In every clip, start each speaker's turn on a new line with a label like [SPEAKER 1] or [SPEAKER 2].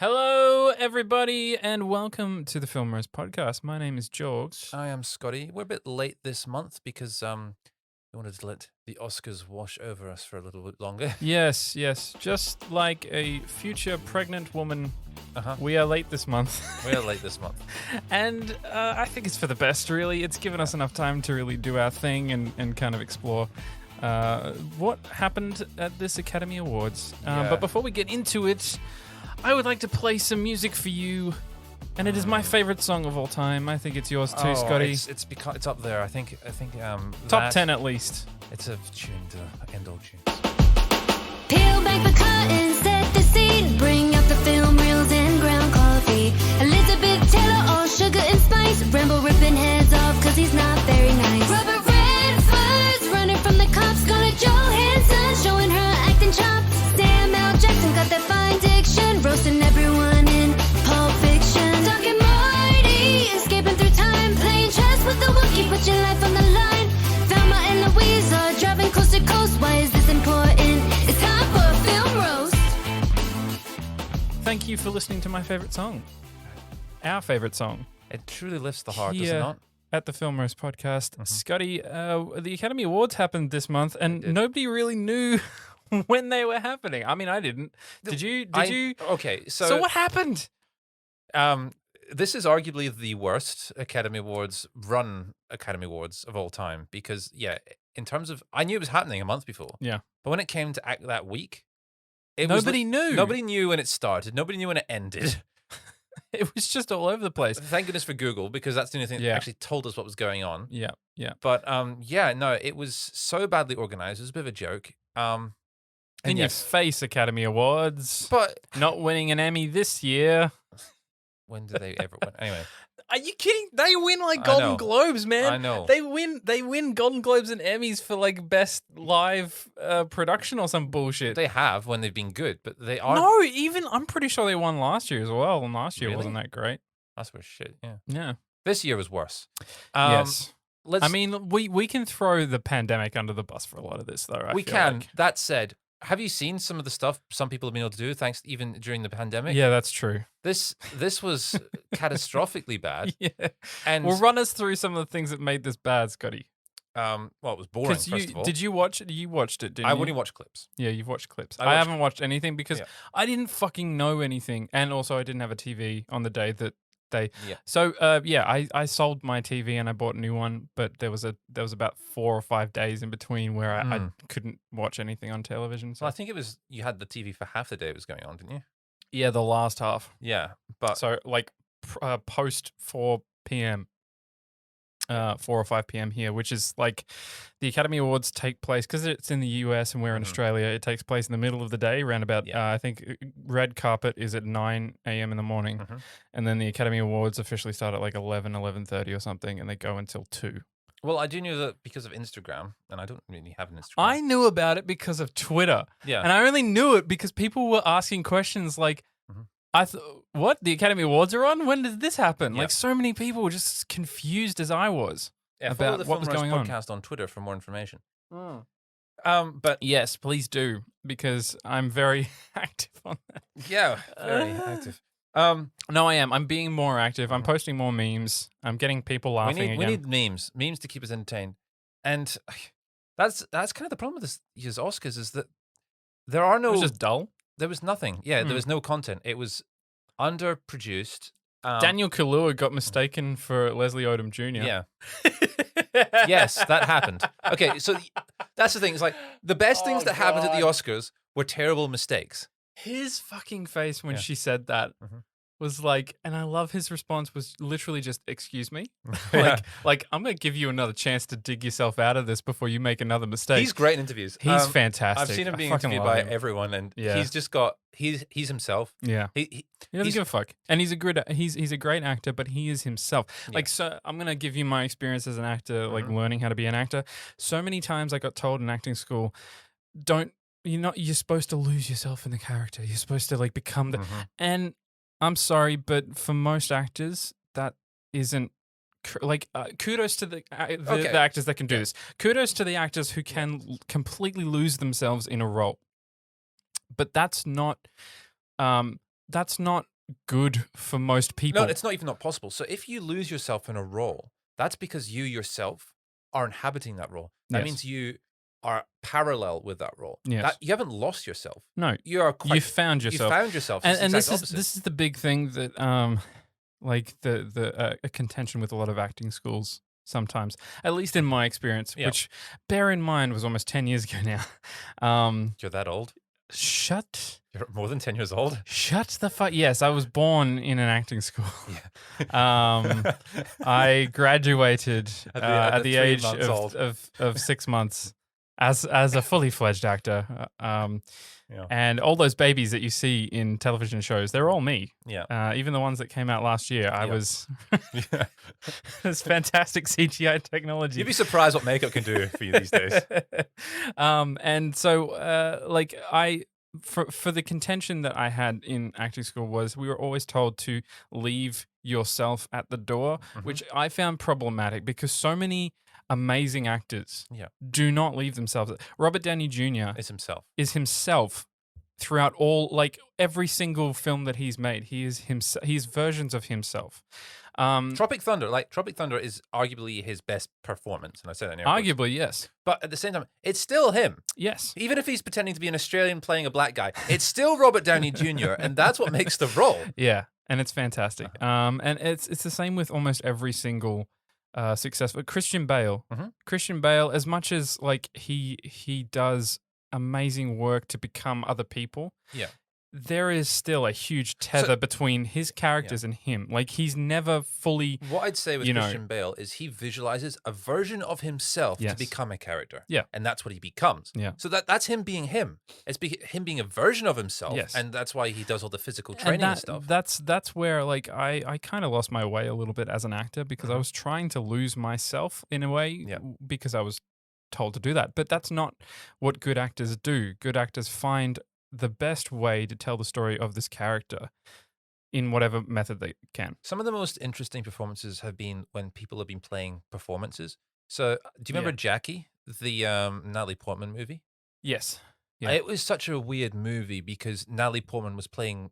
[SPEAKER 1] Hello, everybody, and welcome to the Film Roast podcast. My name is Jorgs.
[SPEAKER 2] I am Scotty. We're a bit late this month because we wanted to let the Oscars wash over us for a little bit longer.
[SPEAKER 1] Yes. Just like a future pregnant woman, we are late this month.
[SPEAKER 2] We are late this month.
[SPEAKER 1] And I think it's for the best, really. It's given us enough time to really do our thing and kind of explore what happened at this Academy Awards. But before we get into it, I would like to play some music for you. And it is my favorite song of all time. I think it's yours too, Scotty.
[SPEAKER 2] It's up there. I think
[SPEAKER 1] Top 10 at least.
[SPEAKER 2] It's a tune to end all tunes.
[SPEAKER 3] Peel back the curtain, set the scene, bring out the film reels and ground coffee. Elizabeth Taylor, all sugar and spice. Rambo ripping heads off cause he's not very nice. Robert Redford's running from the cops. Scarlett Johansson showing her acting chops. Samuel Jackson got that fine diction, roasting everyone in Pulp Fiction. Doc and Marty escaping through time, playing chess with the Wookiee, put your life on the line. Velma and Louise are driving coast to coast. Why is this important? It's time for a film roast.
[SPEAKER 1] Thank you for listening to my favorite song. Our favorite song.
[SPEAKER 2] It truly lifts the heart, does
[SPEAKER 1] Here
[SPEAKER 2] it not?
[SPEAKER 1] at the Film Roast podcast. Scotty, the Academy Awards happened this month, and nobody really knew when they were happening. I mean, I didn't. Did you?
[SPEAKER 2] Okay,
[SPEAKER 1] So what happened?
[SPEAKER 2] This is arguably the worst Academy Awards of all time because, in terms of, I knew it was happening a month before.
[SPEAKER 1] Yeah.
[SPEAKER 2] But when it came to act that week,
[SPEAKER 1] Nobody knew.
[SPEAKER 2] Nobody knew when it started. Nobody knew when it ended.
[SPEAKER 1] It was just all over the place.
[SPEAKER 2] Thank goodness for Google because that's the only thing that actually told us what was going on.
[SPEAKER 1] Yeah.
[SPEAKER 2] But no, it was so badly organized. It was a bit of a joke.
[SPEAKER 1] In your face, Academy Awards.
[SPEAKER 2] But
[SPEAKER 1] not winning an Emmy this year.
[SPEAKER 2] when did they ever win? Anyway.
[SPEAKER 1] Are you kidding? They win like Golden Globes, man.
[SPEAKER 2] I know.
[SPEAKER 1] They win Golden Globes and Emmys for like best live production or some bullshit.
[SPEAKER 2] They have when they've been good, but they are
[SPEAKER 1] No, even I'm pretty sure they won last year as well, and last year
[SPEAKER 2] Really?
[SPEAKER 1] wasn't that great.
[SPEAKER 2] That's where shit. Yeah.
[SPEAKER 1] Yeah.
[SPEAKER 2] This year was worse.
[SPEAKER 1] Yes. I mean, we can throw the pandemic under the bus for a lot of this, though.
[SPEAKER 2] we can. That said, have you seen some of the stuff some people have been able to do thanks even during the pandemic?
[SPEAKER 1] Yeah, that's true.
[SPEAKER 2] This was catastrophically bad.
[SPEAKER 1] Yeah.
[SPEAKER 2] And
[SPEAKER 1] Well, run us through some of the things that made this bad, Scotty.
[SPEAKER 2] well, it was boring. First of all,
[SPEAKER 1] Did you watch it? You watched it, didn't you?
[SPEAKER 2] I only watched clips.
[SPEAKER 1] Yeah, you've watched clips.
[SPEAKER 2] I
[SPEAKER 1] haven't watched anything because
[SPEAKER 2] Yeah.
[SPEAKER 1] I didn't fucking know anything, and also I didn't have a TV on the day that they.
[SPEAKER 2] Yeah.
[SPEAKER 1] So I sold my TV and I bought a new one, but there was about 4 or 5 days in between where I couldn't watch anything on television. So
[SPEAKER 2] Well, I think it was you had the TV for half the day it was going on, didn't you?
[SPEAKER 1] yeah, the last half.
[SPEAKER 2] Yeah, but
[SPEAKER 1] So like post 4 p.m. 4 or 5 p.m. here, which is like the Academy Awards take place because it's in the US and we're in Australia. It takes place in the middle of the day, around about I think red carpet is at 9 a.m. in the morning, and then the Academy Awards officially start at like 11:30 or something, and they go until 2.
[SPEAKER 2] well, I do know that because of Instagram, and I don't really have an Instagram.
[SPEAKER 1] I knew about it because of Twitter,
[SPEAKER 2] Yeah.
[SPEAKER 1] and I only knew it because people were asking questions like. What? The Academy Awards are on? When did this happen?
[SPEAKER 2] Yeah.
[SPEAKER 1] Like, so many people were just confused as I was
[SPEAKER 2] Yeah, follow
[SPEAKER 1] about
[SPEAKER 2] the
[SPEAKER 1] what was
[SPEAKER 2] Film Roast
[SPEAKER 1] going on.
[SPEAKER 2] podcast on Twitter for more information.
[SPEAKER 1] But yes, please do, because I'm very active on that.
[SPEAKER 2] Yeah, very active.
[SPEAKER 1] No, I am. I'm being more active. I'm posting more memes. I'm getting people laughing
[SPEAKER 2] we
[SPEAKER 1] again.
[SPEAKER 2] need memes to keep us entertained, and that's kind of the problem with this year's Oscars is that there are
[SPEAKER 1] It
[SPEAKER 2] no.
[SPEAKER 1] was just dull.
[SPEAKER 2] There was nothing. Yeah, there was no content. It was underproduced.
[SPEAKER 1] Daniel Kaluuya got mistaken for Leslie Odom Jr.
[SPEAKER 2] Yeah. Yes, that happened. Okay, so that's the thing. It's like the best things that happened at the Oscars were terrible mistakes.
[SPEAKER 1] His fucking face when she said that was like, and I love his response was literally just, "Excuse me," like I'm gonna give you another chance to dig yourself out of this before you make another mistake.
[SPEAKER 2] He's great in interviews.
[SPEAKER 1] He's fantastic.
[SPEAKER 2] I've seen him
[SPEAKER 1] I
[SPEAKER 2] being
[SPEAKER 1] fucking
[SPEAKER 2] interviewed
[SPEAKER 1] love
[SPEAKER 2] by
[SPEAKER 1] him.
[SPEAKER 2] everyone, and
[SPEAKER 1] Yeah.
[SPEAKER 2] he's just got he's himself.
[SPEAKER 1] Yeah.
[SPEAKER 2] He
[SPEAKER 1] doesn't
[SPEAKER 2] he's-
[SPEAKER 1] give a fuck, and he's a great actor, but he is himself. Like, so I'm gonna give you my experience as an actor, like learning how to be an actor. So many times I got told in acting school, you're supposed to lose yourself in the character. You're supposed to like become the, and I'm sorry, but for most actors that isn't. Kudos to the actors that can do this. Kudos to the actors who can completely lose themselves in a role. But that's not good for most people.
[SPEAKER 2] No, it's not even not possible. So if you lose yourself in a role, that's because you yourself are inhabiting that role. That
[SPEAKER 1] Yes.
[SPEAKER 2] means you are parallel with that role.
[SPEAKER 1] Yes.
[SPEAKER 2] You haven't lost yourself.
[SPEAKER 1] No,
[SPEAKER 2] You are quite.
[SPEAKER 1] you found yourself.
[SPEAKER 2] You found yourself.
[SPEAKER 1] And
[SPEAKER 2] It's
[SPEAKER 1] this is the big thing that like a contention with a lot of acting schools sometimes, at least in my experience,
[SPEAKER 2] Yeah.
[SPEAKER 1] which bear in mind was almost 10 years ago now.
[SPEAKER 2] You're that old. You're more than 10 years old.
[SPEAKER 1] Shut the fuck. Yes, I was born in an acting school.
[SPEAKER 2] Yeah.
[SPEAKER 1] I graduated at the
[SPEAKER 2] 3
[SPEAKER 1] age
[SPEAKER 2] months old.
[SPEAKER 1] of 6 months as a fully fledged actor.
[SPEAKER 2] Yeah.
[SPEAKER 1] And all those babies that you see in television shows, they're all me.
[SPEAKER 2] Yeah.
[SPEAKER 1] Even the ones that came out last year, I
[SPEAKER 2] Yeah.
[SPEAKER 1] was.
[SPEAKER 2] Yeah.
[SPEAKER 1] It's fantastic CGI technology.
[SPEAKER 2] You'd be surprised what makeup can do for you these days.
[SPEAKER 1] And so, like, for the contention that I had in acting school was we were always told to leave yourself at the door, which I found problematic because so many amazing actors do not leave themselves. Robert Downey Jr.
[SPEAKER 2] is himself.
[SPEAKER 1] Throughout all, like, every single film that he's made. He is himself. He's versions of himself.
[SPEAKER 2] Tropic Thunder is arguably his best performance, and I say that in air quotes.
[SPEAKER 1] Arguably, yes.
[SPEAKER 2] But at the same time, it's still him.
[SPEAKER 1] Yes.
[SPEAKER 2] Even if he's pretending to be an Australian playing a black guy, it's still Robert Downey Jr., and that's what makes the role.
[SPEAKER 1] Yeah, and it's fantastic. And it's the same with almost every single successful Christian Bale. Christian Bale, as much as like he does amazing work to become other people.
[SPEAKER 2] Yeah.
[SPEAKER 1] There is still a huge tether between his characters and him. Like, he's never fully.
[SPEAKER 2] What I'd say with Christian Bale is he visualizes a version of himself to become a character.
[SPEAKER 1] Yeah.
[SPEAKER 2] And that's what he becomes.
[SPEAKER 1] Yeah.
[SPEAKER 2] So that's him being him. It's him being a version of himself.
[SPEAKER 1] Yes.
[SPEAKER 2] And that's why he does all the physical training and stuff.
[SPEAKER 1] That's where, like, I kind of lost my way a little bit as an actor because I was trying to lose myself in a way because I was told to do that. But that's not what good actors do. Good actors find the best way to tell the story of this character in whatever method they can.
[SPEAKER 2] Some of the most interesting performances have been when people have been playing performances. So, do you remember Jackie, the Natalie Portman movie?
[SPEAKER 1] Yes. Yeah.
[SPEAKER 2] It was such a weird movie because Natalie Portman was playing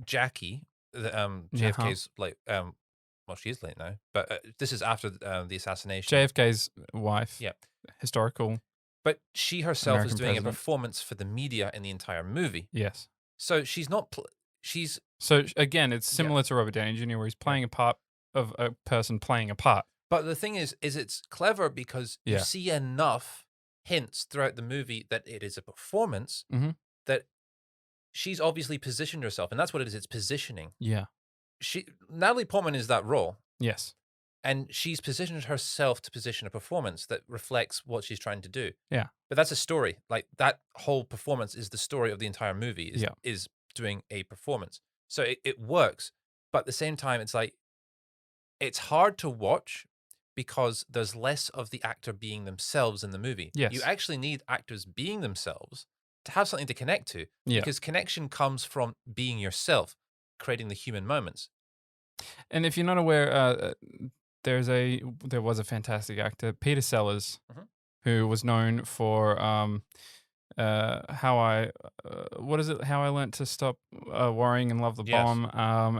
[SPEAKER 2] Jackie, JFK's well, she is late now, but this is after the assassination.
[SPEAKER 1] JFK's wife.
[SPEAKER 2] Yeah.
[SPEAKER 1] Historical.
[SPEAKER 2] But she herself
[SPEAKER 1] American
[SPEAKER 2] is doing
[SPEAKER 1] president.
[SPEAKER 2] a performance for the media in the entire movie.
[SPEAKER 1] Yes.
[SPEAKER 2] So she's not. She's.
[SPEAKER 1] So again, it's similar to Robert Downey Jr., where he's playing a part of a person playing a part.
[SPEAKER 2] But the thing is it's clever because you see enough hints throughout the movie that it is a performance that she's obviously positioned herself, and that's what it is. It's positioning.
[SPEAKER 1] Yeah.
[SPEAKER 2] Natalie Portman is that role.
[SPEAKER 1] Yes.
[SPEAKER 2] And she's positioned herself to position a performance that reflects what she's trying to do.
[SPEAKER 1] Yeah.
[SPEAKER 2] But that's a story. Like, that whole performance is the story of the entire movie, is doing a performance. So it works. But at the same time, it's like, it's hard to watch because there's less of the actor being themselves in the movie.
[SPEAKER 1] Yes.
[SPEAKER 2] You actually need actors being themselves to have something to connect to.
[SPEAKER 1] Yeah.
[SPEAKER 2] Because connection comes from being yourself, creating the human moments.
[SPEAKER 1] And if you're not aware, there was a fantastic actor, Peter Sellers, who was known for How I Learned to Stop Worrying and Love the Bomb,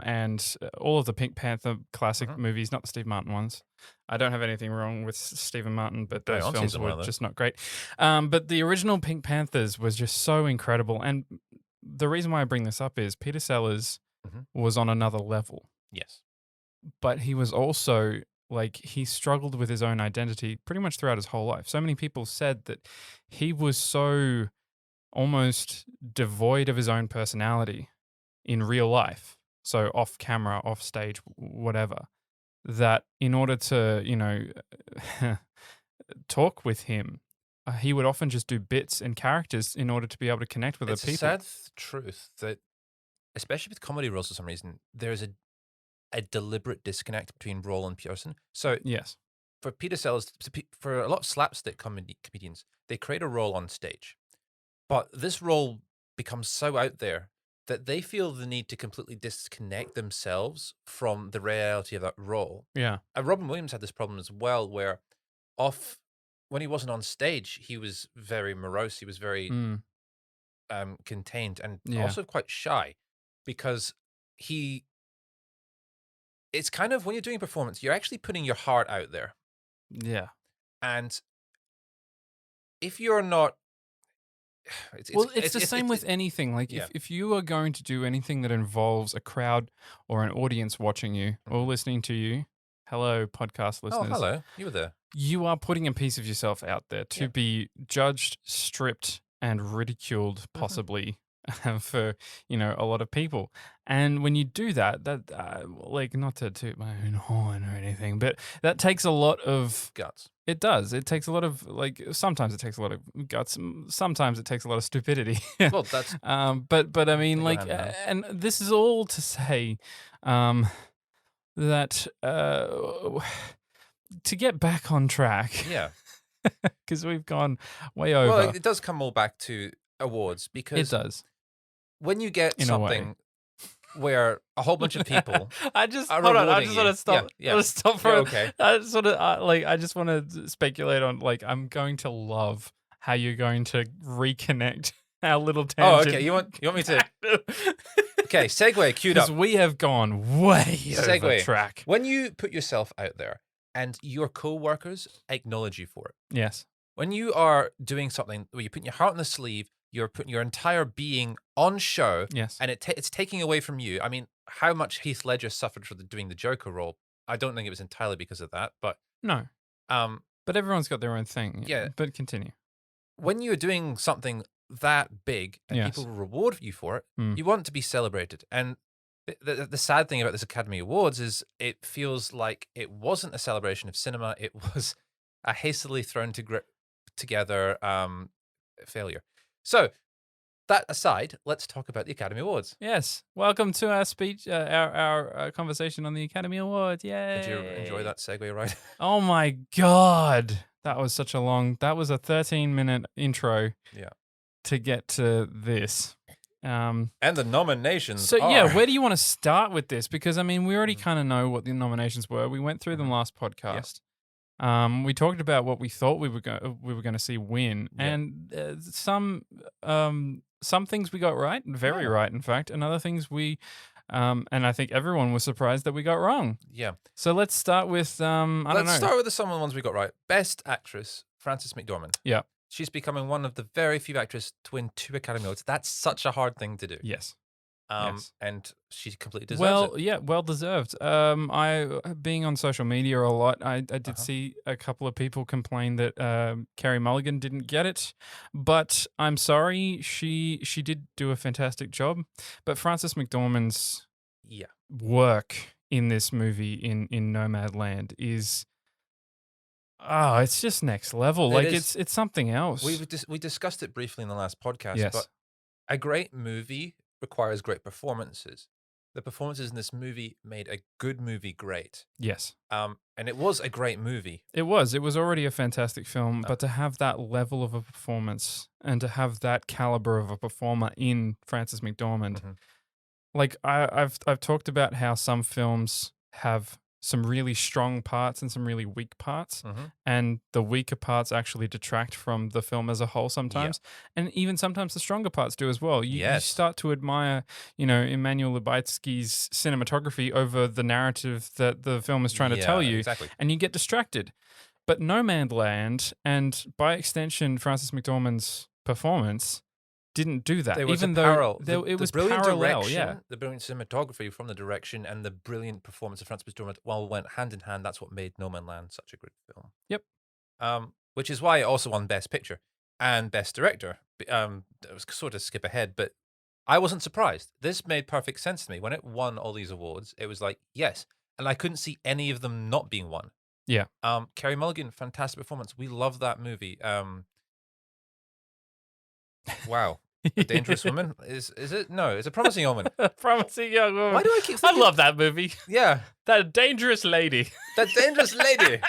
[SPEAKER 1] and all of the Pink Panther classic movies, not the Steve Martin ones. I don't have anything wrong with Stephen Martin, but those films were just not great. But the original Pink Panthers was just so incredible. And the reason why I bring this up is Peter Sellers was on another level.
[SPEAKER 2] Yes.
[SPEAKER 1] But he was also, like, he struggled with his own identity pretty much throughout his whole life. So many people said that he was so almost devoid of his own personality in real life. So off camera, off stage, whatever, that in order to, talk with him, he would often just do bits and characters in order to be able to connect with other people.
[SPEAKER 2] It's a sad truth that, especially with comedy roles for some reason, there's a deliberate disconnect between role and person. So
[SPEAKER 1] yes,
[SPEAKER 2] for Peter Sellers, for a lot of slapstick comedians, they create a role on stage, but this role becomes so out there that they feel the need to completely disconnect themselves from the reality of that role.
[SPEAKER 1] Yeah.
[SPEAKER 2] And Robin Williams had this problem as well, where when he wasn't on stage, he was very morose. He was very contained and also quite shy because it's kind of, when you're doing a performance, you're actually putting your heart out there.
[SPEAKER 1] Yeah.
[SPEAKER 2] And if you're not,
[SPEAKER 1] it's the same with anything. Like if you are going to do anything that involves a crowd or an audience watching you or listening to you, hello, podcast listeners.
[SPEAKER 2] Oh, hello. You were there.
[SPEAKER 1] You are putting a piece of yourself out there to be judged, stripped, and ridiculed, possibly, for, a lot of people. And when you do that, like, not to toot my own horn or anything, but that takes a lot of
[SPEAKER 2] guts.
[SPEAKER 1] It does. It takes a lot of, like, sometimes it takes a lot of guts. Sometimes it takes a lot of stupidity.
[SPEAKER 2] Well, that's.
[SPEAKER 1] But I mean, like, and this is all to say, that to get back on track.
[SPEAKER 2] Yeah.
[SPEAKER 1] Because we've gone way over.
[SPEAKER 2] Well, it does come all back to awards, because
[SPEAKER 1] it does.
[SPEAKER 2] When you get something where a whole bunch of people
[SPEAKER 1] I just want to stop.
[SPEAKER 2] Yeah.
[SPEAKER 1] Stop for
[SPEAKER 2] okay.
[SPEAKER 1] I just want to speculate on, like, I'm going to love how you're going to reconnect our little tangent.
[SPEAKER 2] Oh, okay. You want me to? Okay, segue queued up.
[SPEAKER 1] Because we have gone way over track.
[SPEAKER 2] When you put yourself out there and your co-workers acknowledge you for it.
[SPEAKER 1] Yes.
[SPEAKER 2] When you are doing something where you're putting your heart on the sleeve, you're putting your entire being on show.
[SPEAKER 1] Yes.
[SPEAKER 2] And it's taking away from you. I mean, how much Heath Ledger suffered for doing the Joker role, I don't think it was entirely because of that, but
[SPEAKER 1] no. But everyone's got their own thing.
[SPEAKER 2] Yeah.
[SPEAKER 1] But continue.
[SPEAKER 2] When you're doing something that big and people reward you for it, you want to be celebrated. And the sad thing about this Academy Awards is it feels like it wasn't a celebration of cinema. It was a hastily thrown together failure. So, that aside, let's talk about the Academy Awards.
[SPEAKER 1] Yes. Welcome to our speech, our conversation on the Academy Awards. Yay.
[SPEAKER 2] Did you enjoy that segue, right?
[SPEAKER 1] Oh my God. That was a 13-minute intro.
[SPEAKER 2] Yeah.
[SPEAKER 1] To get to this.
[SPEAKER 2] And the nominations
[SPEAKER 1] So, where do you want to start with this? Because, I mean, we already kind of know what the nominations were. We went through them last podcast. We talked about what we thought we were going to see win, and some things we got right, very right, in fact, and other things we, and I think everyone was surprised that we got wrong.
[SPEAKER 2] Yeah.
[SPEAKER 1] So let's start with
[SPEAKER 2] Let's start with some of the ones we got right. Best Actress, Frances McDormand.
[SPEAKER 1] Yeah.
[SPEAKER 2] She's becoming one of the very few actresses to win 2 Academy Awards. That's such a hard thing to do.
[SPEAKER 1] Yes.
[SPEAKER 2] And she completely deserves it.
[SPEAKER 1] Yeah, well deserved. I, being on social media a lot, I did see a couple of people complain that Carey Mulligan didn't get it, but I'm sorry, she did do a fantastic job. But Frances McDormand's work in this movie in Nomadland is it's just next level. It's something else.
[SPEAKER 2] We discussed it briefly in the last podcast.
[SPEAKER 1] Yes.
[SPEAKER 2] But a great movie requires great performances. The performances in this movie made a good movie great.
[SPEAKER 1] Yes.
[SPEAKER 2] And it was a great movie.
[SPEAKER 1] It was already a fantastic film, but to have that level of a performance and to have that caliber of a performer in Frances McDormand, like I've talked about how some films have some really strong parts and some really weak parts, and the weaker parts actually detract from the film as a whole sometimes, and even sometimes the stronger parts do as well. You start to admire, Emmanuel Lubitsky's cinematography over the narrative that the film is trying to tell you, and you get distracted. But Nomadland, and by extension Frances McDormand's performance, didn't do that.
[SPEAKER 2] There was
[SPEAKER 1] even
[SPEAKER 2] though
[SPEAKER 1] it was
[SPEAKER 2] brilliant
[SPEAKER 1] parallel,
[SPEAKER 2] direction, the brilliant cinematography from the direction and the brilliant performance of Frances McDormand went hand in hand. That's what made Nomadland such a good film.
[SPEAKER 1] Yep.
[SPEAKER 2] Which is why it also won Best Picture and Best Director. It was sort of skip ahead, but I wasn't surprised. This made perfect sense to me. When it won all these awards, it was like, yes. And I couldn't see any of them not being won.
[SPEAKER 1] Yeah.
[SPEAKER 2] Carey Mulligan, fantastic performance. We love that movie. Wow. A Dangerous Woman? Is it? No, it's A Promising Young Woman.
[SPEAKER 1] Promising Young Woman.
[SPEAKER 2] Why do I keep thinking?
[SPEAKER 1] I love that movie.
[SPEAKER 2] Yeah.
[SPEAKER 1] That Dangerous Lady.
[SPEAKER 2] That Dangerous Lady.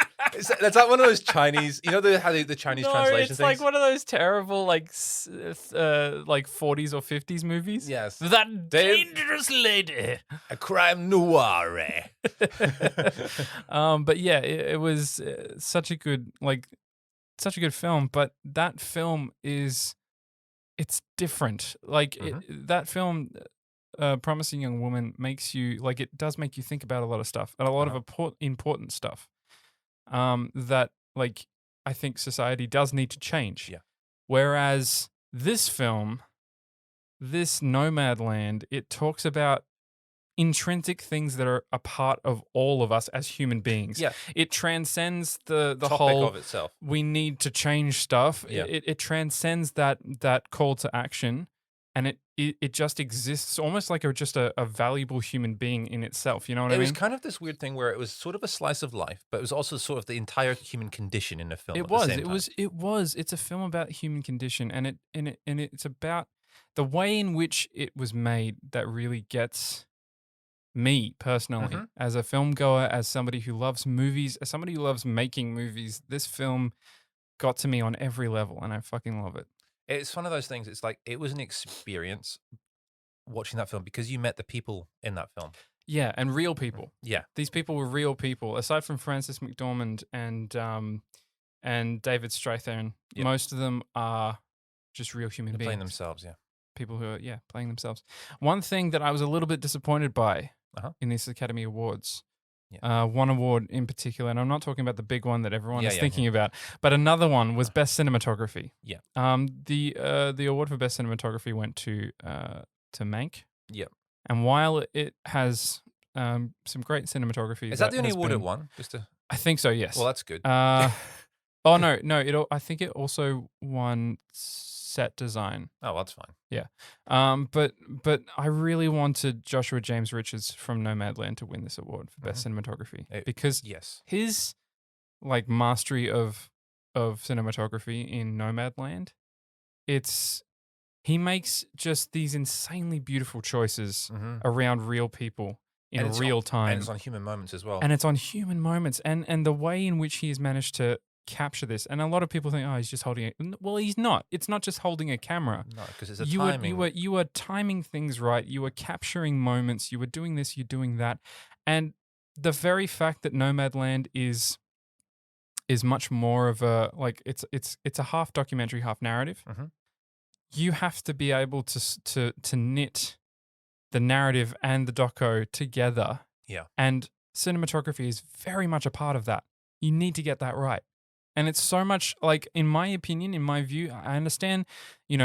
[SPEAKER 2] That's like one of those Chinese, how the Chinese translation
[SPEAKER 1] it's
[SPEAKER 2] things?
[SPEAKER 1] Like one of those terrible like 40s or 50s movies.
[SPEAKER 2] Yes.
[SPEAKER 1] That Dangerous Lady.
[SPEAKER 2] A crime noir.
[SPEAKER 1] But yeah, it was such a good film, but that film it's different. Like that film, Promising Young Woman makes you like it does make you think about a lot of stuff and a lot of important stuff that like I think society does need to change.
[SPEAKER 2] Yeah.
[SPEAKER 1] Whereas this film, this Nomadland, it talks about intrinsic things that are a part of all of us as human beings.
[SPEAKER 2] Yeah.
[SPEAKER 1] It transcends the
[SPEAKER 2] Topic
[SPEAKER 1] whole
[SPEAKER 2] of itself.
[SPEAKER 1] we need to change stuff.
[SPEAKER 2] Yeah.
[SPEAKER 1] It transcends that call to action, and it just exists almost like just a valuable human being in itself. You know what I mean?
[SPEAKER 2] It was kind of this weird thing where it was sort of a slice of life, but it was also sort of the entire human condition in the film.
[SPEAKER 1] It was. It's a film about human condition, and it's about the way in which it was made that really gets me personally as a film goer, as somebody who loves movies, as somebody who loves making movies. This film got to me on every level, and I fucking love it.
[SPEAKER 2] It's one of those things. It's like it was an experience watching that film because you met the people in that film.
[SPEAKER 1] Yeah, and real people.
[SPEAKER 2] Yeah,
[SPEAKER 1] these people were real people. Aside from Frances McDormand and David Strathairn, most of them are just real human beings
[SPEAKER 2] playing themselves. Yeah,
[SPEAKER 1] people who are playing themselves. One thing that I was a little bit disappointed by in these Academy Awards. One award in particular, and I'm not talking about the big one that everyone is thinking about, but another one was Best Cinematography.
[SPEAKER 2] Yeah.
[SPEAKER 1] The award for Best Cinematography went to Mank.
[SPEAKER 2] Yeah.
[SPEAKER 1] And while it has some great cinematography,
[SPEAKER 2] is that the only award it won?
[SPEAKER 1] I think so. Yes.
[SPEAKER 2] Well, that's good.
[SPEAKER 1] Oh no! I think it also won set design.
[SPEAKER 2] Oh, that's fine.
[SPEAKER 1] Yeah. But I really wanted Joshua James Richards from Nomadland to win this award for Best Cinematography because his like mastery of cinematography in Nomadland, he makes just these insanely beautiful choices around real people in real time.
[SPEAKER 2] And it's on human moments as well.
[SPEAKER 1] And it's on human moments. And the way in which he has managed to capture this. And a lot of people think, oh, he's just holding it. Well, he's not. It's not just holding a camera.
[SPEAKER 2] No, because it's a timing.
[SPEAKER 1] You were timing things right. You were capturing moments. You were doing this, you're doing that. And the very fact that Nomadland is much more of a, like, it's a half documentary, half narrative. You have to be able to knit the narrative and the doco together.
[SPEAKER 2] Yeah. And
[SPEAKER 1] cinematography is very much a part of that. You need to get that right. And it's so much, like, in my opinion, in my view, I understand,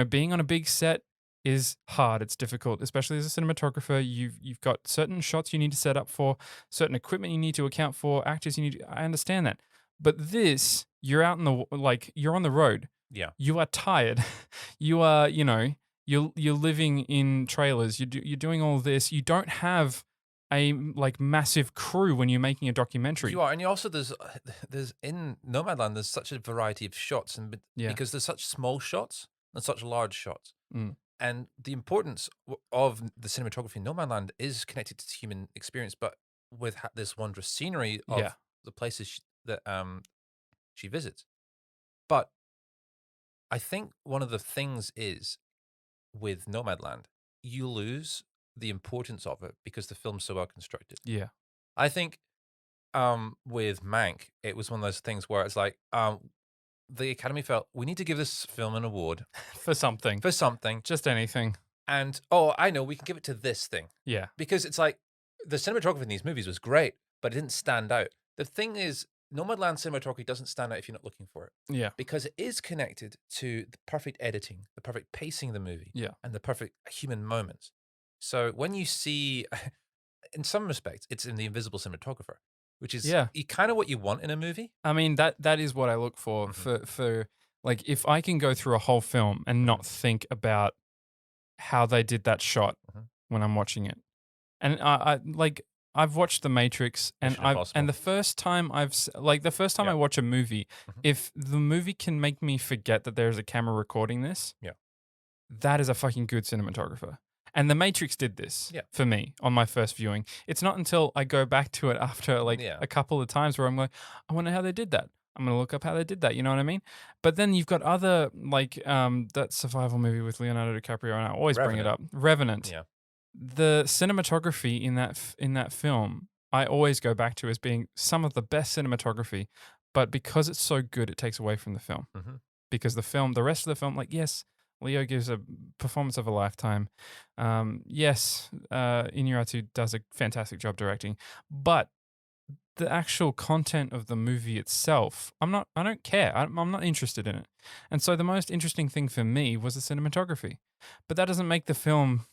[SPEAKER 1] being on a big set is hard. It's difficult, especially as a cinematographer. You've got certain shots you need to set up for, certain equipment you need to account for, actors I understand that. But this, you're out you're on the road.
[SPEAKER 2] Yeah.
[SPEAKER 1] You are tired. You are, you're living in trailers. You're doing all this. You don't have a massive crew when you're making a documentary.
[SPEAKER 2] You are, and you also there's in Nomadland there's such a variety of shots, and because there's such small shots and such large shots, and the importance of the cinematography in Nomadland is connected to human experience, but with this wondrous scenery of the places that she visits. But I think one of the things is with Nomadland, you lose the importance of it because the film's so well constructed.
[SPEAKER 1] Yeah.
[SPEAKER 2] I think with Mank, it was one of those things where it's like the Academy felt we need to give this film an award
[SPEAKER 1] for something.
[SPEAKER 2] Just
[SPEAKER 1] anything.
[SPEAKER 2] And I know, we can give it to this thing.
[SPEAKER 1] Yeah.
[SPEAKER 2] Because it's like the cinematography in these movies was great, but it didn't stand out. The thing is, Nomadland cinematography doesn't stand out if you're not looking for it.
[SPEAKER 1] Yeah.
[SPEAKER 2] Because it is connected to the perfect editing, the perfect pacing of the movie, and the perfect human moments. So when you see, in some respects, it's in the invisible cinematographer, which is kind of what you want in a movie.
[SPEAKER 1] I mean, that is what I look for like, if I can go through a whole film and not think about how they did that shot when I'm watching it. And I've watched The Matrix, and the first time I watch a movie, if the movie can make me forget that there's a camera recording this, that is a fucking good cinematographer. And The Matrix did this for me on my first viewing. It's not until I go back to it after a couple of times where I'm like, I wonder how they did that. I'm going to look up how they did that. You know what I mean? But then you've got other, that survival movie with Leonardo DiCaprio, and I always bring it up. Revenant.
[SPEAKER 2] Yeah.
[SPEAKER 1] The cinematography in that film, I always go back to as being some of the best cinematography. But because it's so good, it takes away from the film. Because the rest of the film, yes, Leo gives a performance of a lifetime. Yes, Inarritu does a fantastic job directing, but the actual content of the movie itself, I don't care. I'm not interested in it. And so the most interesting thing for me was the cinematography. But that doesn't make the film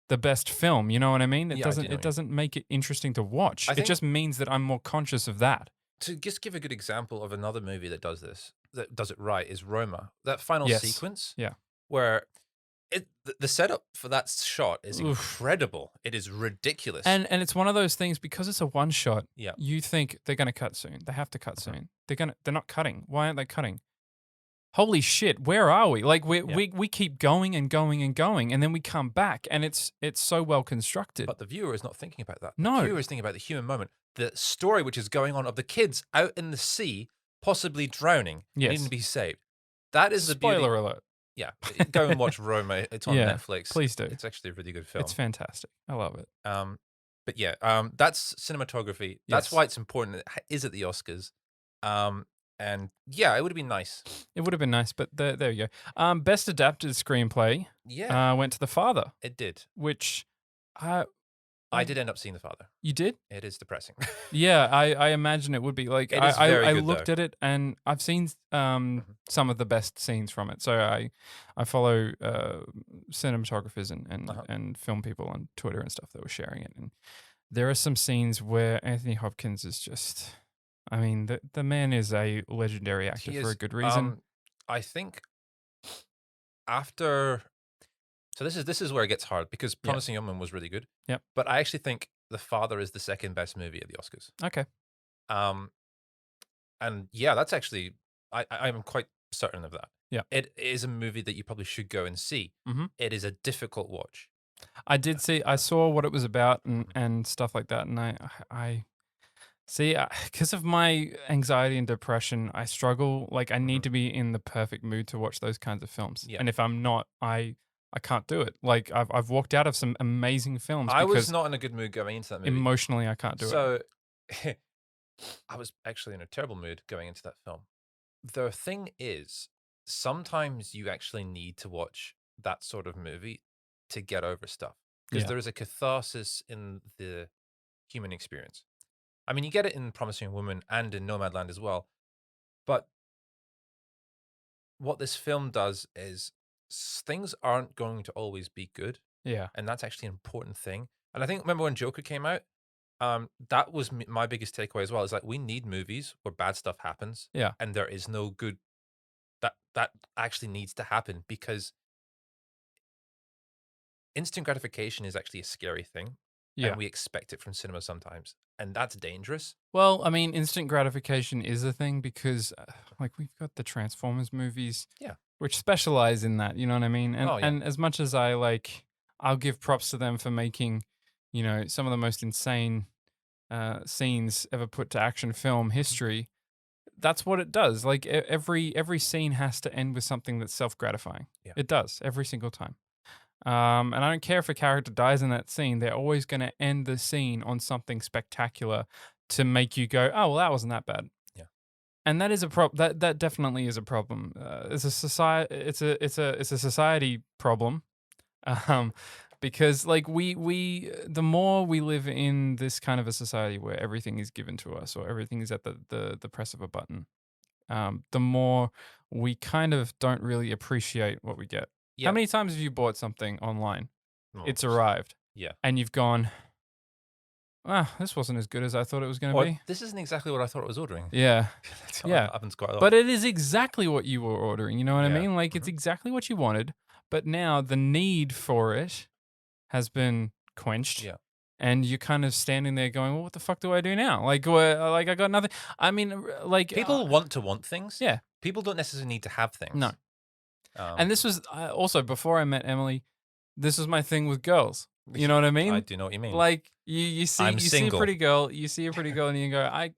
[SPEAKER 1] the best film, you know what I mean? It doesn't make it interesting to watch. It just means that I'm more conscious of that.
[SPEAKER 2] To just give a good example of another movie that does this, that does it right, is Roma. That final sequence, where the setup for that shot is incredible. It is ridiculous,
[SPEAKER 1] and it's one of those things, because it's a one shot.
[SPEAKER 2] Yeah,
[SPEAKER 1] you think they're going to cut soon. They have to cut soon. They're not cutting. Why aren't they cutting? Holy shit! Where are we? Like we keep going and going and going, and then we come back, and it's so well constructed.
[SPEAKER 2] But the viewer is not thinking about that.
[SPEAKER 1] No,
[SPEAKER 2] the viewer is thinking about the human moment, the story which is going on of the kids out in the sea, possibly drowning, needing to be saved. That is the
[SPEAKER 1] spoiler alert.
[SPEAKER 2] Yeah, go and watch Roma. It's on Netflix.
[SPEAKER 1] Please do.
[SPEAKER 2] It's actually a really good film.
[SPEAKER 1] It's fantastic. I love it.
[SPEAKER 2] But yeah, that's cinematography. That's why it's important. It is at the Oscars. And yeah, it would have been nice.
[SPEAKER 1] It would have been nice, but there you go. Best adapted screenplay.
[SPEAKER 2] Yeah,
[SPEAKER 1] went to The Father.
[SPEAKER 2] It did.
[SPEAKER 1] Which,
[SPEAKER 2] I did end up seeing The Father.
[SPEAKER 1] You did?
[SPEAKER 2] It is depressing.
[SPEAKER 1] Yeah, I imagine it would be. Like, I looked at it, and I've seen some of the best scenes from it. So I follow cinematographers and film people on Twitter and stuff that were sharing it, and there are some scenes where Anthony Hopkins is just. I mean, the man is a legendary actor for a good reason.
[SPEAKER 2] I think after. So this is where it gets hard, because Promising Young Man was really good.
[SPEAKER 1] Yep.
[SPEAKER 2] But I actually think The Father is the second best movie at the Oscars.
[SPEAKER 1] Okay.
[SPEAKER 2] And yeah, that's actually I'm quite certain of that.
[SPEAKER 1] Yeah.
[SPEAKER 2] It is a movie that you probably should go and see.
[SPEAKER 1] Mm-hmm.
[SPEAKER 2] It is a difficult watch.
[SPEAKER 1] I saw what it was about and stuff like that, and I see, because of my anxiety and depression, I struggle. Like, I need to be in the perfect mood to watch those kinds of films.
[SPEAKER 2] Yeah.
[SPEAKER 1] And if I'm not, I can't do it. Like, I've walked out of some amazing films.
[SPEAKER 2] I was not in a good mood going into that movie.
[SPEAKER 1] Emotionally, I can't do it.
[SPEAKER 2] So I was actually in a terrible mood going into that film. The thing is, sometimes you actually need to watch that sort of movie to get over stuff, because there is a catharsis in the human experience. I mean, you get it in Promising Woman and in Nomadland as well. But what this film does is things aren't going to always be good.
[SPEAKER 1] Yeah.
[SPEAKER 2] And that's actually an important thing. And I think, remember when Joker came out? That was my biggest takeaway as well. Is like, we need movies where bad stuff happens.
[SPEAKER 1] Yeah.
[SPEAKER 2] And there is no good that actually needs to happen, because instant gratification is actually a scary thing. Yeah. And we expect it from cinema sometimes. And that's dangerous.
[SPEAKER 1] Well, I mean, instant gratification is a thing, because like, we've got the Transformers movies, which specialize in that, you know what I mean? And and as much as I'll give props to them for making, you know, some of the most insane scenes ever put to action film history. That's what it does. Like, every scene has to end with something that's self-gratifying. Yeah. It does, every single time. And I don't care if a character dies in that scene, they're always going to end the scene on something spectacular to make you go, oh, well, that wasn't that bad.
[SPEAKER 2] Yeah.
[SPEAKER 1] And that is a problem. That definitely is a problem. It's a society problem. Because like the more we live in this kind of a society where everything is given to us, or everything is at the press of a button, the more we kind of don't really appreciate what we get. Yeah. How many times have you bought something online? It's arrived.
[SPEAKER 2] Yeah.
[SPEAKER 1] And you've gone, this wasn't as good as I thought it was going to be.
[SPEAKER 2] This isn't exactly what I thought I was ordering.
[SPEAKER 1] Yeah.
[SPEAKER 2] That happens quite a lot.
[SPEAKER 1] But it is exactly what you were ordering. You know what I mean? Like, it's exactly what you wanted. But now the need for it has been quenched.
[SPEAKER 2] Yeah.
[SPEAKER 1] And you're kind of standing there going, well, what the fuck do I do now? Like I got nothing. I mean, like...
[SPEAKER 2] People want to want things.
[SPEAKER 1] Yeah.
[SPEAKER 2] People don't necessarily need to have things.
[SPEAKER 1] No. And this was also, before I met Emily, this was my thing with girls. You know what I mean?
[SPEAKER 2] I do know what you mean.
[SPEAKER 1] Like, you see a pretty girl, and you go, I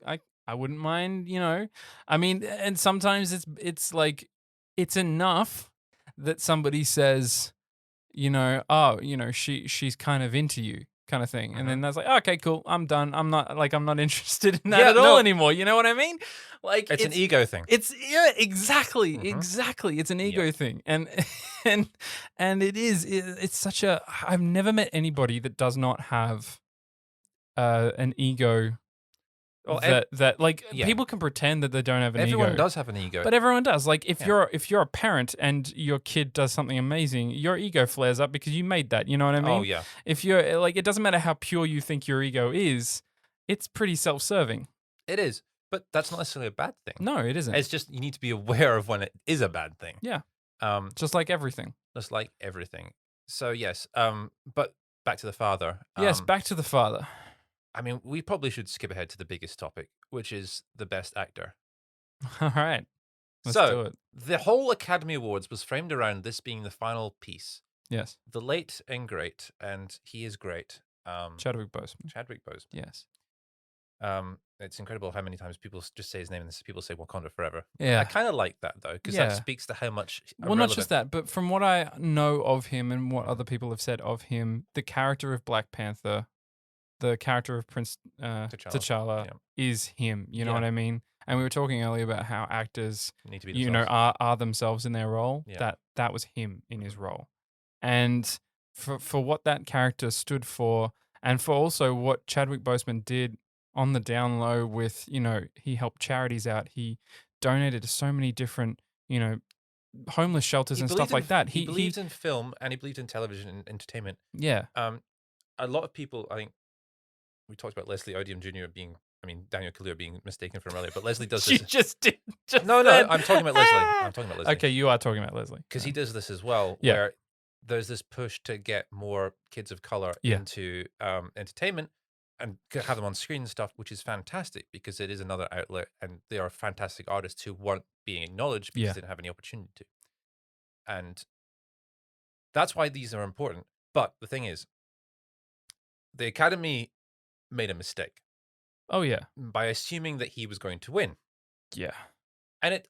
[SPEAKER 1] wouldn't mind, you know. I mean, and sometimes it's like, it's enough that somebody says, you know, oh, you know, she's kind of into you. kind of thing. And
[SPEAKER 2] Mhm.
[SPEAKER 1] then that's like, okay, cool, I'm done. I'm not interested in that at all anymore. You know what I mean? Like
[SPEAKER 2] It's an ego thing.
[SPEAKER 1] It's exactly. It's an ego thing. And and it's such a I've never met anybody that does not have an ego.
[SPEAKER 2] Well,
[SPEAKER 1] People can pretend that they don't have an ego.
[SPEAKER 2] Everyone does have an ego.
[SPEAKER 1] But everyone does. Like if you're a parent and your kid does something amazing, your ego flares up because you made that. You know what I mean?
[SPEAKER 2] Oh yeah.
[SPEAKER 1] If you're like, it doesn't matter how pure you think your ego is, it's pretty self-serving.
[SPEAKER 2] It is, but that's not necessarily a bad thing.
[SPEAKER 1] No, it isn't.
[SPEAKER 2] It's just you need to be aware of when it is a bad thing.
[SPEAKER 1] Yeah. Just like everything.
[SPEAKER 2] Just like everything. So yes. But back to the father.
[SPEAKER 1] Yes, back to the father.
[SPEAKER 2] I mean, we probably should skip ahead to the biggest topic, which is the best actor.
[SPEAKER 1] All right. Let's do it.
[SPEAKER 2] The whole Academy Awards was framed around this being the final piece.
[SPEAKER 1] Yes.
[SPEAKER 2] The late and great, and he is great.
[SPEAKER 1] Chadwick Boseman.
[SPEAKER 2] Chadwick Boseman.
[SPEAKER 1] Yes.
[SPEAKER 2] It's incredible how many times people just say his name and people say Wakanda Forever.
[SPEAKER 1] Yeah.
[SPEAKER 2] I kind of like that, though, because that speaks to how much.
[SPEAKER 1] Well, not just that, but from what I know of him and what other people have said of him, the character of Black Panther, the character of Prince T'Challa is him. You know what I mean? And we were talking earlier about how actors
[SPEAKER 2] need to be themselves.
[SPEAKER 1] Are themselves in their role.
[SPEAKER 2] Yeah.
[SPEAKER 1] That was him in his role. And for what that character stood for, and for also what Chadwick Boseman did on the down low with, he helped charities out. He donated to so many different, homeless shelters and stuff like that.
[SPEAKER 2] He believed in film and he believed in television and entertainment.
[SPEAKER 1] Yeah.
[SPEAKER 2] A lot of people, I think, we talked about Leslie Odom Jr. Daniel Kaluuya being mistaken for Aurelia, but Leslie does this.
[SPEAKER 1] You just did.
[SPEAKER 2] No, I'm talking about Leslie.
[SPEAKER 1] Okay, you are talking about Leslie.
[SPEAKER 2] Because he does this as well, where there's this push to get more kids of color into entertainment and have them on screen and stuff, which is fantastic because it is another outlet and they are fantastic artists who weren't being acknowledged because they didn't have any opportunity to. And that's why these are important. But the thing is, the Academy made a mistake.
[SPEAKER 1] Oh, yeah.
[SPEAKER 2] By assuming that he was going to win.
[SPEAKER 1] Yeah.
[SPEAKER 2] And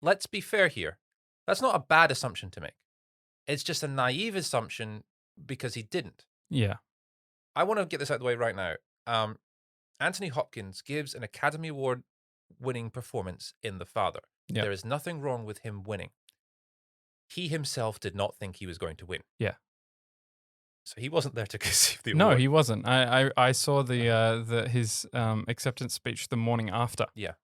[SPEAKER 2] let's be fair here. That's not a bad assumption to make. It's just a naive assumption because he didn't.
[SPEAKER 1] Yeah.
[SPEAKER 2] I want to get this out of the way right now. Anthony Hopkins gives an Academy Award winning performance in The Father.
[SPEAKER 1] Yep.
[SPEAKER 2] There is nothing wrong with him winning. He himself did not think he was going to win.
[SPEAKER 1] Yeah.
[SPEAKER 2] So he wasn't there to receive the award.
[SPEAKER 1] No, he wasn't. I saw his acceptance speech the morning after.
[SPEAKER 2] Yeah.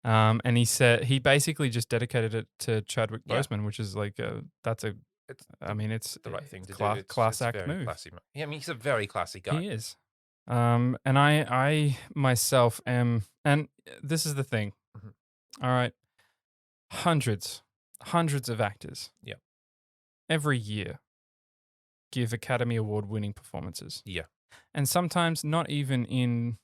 [SPEAKER 1] And he said he basically just dedicated it to Chadwick Boseman, which is like it's the
[SPEAKER 2] right thing to do.
[SPEAKER 1] Class act
[SPEAKER 2] very
[SPEAKER 1] move.
[SPEAKER 2] Classy. Yeah, he's a very classy guy.
[SPEAKER 1] He is. And I myself am, and this is the thing. Mm-hmm. All right, hundreds of actors.
[SPEAKER 2] Yeah.
[SPEAKER 1] Every year give Academy Award winning performances.
[SPEAKER 2] Yeah.
[SPEAKER 1] And sometimes not even in,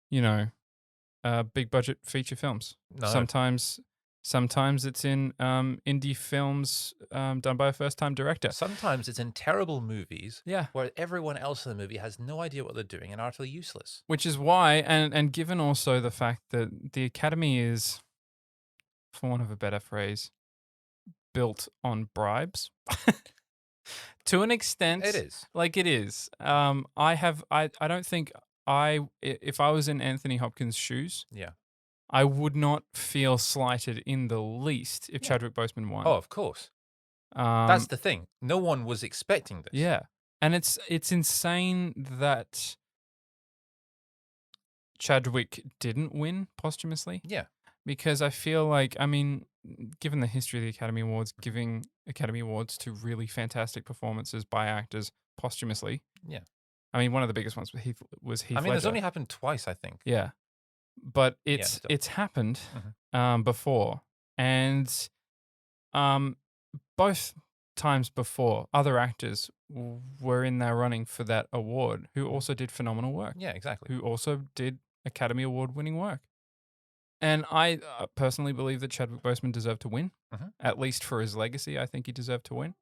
[SPEAKER 1] big budget feature films.
[SPEAKER 2] No.
[SPEAKER 1] Sometimes it's in indie films done by a first time director.
[SPEAKER 2] Sometimes it's in terrible movies.
[SPEAKER 1] Yeah.
[SPEAKER 2] Where everyone else in the movie has no idea what they're doing and are utterly useless.
[SPEAKER 1] Which is why, and given also the fact that the Academy is, for want of a better phrase, built on bribes. To an extent,
[SPEAKER 2] it is.
[SPEAKER 1] Like it is. I don't think if I was in Anthony Hopkins' shoes, I would not feel slighted in the least if Chadwick Boseman won.
[SPEAKER 2] Oh, of course. That's the thing. No one was expecting this.
[SPEAKER 1] Yeah, and it's insane that Chadwick didn't win posthumously.
[SPEAKER 2] Yeah.
[SPEAKER 1] Because I feel like, given the history of the Academy Awards, giving Academy Awards to really fantastic performances by actors posthumously.
[SPEAKER 2] Yeah.
[SPEAKER 1] One of the biggest ones was Heath Ledger.
[SPEAKER 2] It's only happened twice, I think.
[SPEAKER 1] Yeah. But it's happened before. And both times before, other actors were in their running for that award who also did phenomenal work.
[SPEAKER 2] Yeah, exactly.
[SPEAKER 1] Who also did Academy Award winning work. And I personally believe that Chadwick Boseman deserved to win, at least for his legacy. I think he deserved to win.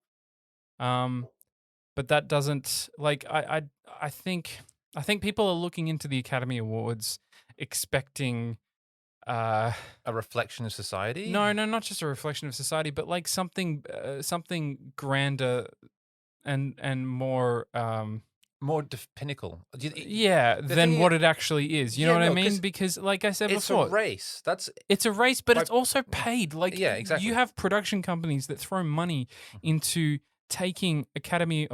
[SPEAKER 1] But that doesn't I think people are looking into the Academy Awards expecting
[SPEAKER 2] a reflection of society.
[SPEAKER 1] No, not just a reflection of society, but like something grander and more
[SPEAKER 2] more pinnacle.
[SPEAKER 1] Than what it actually is. You know what I mean? Because, like I said before,
[SPEAKER 2] it's a race.
[SPEAKER 1] It's a race, but it's also paid. Like,
[SPEAKER 2] exactly.
[SPEAKER 1] You have production companies that throw money into taking Academy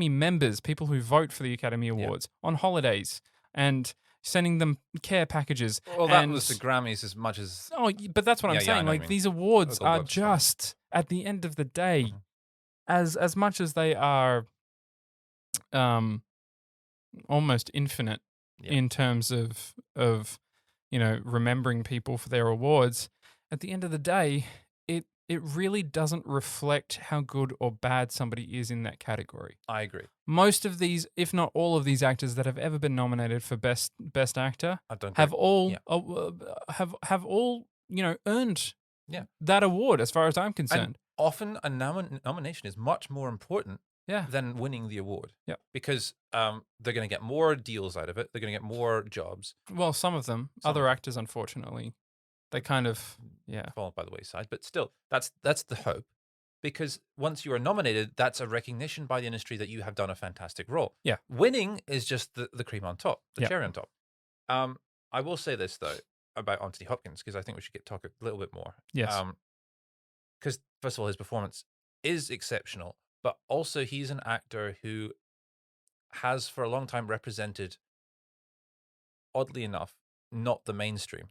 [SPEAKER 1] members, people who vote for the Academy Awards, on holidays and sending them care packages.
[SPEAKER 2] Well, that was the Grammys as much as.
[SPEAKER 1] Oh, but that's what I'm saying. Like, these awards are just, at the end of the day, as much as they are almost infinite in terms of remembering people for their awards, at the end of the day, it really doesn't reflect how good or bad somebody is in that category.
[SPEAKER 2] I agree.
[SPEAKER 1] Most of these, if not all of these actors that have ever been nominated for best actor, have all earned that award, as far as I'm concerned.
[SPEAKER 2] And often a nomination is much more important than winning the award. Yeah. Because they're going to get more deals out of it. They're going to get more jobs.
[SPEAKER 1] Well, some of them. Other actors, unfortunately, they kind of
[SPEAKER 2] fall by the wayside. But still, that's the hope. Because once you are nominated, that's a recognition by the industry that you have done a fantastic role.
[SPEAKER 1] Yeah.
[SPEAKER 2] Winning is just the cream on top, the cherry on top. I will say this, though, about Anthony Hopkins, because I think we should talk a little bit more.
[SPEAKER 1] Yes.
[SPEAKER 2] Because, first of all, his performance is exceptional, but also he's an actor who has for a long time represented, oddly enough, not the mainstream.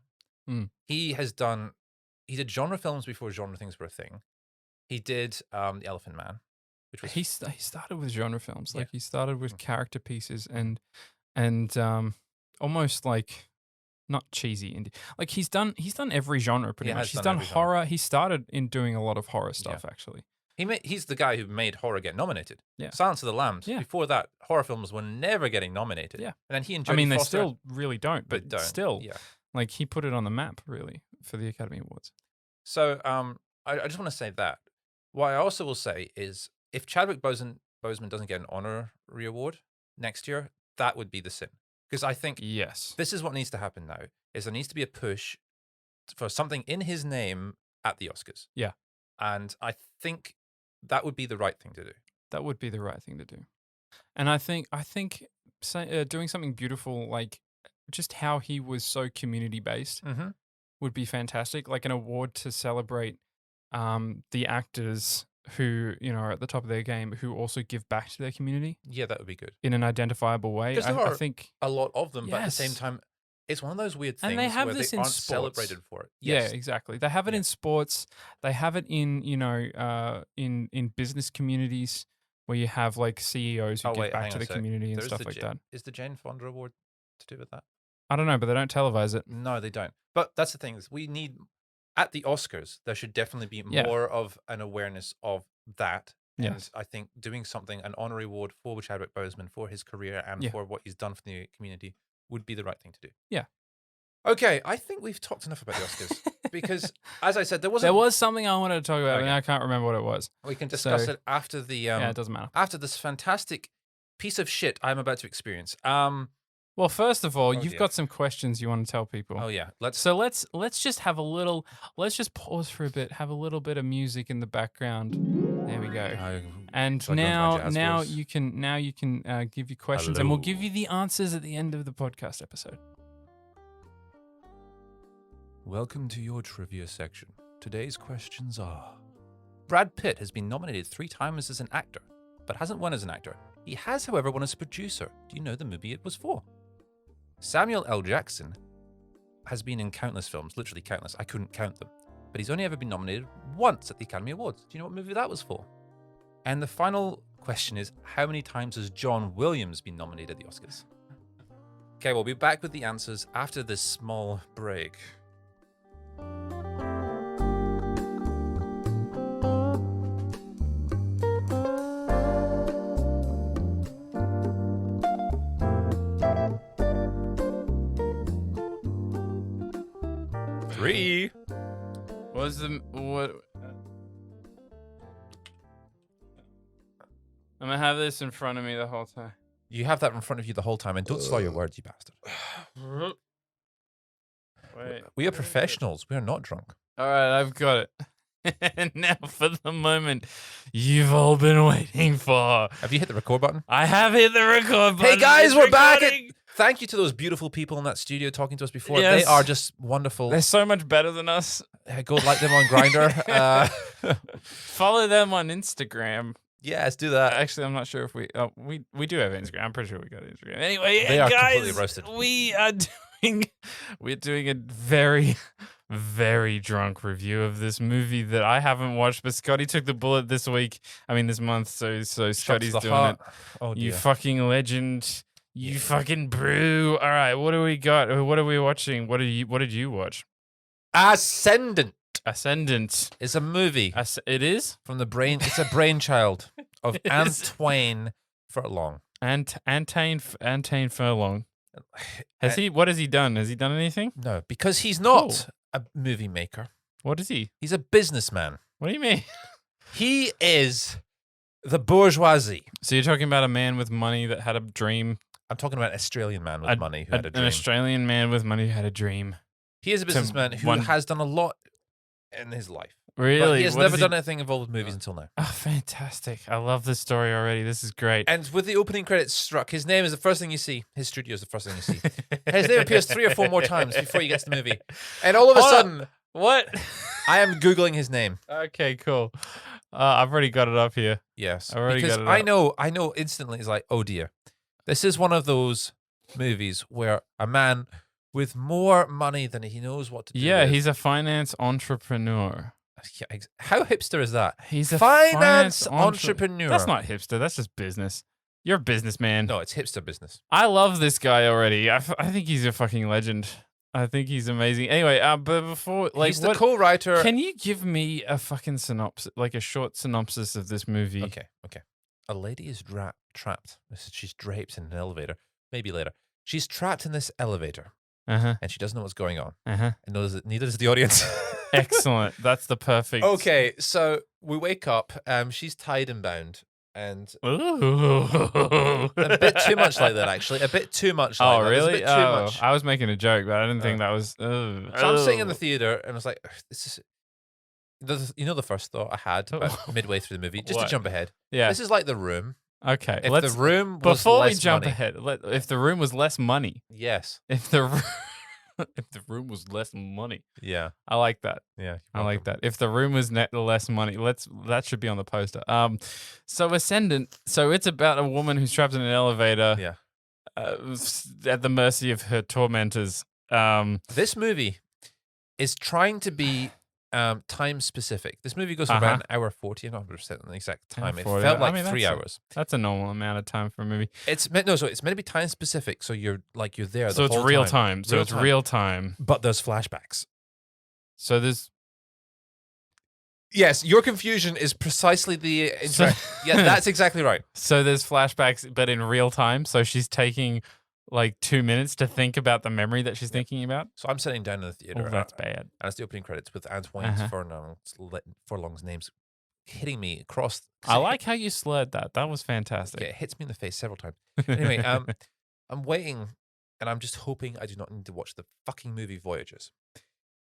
[SPEAKER 2] He did genre films before genre things were a thing. He did The Elephant Man, which was...
[SPEAKER 1] He started with genre films. Like, he started with character pieces and almost like... not cheesy indie. Like, he's done every genre pretty much. He's done horror. Genre. He started in doing a lot of horror stuff, actually.
[SPEAKER 2] He's the guy who made horror get nominated.
[SPEAKER 1] Yeah.
[SPEAKER 2] Silence of the Lambs. Yeah. Before that, horror films were never getting nominated.
[SPEAKER 1] Yeah.
[SPEAKER 2] And then he and Jodie Foster...
[SPEAKER 1] they still really don't, but still. Yeah. Like, he put it on the map, really, for the Academy Awards.
[SPEAKER 2] So, I just want to say that. What I also will say is, if Chadwick Boseman doesn't get an honorary award next year, that would be the sin. Because I think this is what needs to happen now, is there needs to be a push for something in his name at the Oscars.
[SPEAKER 1] Yeah.
[SPEAKER 2] And I think that would be the right thing to do.
[SPEAKER 1] That would be the right thing to do. And I think doing something beautiful, like just how he was so community-based would be fantastic. Like an award to celebrate the actors who, are at the top of their game, who also give back to their community.
[SPEAKER 2] Yeah, that would be good.
[SPEAKER 1] In an identifiable way.
[SPEAKER 2] Because there are a lot of them, but at the same time, it's one of those weird things where they aren't celebrated for it.
[SPEAKER 1] Yes. Yeah, exactly. They have it in sports. They have it in, in business communities where you have like CEOs who give back to the community and stuff like that.
[SPEAKER 2] Is the Jane Fonda Award to do with that?
[SPEAKER 1] I don't know, but they don't televise it.
[SPEAKER 2] No, they don't. But that's the thing, is we need... At the Oscars, there should definitely be more of an awareness of that. And I think doing something, an honorary award for Chadwick Boseman for his career and for what he's done for the community would be the right thing to do.
[SPEAKER 1] Yeah.
[SPEAKER 2] Okay, I think we've talked enough about the Oscars because, as I said, there
[SPEAKER 1] was something I wanted to talk about, and I can't remember what it was.
[SPEAKER 2] We can discuss it after the...
[SPEAKER 1] it doesn't matter.
[SPEAKER 2] After this fantastic piece of shit I'm about to experience.
[SPEAKER 1] Well, first of all, you've got some questions you want to tell people.
[SPEAKER 2] Oh yeah,
[SPEAKER 1] let's just have a little. Let's just pause for a bit. Have a little bit of music in the background. There we go. And now you can give your questions, and we'll give you the answers at the end of the podcast episode.
[SPEAKER 2] Welcome to your trivia section. Today's questions are: Brad Pitt has been nominated 3 times as an actor, but hasn't won as an actor. He has, however, won as a producer. Do you know the movie it was for? Samuel L. Jackson has been in countless films, literally countless. I couldn't count them. But he's only ever been nominated once at the Academy Awards. Do you know what movie that was for? And the final question is, how many times has John Williams been nominated at the Oscars? Okay, we'll be back with the answers after this small break.
[SPEAKER 1] What? I'm gonna have this in front of me the whole time.
[SPEAKER 2] You have that in front of you the whole time, and don't slur your words, you bastard.
[SPEAKER 1] Wait.
[SPEAKER 2] We are professionals. We are not drunk.
[SPEAKER 1] All right, I've got it. And now for the moment you've all been waiting for.
[SPEAKER 2] Have you hit the record button?
[SPEAKER 1] I have hit the record button.
[SPEAKER 2] Hey guys, we're back.
[SPEAKER 1] Recording.
[SPEAKER 2] Thank you to those beautiful people in that studio talking to us before.
[SPEAKER 1] Yes.
[SPEAKER 2] They are just wonderful.
[SPEAKER 1] They're so much better than us.
[SPEAKER 2] Go like them on Grindr.
[SPEAKER 1] Follow them on Instagram.
[SPEAKER 2] Yeah, let's do that.
[SPEAKER 1] Actually, I'm not sure if we do have Instagram. I'm pretty sure we got Instagram. Anyway,
[SPEAKER 2] They are
[SPEAKER 1] guys,
[SPEAKER 2] completely roasted.
[SPEAKER 1] we're doing a very, very drunk review of this movie that I haven't watched, but Scotty took the bullet this month. So Scotty's doing it.
[SPEAKER 2] Oh, dear.
[SPEAKER 1] You fucking legend. You fucking brew. All right, what do we got? What are we watching? What did you watch?
[SPEAKER 2] Ascendant.
[SPEAKER 1] Ascendant.
[SPEAKER 2] It's a movie.
[SPEAKER 1] It is
[SPEAKER 2] From the brain. It's a brainchild of
[SPEAKER 1] It is.
[SPEAKER 2] Antoine Furlong.
[SPEAKER 1] Antoine Furlong. What has he done? Has he done anything?
[SPEAKER 2] No, because he's not a movie maker.
[SPEAKER 1] What is he?
[SPEAKER 2] He's a businessman.
[SPEAKER 1] What do you mean?
[SPEAKER 2] He is the bourgeoisie.
[SPEAKER 1] So you're talking about a man with money that had a dream?
[SPEAKER 2] I'm talking about an Australian man with money who had a
[SPEAKER 1] An
[SPEAKER 2] dream.
[SPEAKER 1] Australian man with money who had a dream.
[SPEAKER 2] He is a businessman who has done a lot in his life.
[SPEAKER 1] Really?
[SPEAKER 2] But he has
[SPEAKER 1] What
[SPEAKER 2] never
[SPEAKER 1] has
[SPEAKER 2] done anything involved with movies until now.
[SPEAKER 1] Oh, fantastic. I love this story already. This is great.
[SPEAKER 2] And with the opening credits struck, his name is the first thing you see. His studio is the first thing you see. His name appears 3 or 4 more times before he gets to the movie. And all of a sudden,
[SPEAKER 1] What?
[SPEAKER 2] I am Googling his name.
[SPEAKER 1] Okay, cool. I've already got it up here.
[SPEAKER 2] Yes.
[SPEAKER 1] I already
[SPEAKER 2] because
[SPEAKER 1] got it
[SPEAKER 2] I know instantly, it's like, oh dear. This is one of those movies where a man with more money than he knows what to do
[SPEAKER 1] Yeah,
[SPEAKER 2] with.
[SPEAKER 1] he's a finance entrepreneur.
[SPEAKER 2] Yeah, how hipster is that?
[SPEAKER 1] He's a
[SPEAKER 2] finance entrepreneur.
[SPEAKER 1] That's not hipster. That's just business. You're a businessman.
[SPEAKER 2] No, it's hipster business.
[SPEAKER 1] I love this guy already. I think he's a fucking legend. I think he's amazing. Anyway, but before,
[SPEAKER 2] He's the co-writer.
[SPEAKER 1] Can you give me a fucking synopsis, like a short synopsis of this movie?
[SPEAKER 2] Okay. A lady is trapped. She's draped in an elevator. Maybe later. She's trapped in this elevator,
[SPEAKER 1] Uh-huh.
[SPEAKER 2] and she doesn't know what's going on.
[SPEAKER 1] Uh-huh.
[SPEAKER 2] And neither does the audience.
[SPEAKER 1] Excellent. That's the perfect.
[SPEAKER 2] Okay, so we wake up. She's tied and bound, and
[SPEAKER 1] Ooh.
[SPEAKER 2] a bit too much like that, actually. A bit too much. Like
[SPEAKER 1] Oh,
[SPEAKER 2] that. There's
[SPEAKER 1] really?
[SPEAKER 2] A bit too much.
[SPEAKER 1] I was making a joke, but I didn't think that was.
[SPEAKER 2] So I'm sitting in the theater, and I was like, "This is." You know the first thought I had about midway through the movie, just
[SPEAKER 1] What?
[SPEAKER 2] to jump ahead.
[SPEAKER 1] Yeah.
[SPEAKER 2] This is like The Room.
[SPEAKER 1] Okay.
[SPEAKER 2] If the room was
[SPEAKER 1] before we
[SPEAKER 2] less
[SPEAKER 1] jump
[SPEAKER 2] money.
[SPEAKER 1] ahead, if the room was less money,
[SPEAKER 2] Yes.
[SPEAKER 1] if the room was less money,
[SPEAKER 2] Yeah.
[SPEAKER 1] I like that.
[SPEAKER 2] Yeah.
[SPEAKER 1] I like that. If the room was less money, that should be on the poster. So Ascendant. So it's about a woman who's trapped in an elevator.
[SPEAKER 2] Yeah.
[SPEAKER 1] At the mercy of her tormentors.
[SPEAKER 2] This movie is trying to be time specific. This movie goes for about an hour 40. I'm not 100% on the exact time. It
[SPEAKER 1] 40.
[SPEAKER 2] felt like
[SPEAKER 1] I mean,
[SPEAKER 2] 3 hours.
[SPEAKER 1] That's a normal amount of time for a movie.
[SPEAKER 2] It's meant to be time specific, so you're there.
[SPEAKER 1] So
[SPEAKER 2] the
[SPEAKER 1] it's
[SPEAKER 2] whole
[SPEAKER 1] real
[SPEAKER 2] time.
[SPEAKER 1] time. So it's real time.
[SPEAKER 2] But there's flashbacks.
[SPEAKER 1] So there's.
[SPEAKER 2] Yes, your confusion is precisely the. Yeah, that's exactly right.
[SPEAKER 1] So there's flashbacks, but in real time. So she's taking like 2 minutes to think about the memory that she's thinking about.
[SPEAKER 2] So I'm sitting down in the theater.
[SPEAKER 1] Oh, that's bad.
[SPEAKER 2] And it's the opening credits with Antoine Furlong's names hitting me across.
[SPEAKER 1] I like how you slurred that. That was fantastic.
[SPEAKER 2] Yeah, it hits me in the face several times. Anyway, I'm waiting, and I'm just hoping I do not need to watch the fucking movie Voyagers.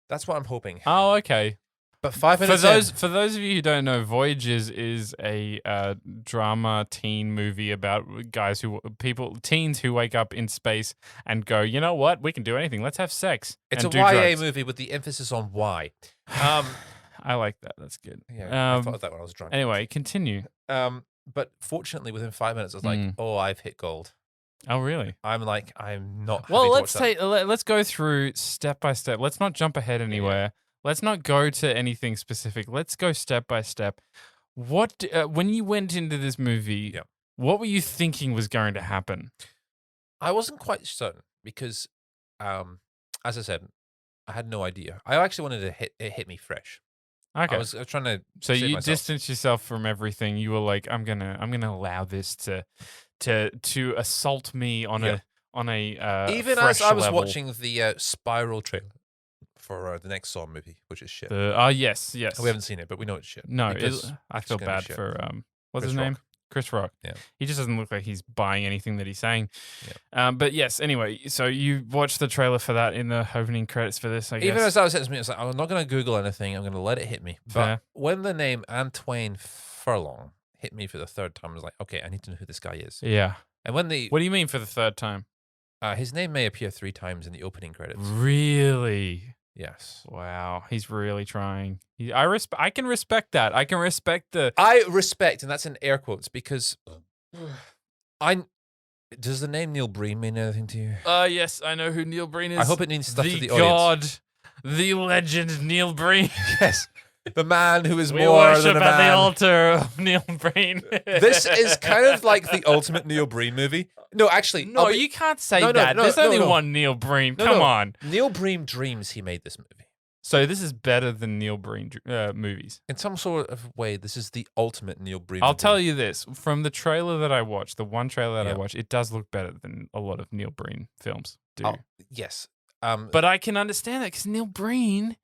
[SPEAKER 2] That's what I'm hoping.
[SPEAKER 1] Oh, okay.
[SPEAKER 2] But 5 minutes
[SPEAKER 1] for those of you who don't know, Voyages is a drama teen movie about teens who wake up in space and go, you know what, we can do anything. Let's have sex.
[SPEAKER 2] It's
[SPEAKER 1] and
[SPEAKER 2] a
[SPEAKER 1] do
[SPEAKER 2] YA
[SPEAKER 1] drugs.
[SPEAKER 2] movie with the emphasis on Y.
[SPEAKER 1] I like that. That's good.
[SPEAKER 2] Yeah, I thought of that when I was drunk.
[SPEAKER 1] Anyway, continue.
[SPEAKER 2] But fortunately, within 5 minutes, I was like, "Oh, I've hit gold."
[SPEAKER 1] Oh, really?
[SPEAKER 2] I'm not.
[SPEAKER 1] Well,
[SPEAKER 2] happy to watch that.
[SPEAKER 1] let's go through step by step. Let's not jump ahead anywhere. Yeah. Let's not go to anything specific. Let's go step by step. What when you went into this movie, what were you thinking was going to happen?
[SPEAKER 2] I wasn't quite certain because, as I said, I had no idea. I actually wanted to hit me fresh.
[SPEAKER 1] Okay.
[SPEAKER 2] I was trying to.
[SPEAKER 1] So you
[SPEAKER 2] myself.
[SPEAKER 1] distanced yourself from everything. You were like, I'm gonna allow this to assault me on a
[SPEAKER 2] even
[SPEAKER 1] fresh
[SPEAKER 2] as I was
[SPEAKER 1] level.
[SPEAKER 2] watching the Spiral trailer for the next Saw movie, which is shit.
[SPEAKER 1] Yes.
[SPEAKER 2] We haven't seen it, but we know it's shit.
[SPEAKER 1] No,
[SPEAKER 2] because
[SPEAKER 1] I feel
[SPEAKER 2] gonna be
[SPEAKER 1] bad
[SPEAKER 2] shit.
[SPEAKER 1] for what's
[SPEAKER 2] Chris
[SPEAKER 1] his name?
[SPEAKER 2] Rock.
[SPEAKER 1] Chris Rock.
[SPEAKER 2] Yeah.
[SPEAKER 1] He just doesn't look like he's buying anything that he's saying.
[SPEAKER 2] Yeah.
[SPEAKER 1] But yes, anyway, so you watched the trailer for that in the opening credits for this, I guess.
[SPEAKER 2] Even as I was saying to me, it's like, I'm not going to Google anything. I'm going to let it hit me. But
[SPEAKER 1] Fair.
[SPEAKER 2] when the name Antoine Furlong hit me for the third time, I was like, okay, I need to know who this guy is.
[SPEAKER 1] Yeah.
[SPEAKER 2] And when
[SPEAKER 1] What do you mean for the third time?
[SPEAKER 2] his name may appear 3 times in the opening credits.
[SPEAKER 1] Really?
[SPEAKER 2] Yes.
[SPEAKER 1] Wow. He's really trying. I can respect that. I can respect the...
[SPEAKER 2] I respect, and that's in air quotes, because does the name Neil Breen mean anything to you?
[SPEAKER 1] Yes, I know who Neil Breen is.
[SPEAKER 2] I hope it means stuff to the
[SPEAKER 1] god,
[SPEAKER 2] audience.
[SPEAKER 1] the legend, Neil Breen.
[SPEAKER 2] Yes. The man who is
[SPEAKER 1] We
[SPEAKER 2] more
[SPEAKER 1] worship
[SPEAKER 2] than a
[SPEAKER 1] at
[SPEAKER 2] man.
[SPEAKER 1] the altar of Neil Breen.
[SPEAKER 2] This is kind of like the ultimate Neil Breen movie. No, actually.
[SPEAKER 1] No, you can't say
[SPEAKER 2] No,
[SPEAKER 1] that.
[SPEAKER 2] no,
[SPEAKER 1] There's only
[SPEAKER 2] no.
[SPEAKER 1] one Neil Breen.
[SPEAKER 2] No,
[SPEAKER 1] Come
[SPEAKER 2] no.
[SPEAKER 1] on.
[SPEAKER 2] Neil Breen dreams he made this movie.
[SPEAKER 1] So this is better than Neil Breen movies.
[SPEAKER 2] In some sort of way, this is the ultimate Neil Breen
[SPEAKER 1] I'll
[SPEAKER 2] movie.
[SPEAKER 1] tell you this. From the trailer that I watched, the one trailer that I
[SPEAKER 2] Yeah.
[SPEAKER 1] watched, it does look better than a lot of Neil Breen films do.
[SPEAKER 2] Yes.
[SPEAKER 1] But I can understand that because Neil Breen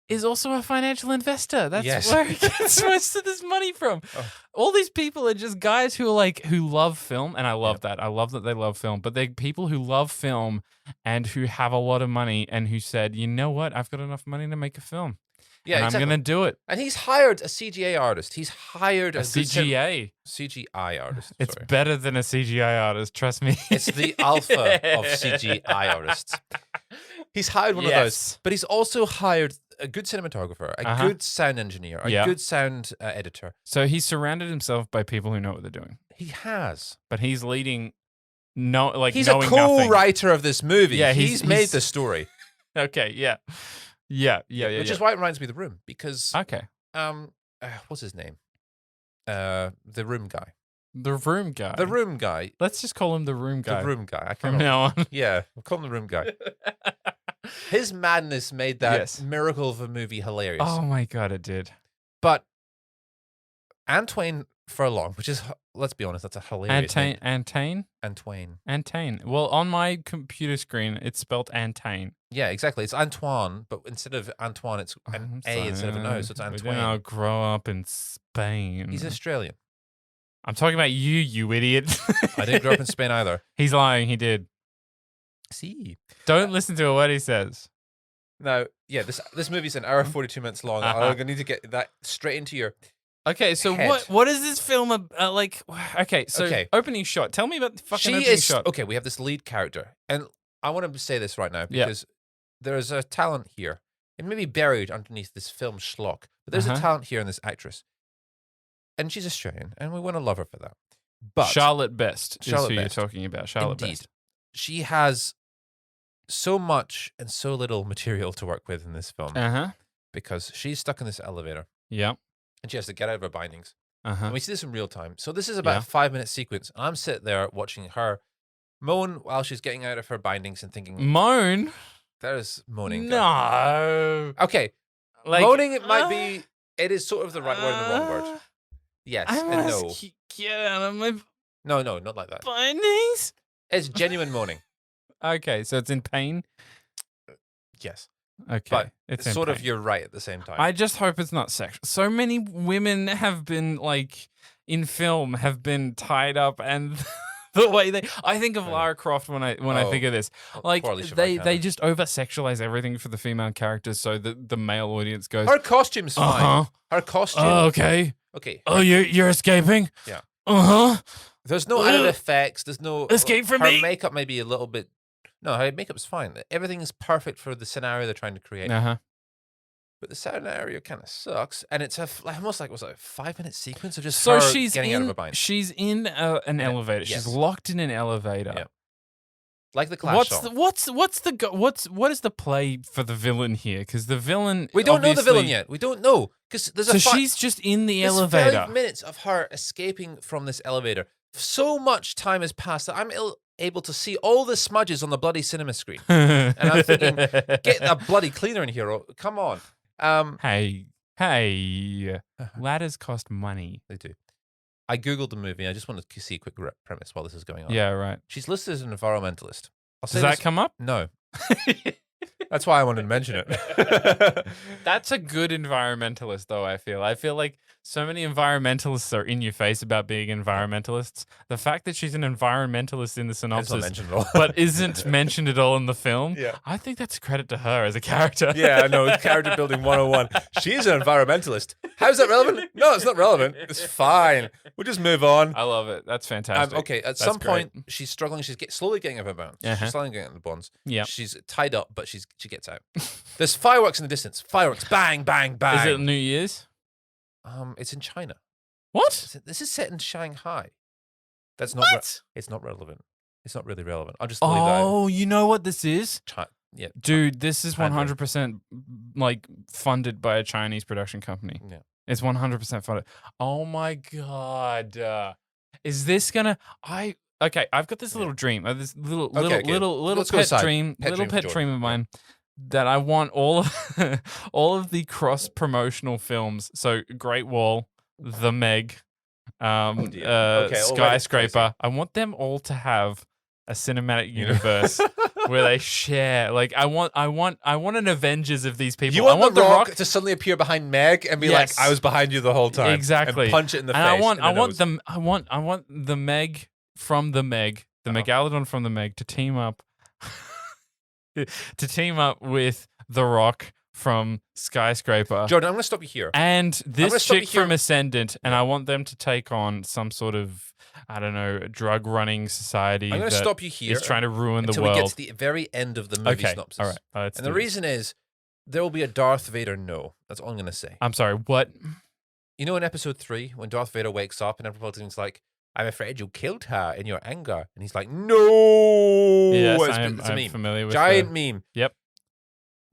[SPEAKER 1] is also a financial investor. That's
[SPEAKER 2] Yes.
[SPEAKER 1] where he gets most of this money from.
[SPEAKER 2] Oh.
[SPEAKER 1] All these people are just guys who love film, and I love that. I love that they love film. But they're people who love film and who have a lot of money and who said, you know what, I've got enough money to make a film.
[SPEAKER 2] Yeah,
[SPEAKER 1] and
[SPEAKER 2] exactly.
[SPEAKER 1] I'm going to do it.
[SPEAKER 2] And he's hired a CGI artist. He's hired
[SPEAKER 1] A
[SPEAKER 2] good
[SPEAKER 1] CGA.
[SPEAKER 2] CGI artist.
[SPEAKER 1] It's
[SPEAKER 2] sorry.
[SPEAKER 1] better than a CGI artist, trust me.
[SPEAKER 2] It's the alpha of CGI artists. He's hired one of those, but he's also hired a good cinematographer, a good sound engineer, a good sound editor.
[SPEAKER 1] So he's surrounded himself by people who know what they're doing.
[SPEAKER 2] He has.
[SPEAKER 1] But he's leading he's
[SPEAKER 2] a co-writer of this movie.
[SPEAKER 1] Yeah,
[SPEAKER 2] he's made the story.
[SPEAKER 1] Okay, yeah.
[SPEAKER 2] Which is why it reminds me of The Room, because
[SPEAKER 1] okay.
[SPEAKER 2] What's his name? The Room guy.
[SPEAKER 1] The Room guy.
[SPEAKER 2] The Room guy.
[SPEAKER 1] Let's just call him the Room guy.
[SPEAKER 2] The Room guy. I can't
[SPEAKER 1] from
[SPEAKER 2] remember.
[SPEAKER 1] now on.
[SPEAKER 2] Yeah, we'll call him the Room guy. His madness made that miracle of a movie hilarious.
[SPEAKER 1] Oh my god, it did.
[SPEAKER 2] But Antoine Furlong, which is, let's be honest, that's a hilarious name. Antoine.
[SPEAKER 1] Well, on my computer screen, it's spelled Antain.
[SPEAKER 2] Yeah, exactly. It's Antoine, but instead of Antoine, it's an A instead of an O, so it's
[SPEAKER 1] We
[SPEAKER 2] Antoine.
[SPEAKER 1] didn't grow up in Spain.
[SPEAKER 2] He's Australian.
[SPEAKER 1] I'm talking about you idiot.
[SPEAKER 2] I didn't grow up in Spain either.
[SPEAKER 1] He's lying. He did.
[SPEAKER 2] See.
[SPEAKER 1] Don't listen to what he says.
[SPEAKER 2] Now, yeah, this movie's an hour 42 minutes long. I'm gonna need to get that straight into your
[SPEAKER 1] Okay, so
[SPEAKER 2] head.
[SPEAKER 1] what is this film like? Okay, so opening shot. Tell me about the fucking opening shot.
[SPEAKER 2] Okay, we have this lead character, and I want to say this right now because there's a talent here. It may be buried underneath this film schlock, but there's a talent here in this actress, and she's Australian, and we want to love her for that. But
[SPEAKER 1] Charlotte Best is who
[SPEAKER 2] Best.
[SPEAKER 1] you're talking about. Charlotte
[SPEAKER 2] Indeed.
[SPEAKER 1] Best.
[SPEAKER 2] She has so much and so little material to work with in this film because she's stuck in this elevator.
[SPEAKER 1] Yeah.
[SPEAKER 2] And she has to get out of her bindings.
[SPEAKER 1] Uh-huh.
[SPEAKER 2] And we see this in real time. So this is about a 5-minute sequence. And I'm sitting there watching her moan while she's getting out of her bindings and thinking...
[SPEAKER 1] Moan?
[SPEAKER 2] There's moaning.
[SPEAKER 1] No.
[SPEAKER 2] Okay. Like, moaning, it might be... It is sort of the right word and the wrong word. Yes and no.
[SPEAKER 1] Get out of my...
[SPEAKER 2] No, not like that.
[SPEAKER 1] Bindings?
[SPEAKER 2] It's genuine moaning.
[SPEAKER 1] Okay, so it's in pain?
[SPEAKER 2] Yes.
[SPEAKER 1] Okay.
[SPEAKER 2] But
[SPEAKER 1] it's
[SPEAKER 2] sort of you're right at the same time.
[SPEAKER 1] I just hope it's not sexual. So many women have been, like, in film, have been tied up and... The way I think of Lara Croft when I think of this, like they just over sexualize everything for the female characters, so that the male audience goes.
[SPEAKER 2] Her costume's fine. Her costume.
[SPEAKER 1] Okay. Oh, you're escaping.
[SPEAKER 2] Yeah. There's no added effects. There's no
[SPEAKER 1] escape from me.
[SPEAKER 2] Her makeup may be a little bit. No, her makeup's fine. Everything is perfect for the scenario they're trying to create. But the scenario kind of sucks, and it's almost like, was it a 5-minute sequence of just her getting out of a bind?
[SPEAKER 1] She's in an elevator. Yes. She's locked in an elevator.
[SPEAKER 2] Yeah. Like the Clash song.
[SPEAKER 1] What is the play for the villain here? Because the villain,
[SPEAKER 2] we don't know the villain yet. We don't know because there's
[SPEAKER 1] she's just in the elevator.
[SPEAKER 2] 5 minutes of her escaping from this elevator. So much time has passed that I'm able to see all the smudges on the bloody cinema screen, and I'm thinking, get a bloody cleaner in here. Come on.
[SPEAKER 1] Hey, ladders cost money.
[SPEAKER 2] They do. I Googled the movie. I just wanted to see a quick premise while this is going on.
[SPEAKER 1] Yeah, right.
[SPEAKER 2] She's listed as an environmentalist.
[SPEAKER 1] Does that come up?
[SPEAKER 2] No. That's why I wanted to mention it.
[SPEAKER 1] That's a good environmentalist, though, I feel like So many environmentalists are in your face about being environmentalists. The fact that she's an environmentalist in the
[SPEAKER 2] It's not
[SPEAKER 1] synopsis,
[SPEAKER 2] mentioned at all.
[SPEAKER 1] but isn't mentioned at all in the film,
[SPEAKER 2] Yeah.
[SPEAKER 1] I think that's a credit to her as a character.
[SPEAKER 2] Yeah, I know. Character building 101. She's an environmentalist. How's that relevant? No, it's not relevant. It's fine. We'll just move on.
[SPEAKER 1] I love it. That's fantastic.
[SPEAKER 2] Okay, at
[SPEAKER 1] That's
[SPEAKER 2] some
[SPEAKER 1] great.
[SPEAKER 2] point, she's struggling. She's slowly getting out of her bonds. She's slowly getting out of the bonds.
[SPEAKER 1] Yeah.
[SPEAKER 2] She's tied up, but she gets out. There's fireworks in the distance. Fireworks. Bang, bang, bang.
[SPEAKER 1] Is it New Year's?
[SPEAKER 2] It's in China.
[SPEAKER 1] What?
[SPEAKER 2] This is set in Shanghai. That's not.
[SPEAKER 1] What?
[SPEAKER 2] It's not relevant. It's not really relevant. I'll just leave that.
[SPEAKER 1] Oh, you know what this is?
[SPEAKER 2] Yeah.
[SPEAKER 1] Dude, this is
[SPEAKER 2] China.
[SPEAKER 1] 100% like funded by a Chinese production company.
[SPEAKER 2] Yeah.
[SPEAKER 1] It's 100% funded. Oh my God. Is this gonna okay, I've got this little dream. This little
[SPEAKER 2] Okay, good.
[SPEAKER 1] little
[SPEAKER 2] Let's go
[SPEAKER 1] pet
[SPEAKER 2] aside.
[SPEAKER 1] dream,
[SPEAKER 2] Pet
[SPEAKER 1] little
[SPEAKER 2] dream
[SPEAKER 1] pet
[SPEAKER 2] for
[SPEAKER 1] dream
[SPEAKER 2] Jordan.
[SPEAKER 1] of mine that I want all of, all of the cross promotional films. So Great Wall, The Meg,
[SPEAKER 2] dear. Okay,
[SPEAKER 1] Skyscraper. I want them all to have a cinematic universe where they share. Like I want an Avengers of these people.
[SPEAKER 2] You want,
[SPEAKER 1] I want
[SPEAKER 2] the Rock to suddenly appear behind Meg and be
[SPEAKER 1] Yes.
[SPEAKER 2] like, "I was behind you the whole time."
[SPEAKER 1] Exactly.
[SPEAKER 2] And punch it in the
[SPEAKER 1] and
[SPEAKER 2] face.
[SPEAKER 1] I want the Meg from the Meg, the Megalodon from the Meg to team up with the Rock from Skyscraper.
[SPEAKER 2] Jordan, I'm going to stop you here.
[SPEAKER 1] And this
[SPEAKER 2] stop you
[SPEAKER 1] chick
[SPEAKER 2] here.
[SPEAKER 1] from Ascendant, and I want them to take on some sort of, I don't know, drug running society.
[SPEAKER 2] I'm going to
[SPEAKER 1] that
[SPEAKER 2] stop you here.
[SPEAKER 1] is trying to ruin the
[SPEAKER 2] until
[SPEAKER 1] world.
[SPEAKER 2] we get to the very end of the movie
[SPEAKER 1] Okay,
[SPEAKER 2] synopsis.
[SPEAKER 1] all right. Let's
[SPEAKER 2] And
[SPEAKER 1] do
[SPEAKER 2] the
[SPEAKER 1] this.
[SPEAKER 2] reason is there will be a Darth Vader no. That's all I'm going to say.
[SPEAKER 1] I'm sorry, what?
[SPEAKER 2] You know in episode 3 when Darth Vader wakes up and everybody's like, "I'm afraid you killed her in your anger." And he's like, "No."
[SPEAKER 1] Yes,
[SPEAKER 2] it's
[SPEAKER 1] I'm
[SPEAKER 2] a meme.
[SPEAKER 1] familiar with
[SPEAKER 2] Giant meme.
[SPEAKER 1] Yep.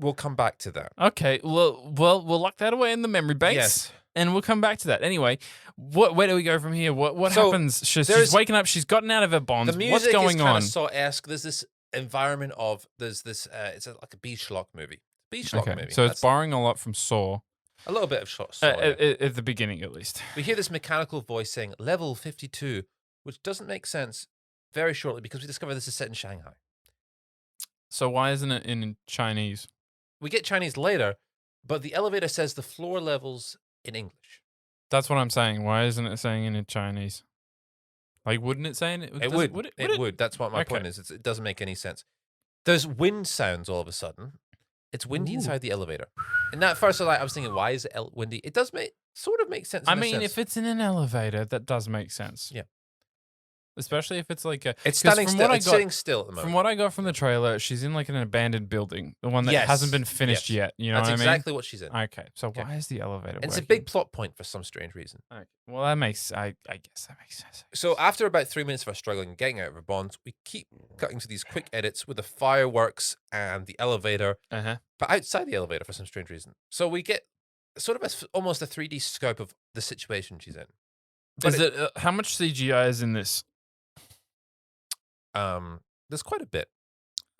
[SPEAKER 2] We'll come back to that.
[SPEAKER 1] Okay, well, we'll lock that away in the memory banks.
[SPEAKER 2] Yes.
[SPEAKER 1] And we'll come back to that. Anyway, where do we go from here? What
[SPEAKER 2] So,
[SPEAKER 1] happens? She's
[SPEAKER 2] there's-
[SPEAKER 1] waking up. She's gotten out of her bonds.
[SPEAKER 2] The music
[SPEAKER 1] What's going
[SPEAKER 2] is kind
[SPEAKER 1] on?
[SPEAKER 2] of Saw-esque. There's this environment of, it's like a B schlock movie. B schlock
[SPEAKER 1] Okay,
[SPEAKER 2] movie.
[SPEAKER 1] so it's
[SPEAKER 2] That's
[SPEAKER 1] borrowing a lot from Saw,
[SPEAKER 2] a little bit of Saw. Yeah.
[SPEAKER 1] at the beginning at least.
[SPEAKER 2] We hear this mechanical voice saying level 52, which doesn't make sense very shortly because we discover this is set in Shanghai.
[SPEAKER 1] So why isn't it in Chinese?
[SPEAKER 2] We get Chinese later, but the elevator says the floor levels in English.
[SPEAKER 1] That's what I'm saying. Why isn't it saying it in Chinese? Like, wouldn't it say it?
[SPEAKER 2] It would. That's what my
[SPEAKER 1] Okay.
[SPEAKER 2] point is. It doesn't make any sense. There's wind sounds all of a sudden. It's windy
[SPEAKER 1] Ooh.
[SPEAKER 2] inside the elevator. And that first, I was thinking, why is it windy? It does sort of make sense.
[SPEAKER 1] I
[SPEAKER 2] in a
[SPEAKER 1] mean,
[SPEAKER 2] sense.
[SPEAKER 1] if it's in an elevator, that does make sense.
[SPEAKER 2] Yeah.
[SPEAKER 1] Especially if it's like a.
[SPEAKER 2] It's
[SPEAKER 1] 'cause
[SPEAKER 2] standing
[SPEAKER 1] from
[SPEAKER 2] still.
[SPEAKER 1] what I
[SPEAKER 2] It's
[SPEAKER 1] got-
[SPEAKER 2] sitting still at the moment.
[SPEAKER 1] From what I got from the trailer, she's in like an abandoned building, the one that
[SPEAKER 2] Yes,
[SPEAKER 1] hasn't been finished
[SPEAKER 2] yes.
[SPEAKER 1] yet. You know
[SPEAKER 2] That's
[SPEAKER 1] what
[SPEAKER 2] exactly what she's in.
[SPEAKER 1] I mean? Okay, so
[SPEAKER 2] Okay.
[SPEAKER 1] why is the elevator?
[SPEAKER 2] And it's a
[SPEAKER 1] working?
[SPEAKER 2] big plot point for some strange reason.
[SPEAKER 1] Okay. Well, that makes. I guess that makes sense.
[SPEAKER 2] So after about 3 minutes of her struggling and getting out of her bonds, we keep cutting to these quick edits with the fireworks and the elevator, but outside the elevator for some strange reason. So we get sort of almost a 3D scope of the situation she's in. But
[SPEAKER 1] Is it how much CGI is in this?
[SPEAKER 2] There's quite a bit.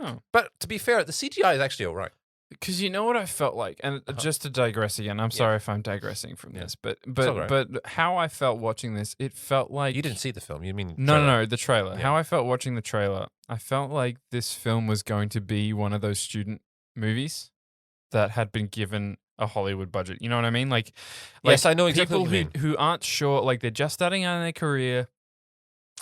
[SPEAKER 1] Oh.
[SPEAKER 2] But to be fair, the CGI is actually all right.
[SPEAKER 1] Because you know what I felt like, and just to digress again, I'm sorry if I'm digressing from this, but
[SPEAKER 2] all right.
[SPEAKER 1] but how I felt watching this, it felt like
[SPEAKER 2] You didn't see the film. You mean
[SPEAKER 1] no, the trailer.
[SPEAKER 2] Yeah.
[SPEAKER 1] How I felt watching the trailer, I felt like this film was going to be one of those student movies that had been given a Hollywood budget. You know what I mean? Like
[SPEAKER 2] Yes, I know exactly
[SPEAKER 1] people
[SPEAKER 2] what you mean.
[SPEAKER 1] who aren't sure, like they're just starting out in their career,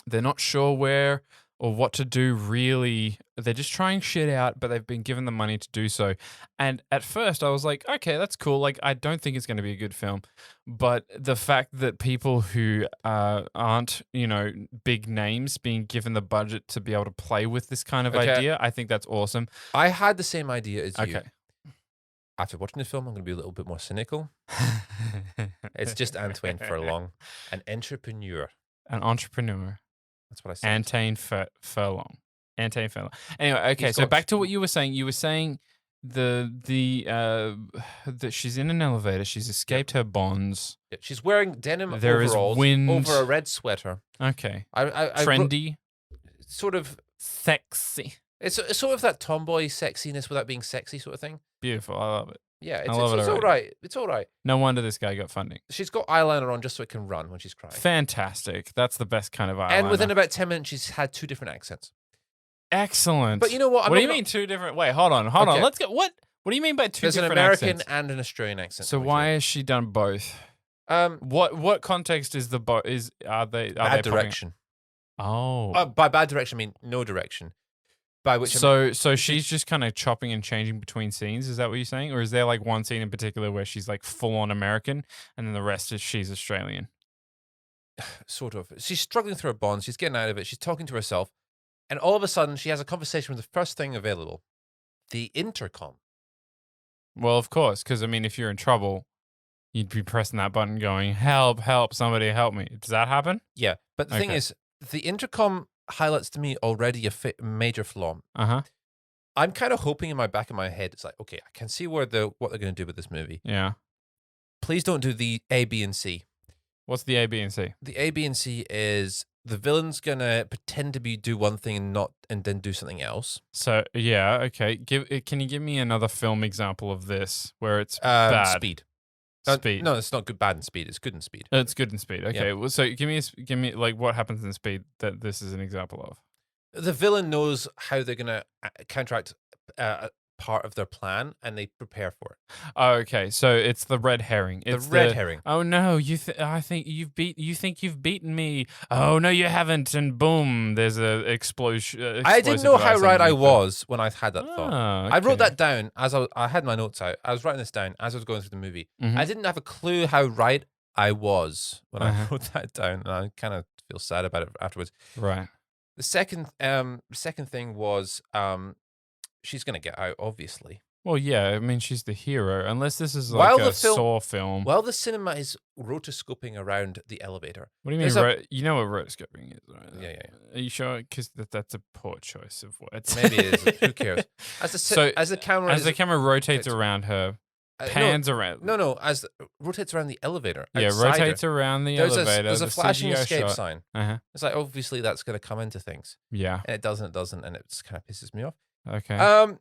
[SPEAKER 1] they're not sure where or what to do really. They're just trying shit out, but they've been given the money to do so. And at first I was like, okay, that's cool. Like, I don't think it's going to be a good film. But the fact that people who aren't, big names being given the budget to be able to play with this kind of
[SPEAKER 2] Okay.
[SPEAKER 1] idea, I think that's awesome.
[SPEAKER 2] I had the same idea as you.
[SPEAKER 1] Okay.
[SPEAKER 2] After watching the film, I'm going to be a little bit more cynical. It's just Antoine Furlong, an entrepreneur.
[SPEAKER 1] An entrepreneur.
[SPEAKER 2] That's what I said.
[SPEAKER 1] Antoine Furlong. Antoine Furlong. Anyway, okay,
[SPEAKER 2] He's
[SPEAKER 1] so
[SPEAKER 2] got-
[SPEAKER 1] back to what you were saying. You were saying that she's in an elevator. She's escaped her bonds.
[SPEAKER 2] Yeah, she's wearing denim
[SPEAKER 1] There is
[SPEAKER 2] overalls
[SPEAKER 1] wind.
[SPEAKER 2] over a red sweater.
[SPEAKER 1] Okay.
[SPEAKER 2] I
[SPEAKER 1] Trendy.
[SPEAKER 2] sort of.
[SPEAKER 1] Sexy.
[SPEAKER 2] It's sort of that tomboy sexiness without being sexy sort of thing.
[SPEAKER 1] Beautiful. I love it.
[SPEAKER 2] Yeah, it's,
[SPEAKER 1] I love it
[SPEAKER 2] it's all
[SPEAKER 1] already.
[SPEAKER 2] right. It's all right.
[SPEAKER 1] No wonder this guy got funding.
[SPEAKER 2] She's got eyeliner on just so it can run when she's crying.
[SPEAKER 1] Fantastic. That's the best kind of eyeliner.
[SPEAKER 2] And within about 10 minutes, she's had 2 different accents.
[SPEAKER 1] Excellent.
[SPEAKER 2] But you know what?
[SPEAKER 1] What do you mean 2 different? Wait, hold on.
[SPEAKER 2] Okay.
[SPEAKER 1] Let's get what do you mean by 2
[SPEAKER 2] There's an
[SPEAKER 1] different
[SPEAKER 2] American
[SPEAKER 1] accents?
[SPEAKER 2] and an Australian accent.
[SPEAKER 1] So
[SPEAKER 2] over
[SPEAKER 1] why
[SPEAKER 2] here.
[SPEAKER 1] has she done both? What context is are they
[SPEAKER 2] bad direction.
[SPEAKER 1] Oh.
[SPEAKER 2] By bad direction, I mean no direction. By which
[SPEAKER 1] so she's just kind of chopping and changing between scenes. Is that what you're saying, or is there like one scene in particular where she's like full on American, and then the rest is she's Australian?
[SPEAKER 2] Sort of. She's struggling through her bonds. She's getting out of it. She's talking to herself, and all of a sudden, she has a conversation with the first thing available, the intercom.
[SPEAKER 1] Well, of course, because I mean, if you're in trouble, you'd be pressing that button, going, "Help! Help! Somebody help me!" Does that happen?
[SPEAKER 2] Yeah, but the thing is, the intercom highlights to me already a major flaw. I'm kind of hoping in my back of my head, it's like, okay, I can see what they're going to do with this movie.
[SPEAKER 1] Yeah.
[SPEAKER 2] Please don't do the A, B, and C.
[SPEAKER 1] What's the A, B, and C?
[SPEAKER 2] The A, B, and C is the villain's gonna pretend to do one thing and then do something else.
[SPEAKER 1] So yeah, okay. Can you give me another film example of this where it's bad?
[SPEAKER 2] Speed.
[SPEAKER 1] Speed.
[SPEAKER 2] No, it's not good. Bad in Speed. It's good in Speed.
[SPEAKER 1] It's good in Speed. Okay.
[SPEAKER 2] Yeah.
[SPEAKER 1] Well, so give me like what happens in Speed that this is an example of.
[SPEAKER 2] The villain knows how they're gonna counteract part of their plan, and they prepare for it.
[SPEAKER 1] Oh, okay. So it's the red herring. It's
[SPEAKER 2] the red herring.
[SPEAKER 1] Oh no, you think you've beaten me. Oh no, you haven't. And boom, there's a explosion.
[SPEAKER 2] I didn't know how right I was when I had that thought.
[SPEAKER 1] Okay.
[SPEAKER 2] I wrote that down as I had my notes out. I was writing this down as I was going through the movie.
[SPEAKER 1] Mm-hmm.
[SPEAKER 2] I didn't have a clue how right I was when I wrote that down, and I kind of feel sad about it afterwards.
[SPEAKER 1] Right.
[SPEAKER 2] The second thing was she's gonna get out, obviously.
[SPEAKER 1] Well, yeah. I mean, she's the hero, unless this is like a Saw film.
[SPEAKER 2] While the cinema is rotoscoping around the elevator.
[SPEAKER 1] What do you mean? You know what rotoscoping is, right?
[SPEAKER 2] Yeah.
[SPEAKER 1] Are you sure? Because that's a poor choice of words.
[SPEAKER 2] Maybe it is. Who cares? As the camera
[SPEAKER 1] rotates around her, pans around.
[SPEAKER 2] No. As rotates around the elevator.
[SPEAKER 1] Yeah, rotates around the elevator.
[SPEAKER 2] There's a flashing
[SPEAKER 1] CGI
[SPEAKER 2] escape
[SPEAKER 1] shot.
[SPEAKER 2] sign. It's like obviously that's going to come into things.
[SPEAKER 1] Yeah,
[SPEAKER 2] and it doesn't, and it just kind of pisses me off.
[SPEAKER 1] Okay.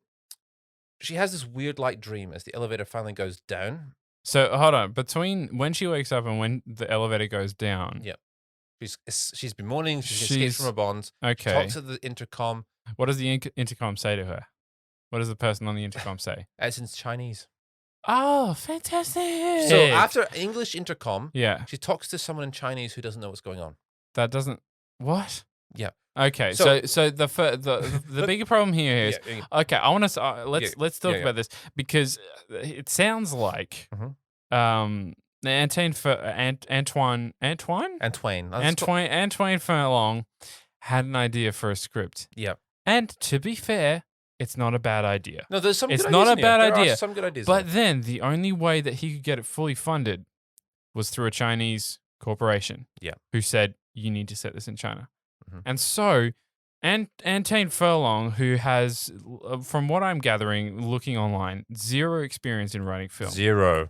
[SPEAKER 2] She has this weird like dream as the elevator finally goes down.
[SPEAKER 1] So hold on, between when she wakes up and when the elevator goes down.
[SPEAKER 2] Yeah. She's been mourning. She escapes from her bonds.
[SPEAKER 1] Okay.
[SPEAKER 2] Talks to the intercom.
[SPEAKER 1] What does the intercom say to her? What does the person on the intercom say?
[SPEAKER 2] It's in Chinese.
[SPEAKER 1] Oh, fantastic!
[SPEAKER 2] So after English intercom,
[SPEAKER 1] yeah,
[SPEAKER 2] she talks to someone in Chinese who doesn't know what's going on.
[SPEAKER 1] That doesn't what?
[SPEAKER 2] Yeah.
[SPEAKER 1] Okay. So the bigger problem here is okay. I want to let's talk about this because it sounds like Antoine Furlong had an idea for a script.
[SPEAKER 2] Yeah.
[SPEAKER 1] And to be fair, it's not a bad idea.
[SPEAKER 2] No, there's some good
[SPEAKER 1] It's
[SPEAKER 2] ideas
[SPEAKER 1] not a
[SPEAKER 2] in here.
[SPEAKER 1] bad
[SPEAKER 2] There
[SPEAKER 1] idea.
[SPEAKER 2] are some good ideas.
[SPEAKER 1] But then the only way that he could get it fully funded was through a Chinese corporation.
[SPEAKER 2] Yeah.
[SPEAKER 1] Who said, you need to set this in China.
[SPEAKER 2] Mm-hmm.
[SPEAKER 1] And so Antoine Furlong, who has, from what I'm gathering, looking online, zero experience in writing film.
[SPEAKER 2] Zero.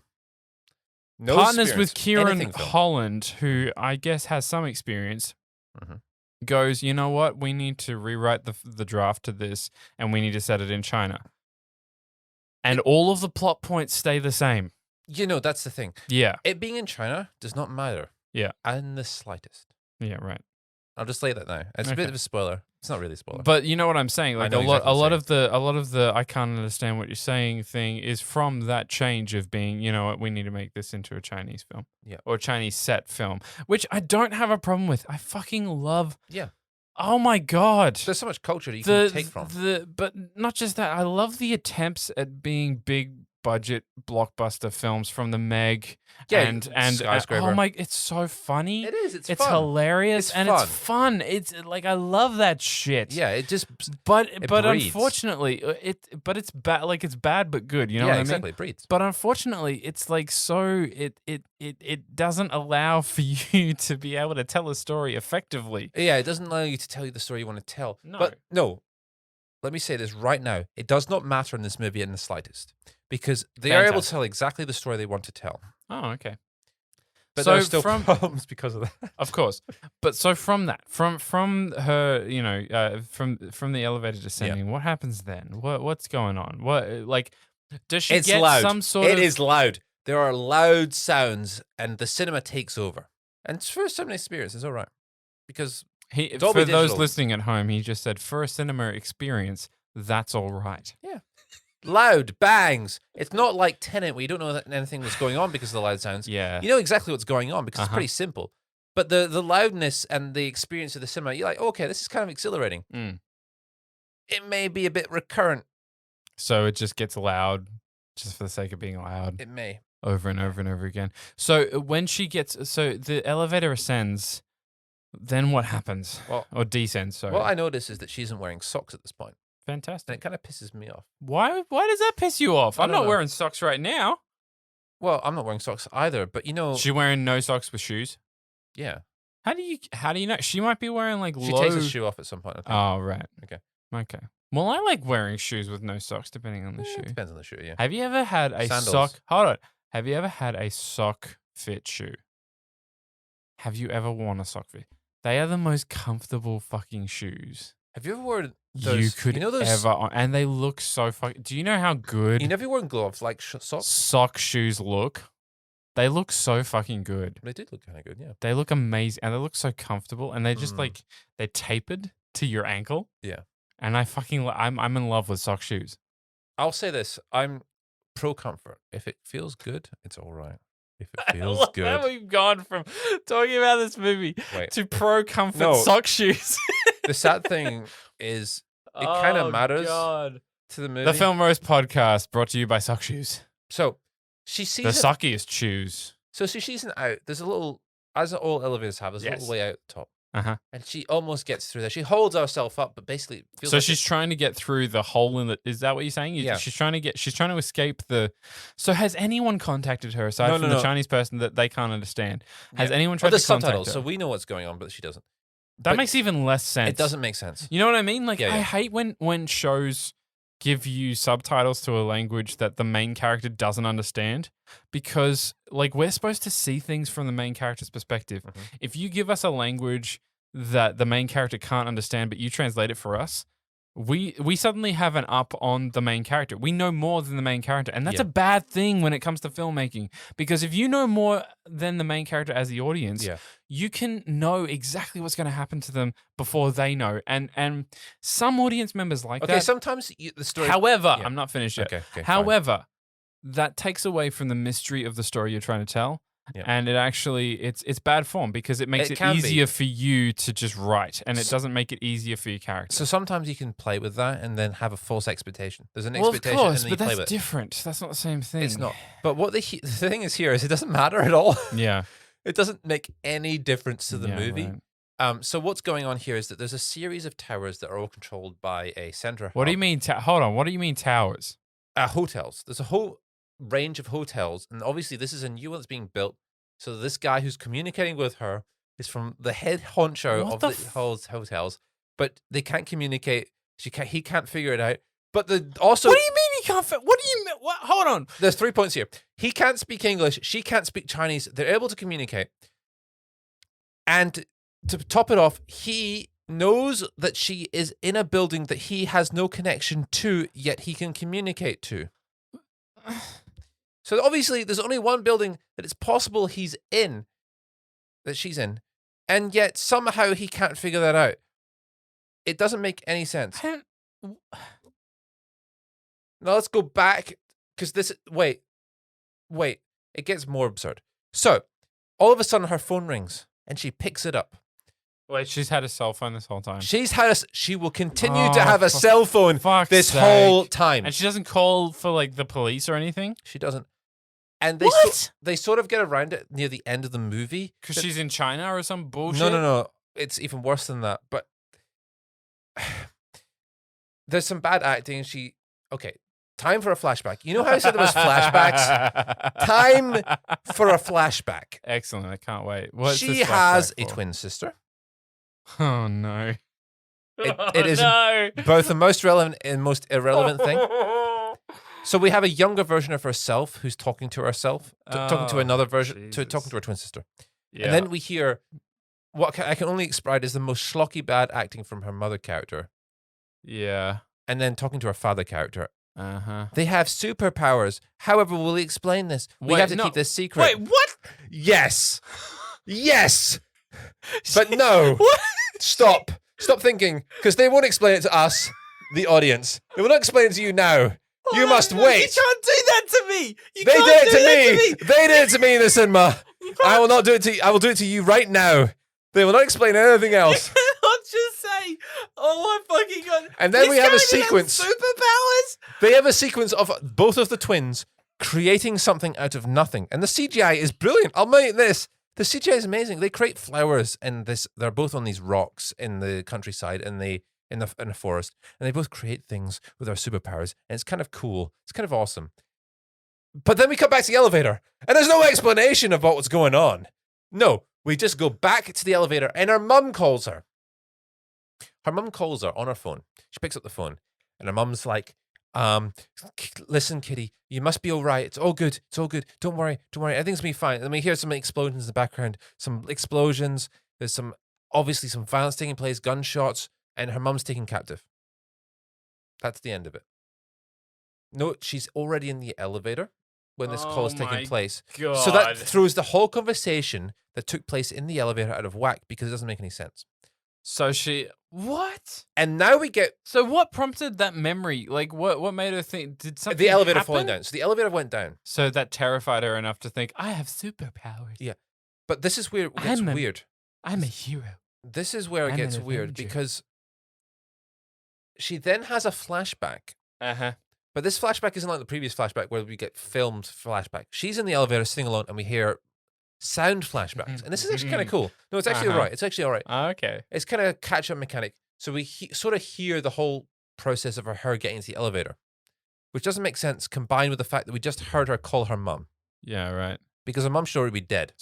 [SPEAKER 2] No
[SPEAKER 1] partners with
[SPEAKER 2] Kieran
[SPEAKER 1] Kieran Holland, who I guess has some experience,
[SPEAKER 2] Mm-hmm.
[SPEAKER 1] goes, you know what? We need to rewrite the draft to this, and we need to set it in China. And all of the plot points stay the same.
[SPEAKER 2] You know, that's the thing.
[SPEAKER 1] Yeah.
[SPEAKER 2] It being in China does not matter.
[SPEAKER 1] Yeah.
[SPEAKER 2] In the slightest.
[SPEAKER 1] Yeah, right.
[SPEAKER 2] I'll just lay that now. It's a bit of a spoiler. It's not really a spoiler.
[SPEAKER 1] But you know what I'm saying? Like
[SPEAKER 2] a lot
[SPEAKER 1] of the I can't understand what you're saying thing is from that change of being, you know what, we need to make this into a Chinese film.
[SPEAKER 2] Yeah.
[SPEAKER 1] Or a Chinese set film, which I don't have a problem with. I fucking love.
[SPEAKER 2] Yeah.
[SPEAKER 1] Oh my God.
[SPEAKER 2] There's so much culture that you can take from.
[SPEAKER 1] But not just that. I love the attempts at being big budget blockbuster films from the Meg and
[SPEAKER 2] Skyscraper.
[SPEAKER 1] Oh my, it's so funny.
[SPEAKER 2] It is. It's
[SPEAKER 1] It's
[SPEAKER 2] fun.
[SPEAKER 1] hilarious
[SPEAKER 2] It's
[SPEAKER 1] and
[SPEAKER 2] fun.
[SPEAKER 1] it's fun. It's like I love that shit.
[SPEAKER 2] Yeah, it just
[SPEAKER 1] But
[SPEAKER 2] breeds.
[SPEAKER 1] unfortunately, it's bad. Like it's bad but good. You know what I mean?
[SPEAKER 2] exactly. It breeds.
[SPEAKER 1] But unfortunately, it's like so it doesn't allow for you to be able to tell a story effectively.
[SPEAKER 2] Yeah, it doesn't allow you to tell you the story you want to tell.
[SPEAKER 1] No.
[SPEAKER 2] But no, let me say this right now. It does not matter in this movie in the slightest because they are able to tell exactly the story they want to tell.
[SPEAKER 1] Oh, okay.
[SPEAKER 2] But
[SPEAKER 1] So
[SPEAKER 2] there are still
[SPEAKER 1] from-
[SPEAKER 2] problems because of that.
[SPEAKER 1] Of course, but so from that, from her, you know, from the elevator descending, what happens then? What's going on? What like does she
[SPEAKER 2] It's
[SPEAKER 1] get
[SPEAKER 2] loud.
[SPEAKER 1] some sort of?
[SPEAKER 2] It is loud. There are loud sounds, and the cinema takes over. And for some experience, it's all right because
[SPEAKER 1] For
[SPEAKER 2] Dolby
[SPEAKER 1] those
[SPEAKER 2] Digital.
[SPEAKER 1] listening at home, he just said for a cinema experience, that's all right.
[SPEAKER 2] Yeah. loud bangs. It's not like Tenet where you don't know that anything was going on because of the loud sounds.
[SPEAKER 1] Yeah.
[SPEAKER 2] You know exactly what's going on because it's pretty simple. But the loudness and the experience of the cinema, you're like, okay, this is kind of exhilarating. It may be a bit recurrent.
[SPEAKER 1] So it just gets loud just for the sake of being loud.
[SPEAKER 2] It may.
[SPEAKER 1] Over and over and over again. So when she gets, so the elevator ascends, then what happens?
[SPEAKER 2] Well,
[SPEAKER 1] or descends, sorry.
[SPEAKER 2] What I notice is that she isn't wearing socks at this point.
[SPEAKER 1] Fantastic.
[SPEAKER 2] And it kind of pisses me off.
[SPEAKER 1] Why does that piss you off? I'm not wearing socks right now.
[SPEAKER 2] Well, I'm not wearing socks either, but you know.
[SPEAKER 1] She's wearing no socks with shoes?
[SPEAKER 2] Yeah.
[SPEAKER 1] How do you know? She might be wearing like
[SPEAKER 2] She takes a shoe off at some point, I think.
[SPEAKER 1] Oh, right.
[SPEAKER 2] Okay.
[SPEAKER 1] Well, I like wearing shoes with no socks, depending on the shoe.
[SPEAKER 2] Depends on the shoe, yeah.
[SPEAKER 1] Have you ever had a
[SPEAKER 2] Sandals.
[SPEAKER 1] sock? Hold on. Have you ever had a sock fit shoe? Have you ever worn a sock fit? They are the most comfortable fucking shoes.
[SPEAKER 2] Have you ever worn those?
[SPEAKER 1] You could
[SPEAKER 2] know those,
[SPEAKER 1] ever, and they look so fucking. Do you know how good
[SPEAKER 2] You never worn gloves like socks?
[SPEAKER 1] sock shoes look? They look so fucking good.
[SPEAKER 2] They did look kind of good, yeah.
[SPEAKER 1] They look amazing, and they look so comfortable, and they're just like they're tapered to your ankle.
[SPEAKER 2] Yeah.
[SPEAKER 1] And I'm in love with sock shoes.
[SPEAKER 2] I'll say this: I'm pro comfort. If it feels good, it's all right. If it feels good,
[SPEAKER 1] How we've gone from talking about this movie to pro comfort sock shoes.
[SPEAKER 2] The sad thing is, it kind of matters to the movie.
[SPEAKER 1] The Film Roast podcast brought to you by Sock Shoes.
[SPEAKER 2] So she sees
[SPEAKER 1] the sockiest shoes. So
[SPEAKER 2] she sees an out. There's a little, as all elevators have, there's a little way out the top. And she almost gets through there. She holds herself up, but basically feels
[SPEAKER 1] she's trying to get through the hole in the. Is that what you're saying?
[SPEAKER 2] Yeah.
[SPEAKER 1] She's trying to escape the. So has anyone contacted her aside from the Chinese person that they can't understand? Has anyone tried to contact
[SPEAKER 2] subtitles,
[SPEAKER 1] her?
[SPEAKER 2] So we know what's going on, but she doesn't.
[SPEAKER 1] That makes even less sense.
[SPEAKER 2] It doesn't make sense.
[SPEAKER 1] You know what I mean? Like I hate when shows give you subtitles to a language that the main character doesn't understand, because like we're supposed to see things from the main character's perspective. If you give us a language that the main character can't understand, but you translate it for us, we suddenly have an up on the main character. We know more than the main character, and that's a bad thing when it comes to filmmaking, because if you know more than the main character as the audience, you can know exactly what's going to happen to them before they know, and some audience members like that.
[SPEAKER 2] Okay, sometimes the story.
[SPEAKER 1] However, I'm not finished yet.
[SPEAKER 2] Okay,
[SPEAKER 1] however, that takes away from the mystery of the story you're trying to tell. And it actually, it's bad form, because it makes it easier for you to just write, and it doesn't make it easier for your character.
[SPEAKER 2] So sometimes you can play with that and then have a false expectation. There's an expectation, and then you play with it.
[SPEAKER 1] But that's different. That's not the same thing.
[SPEAKER 2] It's not. But what the thing is here is it doesn't matter at all.
[SPEAKER 1] Yeah.
[SPEAKER 2] It doesn't make any difference to the movie. Right. So what's going on here is that there's a series of towers that are all controlled by a center.
[SPEAKER 1] What do you mean? Hold on. What do you mean towers?
[SPEAKER 2] Hotels. There's a whole range of hotels, and obviously this is a new one that's being built. So this guy who's communicating with her is from the head honcho of the hotels, but they can't communicate. He can't figure it out. But also,
[SPEAKER 1] what do you mean he can't? What do you mean? What? Hold on.
[SPEAKER 2] There's 3 points here. He can't speak English. She can't speak Chinese. They're able to communicate. And to top it off, he knows that she is in a building that he has no connection to, yet he can communicate to. So obviously, there's only one building that it's possible he's in, that she's in, and yet somehow he can't figure that out. It doesn't make any sense. Now let's go back, because this. Wait. It gets more absurd. So, all of a sudden, her phone rings, and she picks it up.
[SPEAKER 1] Wait, she's had a cell phone this whole time.
[SPEAKER 2] She will continue to have a cell phone this whole time.
[SPEAKER 1] And she doesn't call for like the police or anything?
[SPEAKER 2] She doesn't. And they sort of get around it near the end of the movie.
[SPEAKER 1] Because she's in China or some bullshit?
[SPEAKER 2] No. It's even worse than that. But there's some bad acting. Okay, time for a flashback. You know how I said there was flashbacks? Time for a flashback.
[SPEAKER 1] Excellent. I can't wait.
[SPEAKER 2] She has a twin sister.
[SPEAKER 1] Oh, no.
[SPEAKER 2] It is both the most relevant and most irrelevant thing. So we have a younger version of herself who's talking to herself, talking to another version, talking to her twin sister. Yeah. And then we hear what I can only describe as the most schlocky bad acting from her mother character.
[SPEAKER 1] Yeah.
[SPEAKER 2] And then talking to her father character.
[SPEAKER 1] Uh-huh.
[SPEAKER 2] They have superpowers. However, will he explain this? We have to keep this secret.
[SPEAKER 1] Wait, what?
[SPEAKER 2] Yes. But no.
[SPEAKER 1] What?
[SPEAKER 2] Stop thinking, because they won't explain it to us, the audience. They will not explain it to you now. You must wait.
[SPEAKER 4] You can't do that to me.
[SPEAKER 2] They did it to me. They did it to me in the cinema. I will not do it to you. I will do it to you right now. They will not explain anything else.
[SPEAKER 4] You cannot just say, "Oh my fucking god!"
[SPEAKER 2] And then we have a sequence.
[SPEAKER 4] Superpowers.
[SPEAKER 2] They have a sequence of both of the twins creating something out of nothing, and the CGI is brilliant. I'll make this. The CGI is amazing. They create flowers in this. They're both on these rocks in the countryside, and in the forest, and they both create things with their superpowers, and it's kind of cool. It's kind of awesome. But then we come back to the elevator, and there's no explanation of what was going on. No, we just go back to the elevator, and her mum calls her. Her mum calls her on her phone. She picks up the phone, and her mum's like, listen, Kitty, you must be all right. It's all good. It's all good. Don't worry. Everything's gonna be fine. And we hear some explosions in the background. Some explosions. There's obviously some violence taking place, gunshots, and her mum's taken captive. That's the end of it. No, she's already in the elevator when this call is taking place.
[SPEAKER 4] God.
[SPEAKER 2] So that throws the whole conversation that took place in the elevator out of whack because it doesn't make any sense.
[SPEAKER 1] So what?
[SPEAKER 2] And now we get
[SPEAKER 1] So what prompted that memory? Like, what made her think? Did something
[SPEAKER 2] the elevator
[SPEAKER 1] happen?
[SPEAKER 2] falling down. So the elevator went down.
[SPEAKER 1] So that terrified her enough to think, I have superpowers.
[SPEAKER 2] Yeah. But this is where it gets weird.
[SPEAKER 1] I'm a hero.
[SPEAKER 2] This is where it
[SPEAKER 1] I'm
[SPEAKER 2] gets
[SPEAKER 1] an
[SPEAKER 2] weird
[SPEAKER 1] Avenger.
[SPEAKER 2] because she then has a flashback.
[SPEAKER 1] Uh-huh.
[SPEAKER 2] But this flashback isn't like the previous flashback where we get filmed flashback. She's in the elevator sitting alone and we hear sound flashbacks. And this is actually kind of cool. No, it's actually all right. It's actually all right.
[SPEAKER 1] Okay.
[SPEAKER 2] It's kind of catch-up mechanic. So we sort of hear the whole process of her getting into the elevator, which doesn't make sense combined with the fact that we just heard her call her mum.
[SPEAKER 1] Yeah, right.
[SPEAKER 2] Because her mum should already be dead.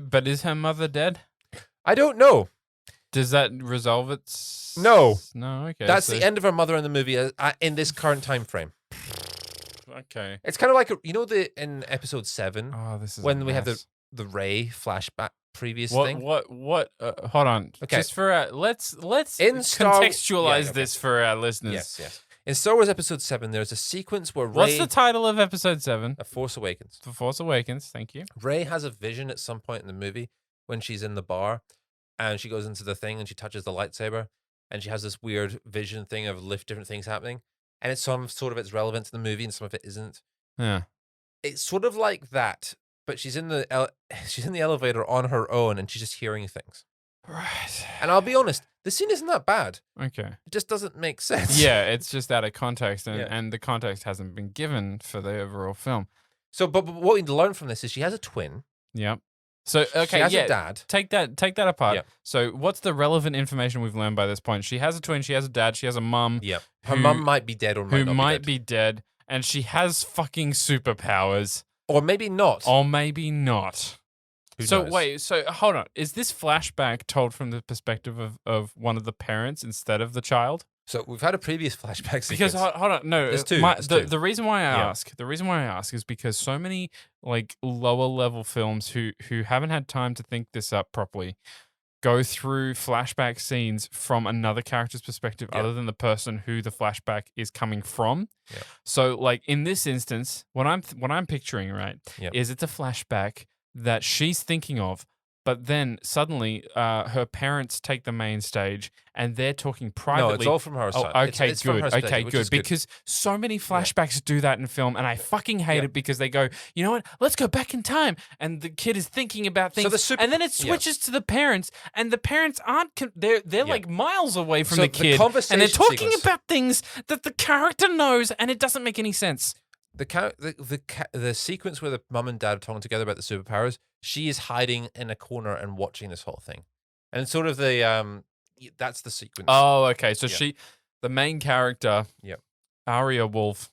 [SPEAKER 1] But is her mother dead?
[SPEAKER 2] I don't know.
[SPEAKER 1] Does that resolve it?
[SPEAKER 2] No.
[SPEAKER 1] No, okay.
[SPEAKER 2] That's the end of her mother in the movie in this current time frame.
[SPEAKER 1] Okay.
[SPEAKER 2] It's kind of like, in episode 7,
[SPEAKER 1] Oh, this is
[SPEAKER 2] when we have the Ray flashback previous thing.
[SPEAKER 1] What, hold on.
[SPEAKER 2] Okay.
[SPEAKER 1] Just for, let's
[SPEAKER 2] In Star-
[SPEAKER 1] contextualize
[SPEAKER 2] Yeah, okay.
[SPEAKER 1] this for our listeners.
[SPEAKER 2] Yes. In Star Wars Episode 7, there's a sequence where Ray...
[SPEAKER 1] What's the title of episode 7?
[SPEAKER 2] A Force Awakens.
[SPEAKER 1] The Force Awakens, thank you.
[SPEAKER 2] Ray has a vision at some point in the movie when she's in the bar and she goes into the thing and she touches the lightsaber and she has this weird vision thing of different things happening. And it's some sort of it's relevant to the movie and some of it isn't.
[SPEAKER 1] Yeah.
[SPEAKER 2] It's sort of like that, but she's in the elevator on her own and she's just hearing things.
[SPEAKER 1] Right.
[SPEAKER 2] And I'll be honest, the scene isn't that bad.
[SPEAKER 1] Okay.
[SPEAKER 2] It just doesn't make sense.
[SPEAKER 1] Yeah, it's just out of context, and,
[SPEAKER 2] Yeah.
[SPEAKER 1] and the context hasn't been given for the overall film.
[SPEAKER 2] So, but what we learn from this is she has a twin.
[SPEAKER 1] Yep. So,
[SPEAKER 2] She
[SPEAKER 1] okay,
[SPEAKER 2] has
[SPEAKER 1] yeah.
[SPEAKER 2] a dad.
[SPEAKER 1] Take that apart.
[SPEAKER 2] Yeah.
[SPEAKER 1] So, what's the relevant information we've learned by this point? She has a twin, she has a dad, she has a mum.
[SPEAKER 2] Yep. Her
[SPEAKER 1] who-
[SPEAKER 2] mum might be dead or
[SPEAKER 1] who
[SPEAKER 2] might not
[SPEAKER 1] might
[SPEAKER 2] be dead.
[SPEAKER 1] be dead, and she has fucking superpowers,
[SPEAKER 2] Or maybe not.
[SPEAKER 1] or maybe not.
[SPEAKER 2] Who
[SPEAKER 1] So
[SPEAKER 2] knows?
[SPEAKER 1] wait, so hold on. Is this flashback told from the perspective of one of the parents instead of the child?
[SPEAKER 2] So we've had a previous flashback sequence.
[SPEAKER 1] Because hold on, no,
[SPEAKER 2] There's two,
[SPEAKER 1] the
[SPEAKER 2] there's two.
[SPEAKER 1] the reason why I
[SPEAKER 2] Yeah.
[SPEAKER 1] ask is because so many like lower level films who haven't had time to think this up properly go through flashback scenes from another character's perspective
[SPEAKER 2] Yeah.
[SPEAKER 1] other than the person who the flashback is coming from.
[SPEAKER 2] Yeah.
[SPEAKER 1] So like in this instance, what I'm picturing, right,
[SPEAKER 2] Yeah.
[SPEAKER 1] is it's a flashback that she's thinking of, but then suddenly her parents take the main stage and they're talking privately.
[SPEAKER 2] No, it's all from her
[SPEAKER 1] Oh,
[SPEAKER 2] side.
[SPEAKER 1] okay,
[SPEAKER 2] It's from
[SPEAKER 1] good.
[SPEAKER 2] her side,
[SPEAKER 1] Okay,
[SPEAKER 2] which
[SPEAKER 1] good.
[SPEAKER 2] is
[SPEAKER 1] Because so many flashbacks do that in film, and I fucking hate
[SPEAKER 2] Yeah.
[SPEAKER 1] it because they go, you know what? Let's go back in time, and the kid is thinking about things, and then it
[SPEAKER 2] yeah.
[SPEAKER 1] switches to the parents, and the parents aren't. They're like miles away from
[SPEAKER 2] So
[SPEAKER 1] the
[SPEAKER 2] the
[SPEAKER 1] kid, and
[SPEAKER 2] conversation
[SPEAKER 1] they're talking
[SPEAKER 2] sequence-
[SPEAKER 1] about things that the character knows, and it doesn't make any sense.
[SPEAKER 2] The sequence where the mum and dad are talking together about the superpowers, she is hiding in a corner and watching this whole thing, and it's sort of the that's the sequence.
[SPEAKER 1] Oh, okay. So
[SPEAKER 2] Yeah.
[SPEAKER 1] the main character,
[SPEAKER 2] Yep.
[SPEAKER 1] Aria Wolf,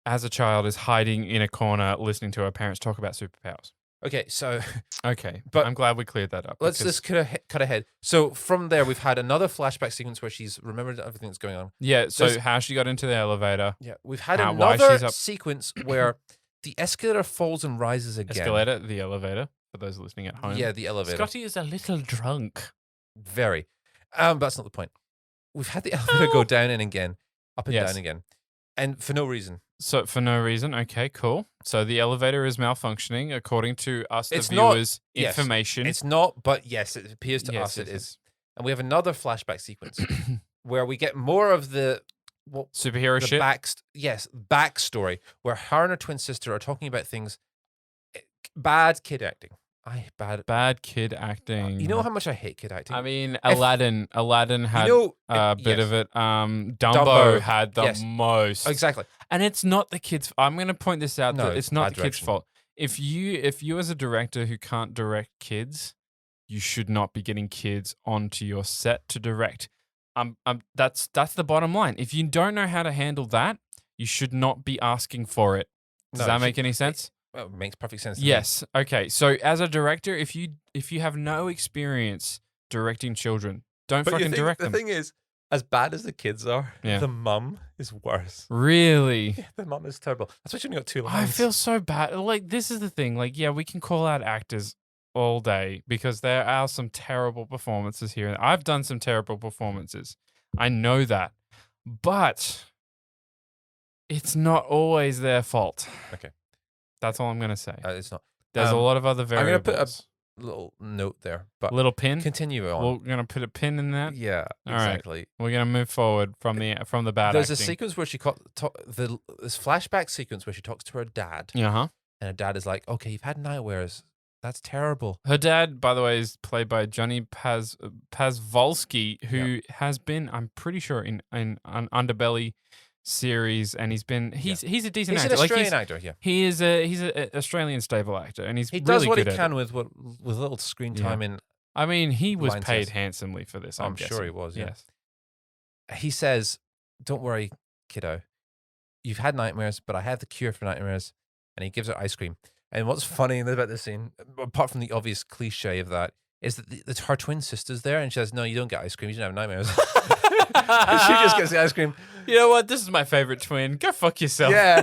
[SPEAKER 1] as a child, is hiding in a corner listening to her parents talk about superpowers.
[SPEAKER 2] Okay, so
[SPEAKER 1] Okay,
[SPEAKER 2] But
[SPEAKER 1] but I'm glad we cleared that up.
[SPEAKER 2] let's
[SPEAKER 1] because-
[SPEAKER 2] just cut ahead. So from there, we've had another flashback sequence where she's remembered everything that's going on.
[SPEAKER 1] Yeah, so
[SPEAKER 2] There's-
[SPEAKER 1] how she got into the elevator.
[SPEAKER 2] Yeah, we've had
[SPEAKER 1] Why
[SPEAKER 2] another
[SPEAKER 1] she's up-
[SPEAKER 2] sequence where the escalator falls and rises again.
[SPEAKER 1] Escalator, the elevator, for those listening at home.
[SPEAKER 2] Yeah, the elevator.
[SPEAKER 1] Scotty is a little drunk.
[SPEAKER 2] Very. But that's not the point. We've had the elevator go down and again, up and
[SPEAKER 1] Yes.
[SPEAKER 2] down again, and for no reason.
[SPEAKER 1] So for no reason, okay, cool. So the elevator is malfunctioning according to us, the
[SPEAKER 2] It's not-
[SPEAKER 1] viewers'
[SPEAKER 2] yes,
[SPEAKER 1] information.
[SPEAKER 2] It's not, but yes, it appears to
[SPEAKER 1] Yes,
[SPEAKER 2] us it
[SPEAKER 1] yes,
[SPEAKER 2] is. And we have another flashback sequence where we get more of the
[SPEAKER 1] Superhero
[SPEAKER 2] the
[SPEAKER 1] shit.
[SPEAKER 2] backstory where her and her twin sister are talking about things. Bad kid acting.
[SPEAKER 1] Bad kid acting.
[SPEAKER 2] You know how much I hate kid acting.
[SPEAKER 1] I mean, Aladdin had a bit
[SPEAKER 2] yes.
[SPEAKER 1] of it. Dumbo
[SPEAKER 2] Dumbo,
[SPEAKER 1] had the
[SPEAKER 2] yes.
[SPEAKER 1] most.
[SPEAKER 2] Exactly.
[SPEAKER 1] And it's not the kids. I'm going to point this out.
[SPEAKER 2] No,
[SPEAKER 1] That it's not
[SPEAKER 2] bad
[SPEAKER 1] the kids'
[SPEAKER 2] direction.
[SPEAKER 1] fault. If you as a director who can't direct kids, you should not be getting kids onto your set to direct. That's the bottom line. If you don't know how to handle that, you should not be asking for it. Does that make any sense?
[SPEAKER 2] Well, it makes perfect sense. To me.
[SPEAKER 1] Yes. Okay. So as a director, if you have no experience directing children, don't fucking direct them.
[SPEAKER 2] The thing is, as bad as the kids are,
[SPEAKER 1] Yeah.
[SPEAKER 2] the mum is worse.
[SPEAKER 1] Really?
[SPEAKER 2] Yeah, the mum is terrible. That's why she only got 2 lines.
[SPEAKER 1] I feel so bad. Like, this is the thing. Like, yeah, we can call out actors all day because there are some terrible performances here. I've done some terrible performances. I know that. But it's not always their fault.
[SPEAKER 2] Okay.
[SPEAKER 1] That's all I'm going to say.
[SPEAKER 2] It's not.
[SPEAKER 1] There's a lot of other variables.
[SPEAKER 2] I'm going to put a little note there, but
[SPEAKER 1] little pin.
[SPEAKER 2] continue on.
[SPEAKER 1] We're going to put a pin in that.
[SPEAKER 2] Yeah,
[SPEAKER 1] All right.
[SPEAKER 2] exactly.
[SPEAKER 1] We're going to move forward from the bad
[SPEAKER 2] There's
[SPEAKER 1] acting.
[SPEAKER 2] a sequence where this flashback sequence where she talks to her dad,
[SPEAKER 1] Uh-huh.
[SPEAKER 2] and her dad is like, "Okay, you've had nightmares. That's terrible."
[SPEAKER 1] Her dad, by the way, is played by Johnny Pazvolsky, who has been, I'm pretty sure, in an Underbelly series, and he's a decent
[SPEAKER 2] He's
[SPEAKER 1] actor.
[SPEAKER 2] an Australian actor, yeah.
[SPEAKER 1] He's an Australian stable actor, and he's
[SPEAKER 2] He
[SPEAKER 1] really
[SPEAKER 2] does what he
[SPEAKER 1] good at
[SPEAKER 2] can
[SPEAKER 1] it.
[SPEAKER 2] with little screen time in.
[SPEAKER 1] I mean, he was
[SPEAKER 2] lines,
[SPEAKER 1] paid
[SPEAKER 2] yes.
[SPEAKER 1] handsomely for this.
[SPEAKER 2] I'm sure he was, yeah.
[SPEAKER 1] Yes.
[SPEAKER 2] He says, "Don't worry, kiddo. You've had nightmares, but I have the cure for nightmares." And he gives her ice cream. And what's funny about this scene, apart from the obvious cliche of that, is that her twin sister's there, and she says, "No, you don't get ice cream. You don't have nightmares." She just gets the ice cream.
[SPEAKER 1] You know what? This is my favorite twin. Go fuck yourself.
[SPEAKER 2] Yeah.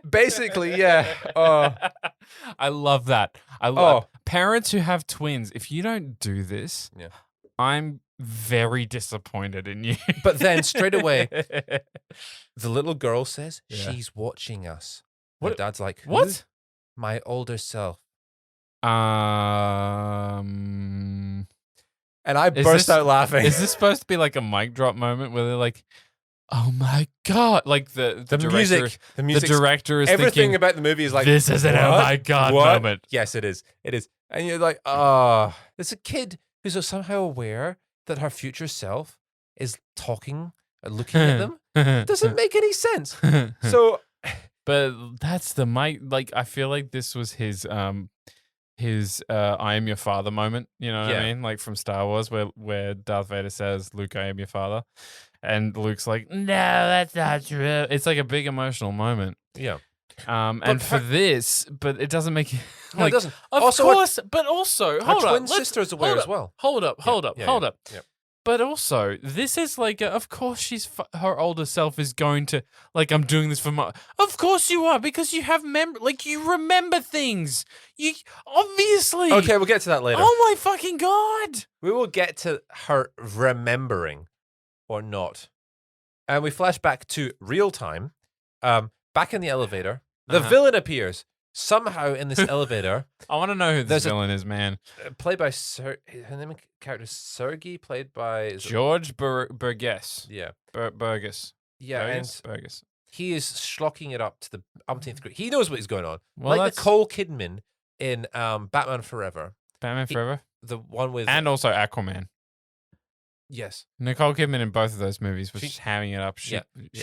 [SPEAKER 2] Basically, yeah. Oh.
[SPEAKER 1] I love that. I love parents who have twins. If you don't do this,
[SPEAKER 2] Yeah.
[SPEAKER 1] I'm very disappointed in you.
[SPEAKER 2] But then straight away, the little girl says,
[SPEAKER 1] Yeah.
[SPEAKER 2] "She's watching us."
[SPEAKER 1] What?
[SPEAKER 2] Her dad's like, "Who?"
[SPEAKER 1] What?
[SPEAKER 2] "My older self." And I burst out laughing.
[SPEAKER 1] Is this supposed to be like a mic drop moment where they're like, "Oh my god!" Like the
[SPEAKER 2] music,
[SPEAKER 1] the director is
[SPEAKER 2] everything
[SPEAKER 1] thinking,
[SPEAKER 2] about the movie is like,
[SPEAKER 1] "This is an oh
[SPEAKER 2] what?
[SPEAKER 1] my god
[SPEAKER 2] What?"
[SPEAKER 1] moment."
[SPEAKER 2] Yes, it is. It is. And you're like, oh, there's a kid who's somehow aware that her future self is talking and looking at them. It doesn't make any sense. So,
[SPEAKER 1] but that's the mic. Like, I feel like this was his "I am your father" moment. You know what I mean? Like from Star Wars, where Darth Vader says, "Luke, I am your father," and Luke's like, "No, that's not true." It's like a big emotional moment.
[SPEAKER 2] yeah.
[SPEAKER 1] And for this, but it doesn't make it
[SPEAKER 2] No,
[SPEAKER 1] like,
[SPEAKER 2] it doesn't.
[SPEAKER 1] Of
[SPEAKER 2] Also,
[SPEAKER 1] course, but also,
[SPEAKER 2] Her
[SPEAKER 1] hold up,
[SPEAKER 2] twin sister is aware as well.
[SPEAKER 1] Hold up.
[SPEAKER 2] Yeah.
[SPEAKER 1] But also, this is like, of course, her older self is going to, like, I'm doing this for my. Of course you are, because you have you remember things. You obviously.
[SPEAKER 2] Okay, we'll get to that later.
[SPEAKER 1] Oh my fucking god!
[SPEAKER 2] We will get to her remembering or not. And we flash back to real time. Back in the elevator, the villain appears somehow in this elevator.
[SPEAKER 1] I want to know who this
[SPEAKER 2] There's a-
[SPEAKER 1] villain is, man.
[SPEAKER 2] Played by her name of character is Sergey, played by
[SPEAKER 1] George Burgess.
[SPEAKER 2] Yeah,
[SPEAKER 1] Burgess.
[SPEAKER 2] yeah,
[SPEAKER 1] Burgess?
[SPEAKER 2] and
[SPEAKER 1] Burgess.
[SPEAKER 2] he is schlocking it up to the umpteenth degree. He knows what is going on.
[SPEAKER 1] Well,
[SPEAKER 2] like
[SPEAKER 1] that's
[SPEAKER 2] Nicole Kidman in Batman Forever,
[SPEAKER 1] Batman Forever,
[SPEAKER 2] the one with
[SPEAKER 1] and also Aquaman.
[SPEAKER 2] yes,
[SPEAKER 1] Nicole Kidman in both of those movies was
[SPEAKER 2] She-
[SPEAKER 1] just hamming it up.
[SPEAKER 2] she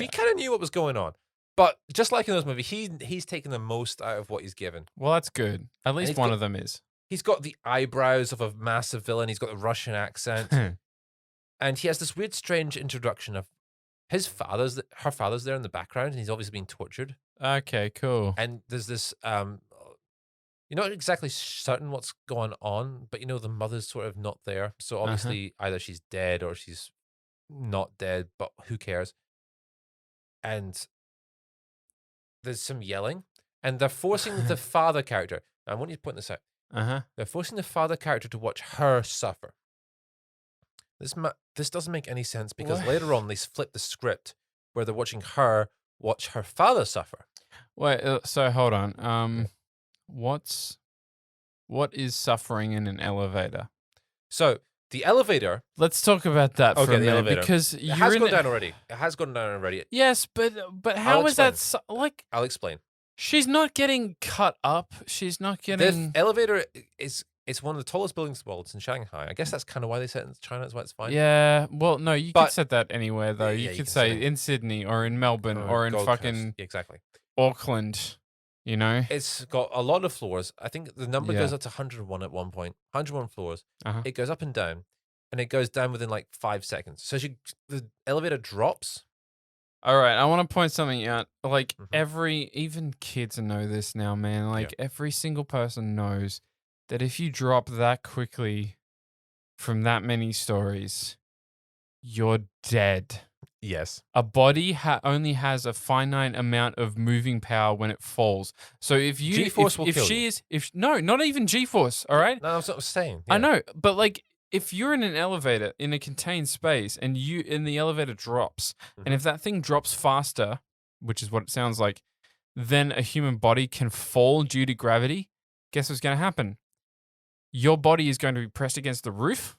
[SPEAKER 2] kind of knew what was going on. But just like in those movies, he's taken the most out of what he's given.
[SPEAKER 1] Well, that's good. At least
[SPEAKER 2] he's
[SPEAKER 1] one
[SPEAKER 2] got-
[SPEAKER 1] of them is.
[SPEAKER 2] He's got the eyebrows of a massive villain. He's got the Russian accent. And he has this weird, strange introduction of her father's there in the background, and he's obviously being tortured.
[SPEAKER 1] Okay, cool.
[SPEAKER 2] And there's this, you're not exactly certain what's going on, but the mother's sort of not there. So obviously either she's dead or she's not dead, but who cares? And there's some yelling, and they're forcing the father character. I want you to point this out. They're forcing the father character to watch her suffer. This doesn't make any sense because
[SPEAKER 1] What?
[SPEAKER 2] later on they flip the script where they're watching her watch her father suffer.
[SPEAKER 1] Wait, so hold on. What is suffering in an elevator?
[SPEAKER 2] So The elevator.
[SPEAKER 1] Let's talk about that for a
[SPEAKER 2] Okay, the
[SPEAKER 1] minute
[SPEAKER 2] elevator.
[SPEAKER 1] because
[SPEAKER 2] It
[SPEAKER 1] you're
[SPEAKER 2] has
[SPEAKER 1] in
[SPEAKER 2] gone
[SPEAKER 1] a-
[SPEAKER 2] down already. It has gone down already.
[SPEAKER 1] Yes, but how is that like?
[SPEAKER 2] I'll explain.
[SPEAKER 1] She's not getting cut up. She's not
[SPEAKER 2] The
[SPEAKER 1] getting.
[SPEAKER 2] elevator is it's one of the tallest buildings in the world. It's in Shanghai. I guess that's kind of why they set it in China. That's why it's fine.
[SPEAKER 1] Yeah. Well, no, you
[SPEAKER 2] But-
[SPEAKER 1] could set that anywhere though.
[SPEAKER 2] Yeah,
[SPEAKER 1] You
[SPEAKER 2] you
[SPEAKER 1] could
[SPEAKER 2] can
[SPEAKER 1] say
[SPEAKER 2] say-
[SPEAKER 1] in Sydney or in Melbourne or in
[SPEAKER 2] Gold Coast.
[SPEAKER 1] fucking
[SPEAKER 2] Yeah, exactly.
[SPEAKER 1] Auckland. You know.
[SPEAKER 2] It's got a lot of floors. I think the number
[SPEAKER 1] Yeah.
[SPEAKER 2] goes up to 101 at one point. 101 floors.
[SPEAKER 1] Uh-huh.
[SPEAKER 2] It goes up and down, and it goes down within like 5 seconds. So the elevator drops.
[SPEAKER 1] All right, I want to point something out. Like
[SPEAKER 2] Mhm.
[SPEAKER 1] even kids know this now, man. Like every single person knows that if you drop that quickly from that many stories, you're dead.
[SPEAKER 2] Yes.
[SPEAKER 1] A body only has a finite amount of moving power when it falls. So if you
[SPEAKER 2] G-force will
[SPEAKER 1] if
[SPEAKER 2] kill
[SPEAKER 1] she
[SPEAKER 2] you.
[SPEAKER 1] is if no, not even G-force, all right?
[SPEAKER 2] No, that's what I'm saying.
[SPEAKER 1] I
[SPEAKER 2] Yeah.
[SPEAKER 1] know, but like if you're in an elevator in a contained space and the elevator drops, and if that thing drops faster, which is what it sounds like, then a human body can fall due to gravity. Guess what's going to happen? Your body is going to be pressed against the roof,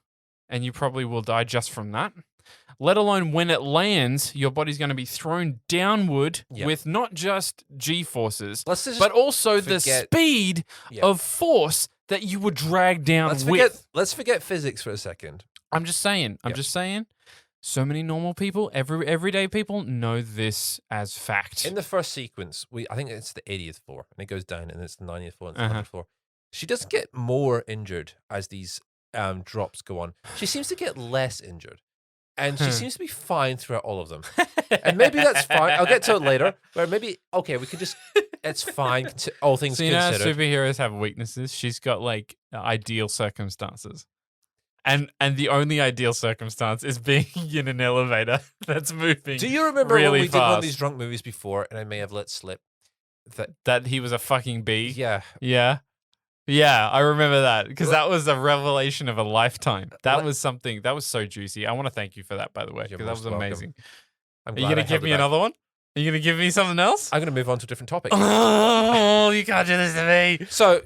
[SPEAKER 1] and you probably will die just from that. Let alone when it lands, your body's going to be thrown downward
[SPEAKER 2] Yeah.
[SPEAKER 1] with not just G-forces,
[SPEAKER 2] Let's just
[SPEAKER 1] but also the
[SPEAKER 2] forget-
[SPEAKER 1] speed
[SPEAKER 2] Yeah.
[SPEAKER 1] of force that you would drag down with.
[SPEAKER 2] Let's forget physics for a second.
[SPEAKER 1] I'm just saying. I'm
[SPEAKER 2] Yeah.
[SPEAKER 1] just saying. So many normal people, everyday people know this as fact.
[SPEAKER 2] In the first sequence, I think it's the 80th floor, and it goes down, and it's the 90th floor, and it's the
[SPEAKER 1] Uh-huh.
[SPEAKER 2] 100th floor. She doesn't get more injured as these drops go on. She seems to get less injured, and she seems to be fine throughout all of them. And maybe that's fine. I'll get to it later. Where maybe we could just. It's fine. All things
[SPEAKER 1] So you know how
[SPEAKER 2] considered.
[SPEAKER 1] superheroes have weaknesses? She's got like ideal circumstances. And the only ideal circumstance is being in an elevator that's moving.
[SPEAKER 2] Do you remember
[SPEAKER 1] really
[SPEAKER 2] when we did one of
[SPEAKER 1] fast.
[SPEAKER 2] these drunk movies before, and I may have let slip that?
[SPEAKER 1] That he was a fucking bee?
[SPEAKER 2] Yeah,
[SPEAKER 1] Yeah, I remember that because that was a revelation of a lifetime. That
[SPEAKER 2] Let-
[SPEAKER 1] was something that was so juicy. I want to thank you for that, by the way,
[SPEAKER 2] You're
[SPEAKER 1] because that was
[SPEAKER 2] most welcome.
[SPEAKER 1] amazing.
[SPEAKER 2] I'm
[SPEAKER 1] Are you
[SPEAKER 2] glad I
[SPEAKER 1] going to give
[SPEAKER 2] held it
[SPEAKER 1] me
[SPEAKER 2] back.
[SPEAKER 1] another one? Are you going to give me something else?
[SPEAKER 2] I'm going to move on to a different topic.
[SPEAKER 1] Oh, you can't do this to me.
[SPEAKER 2] So,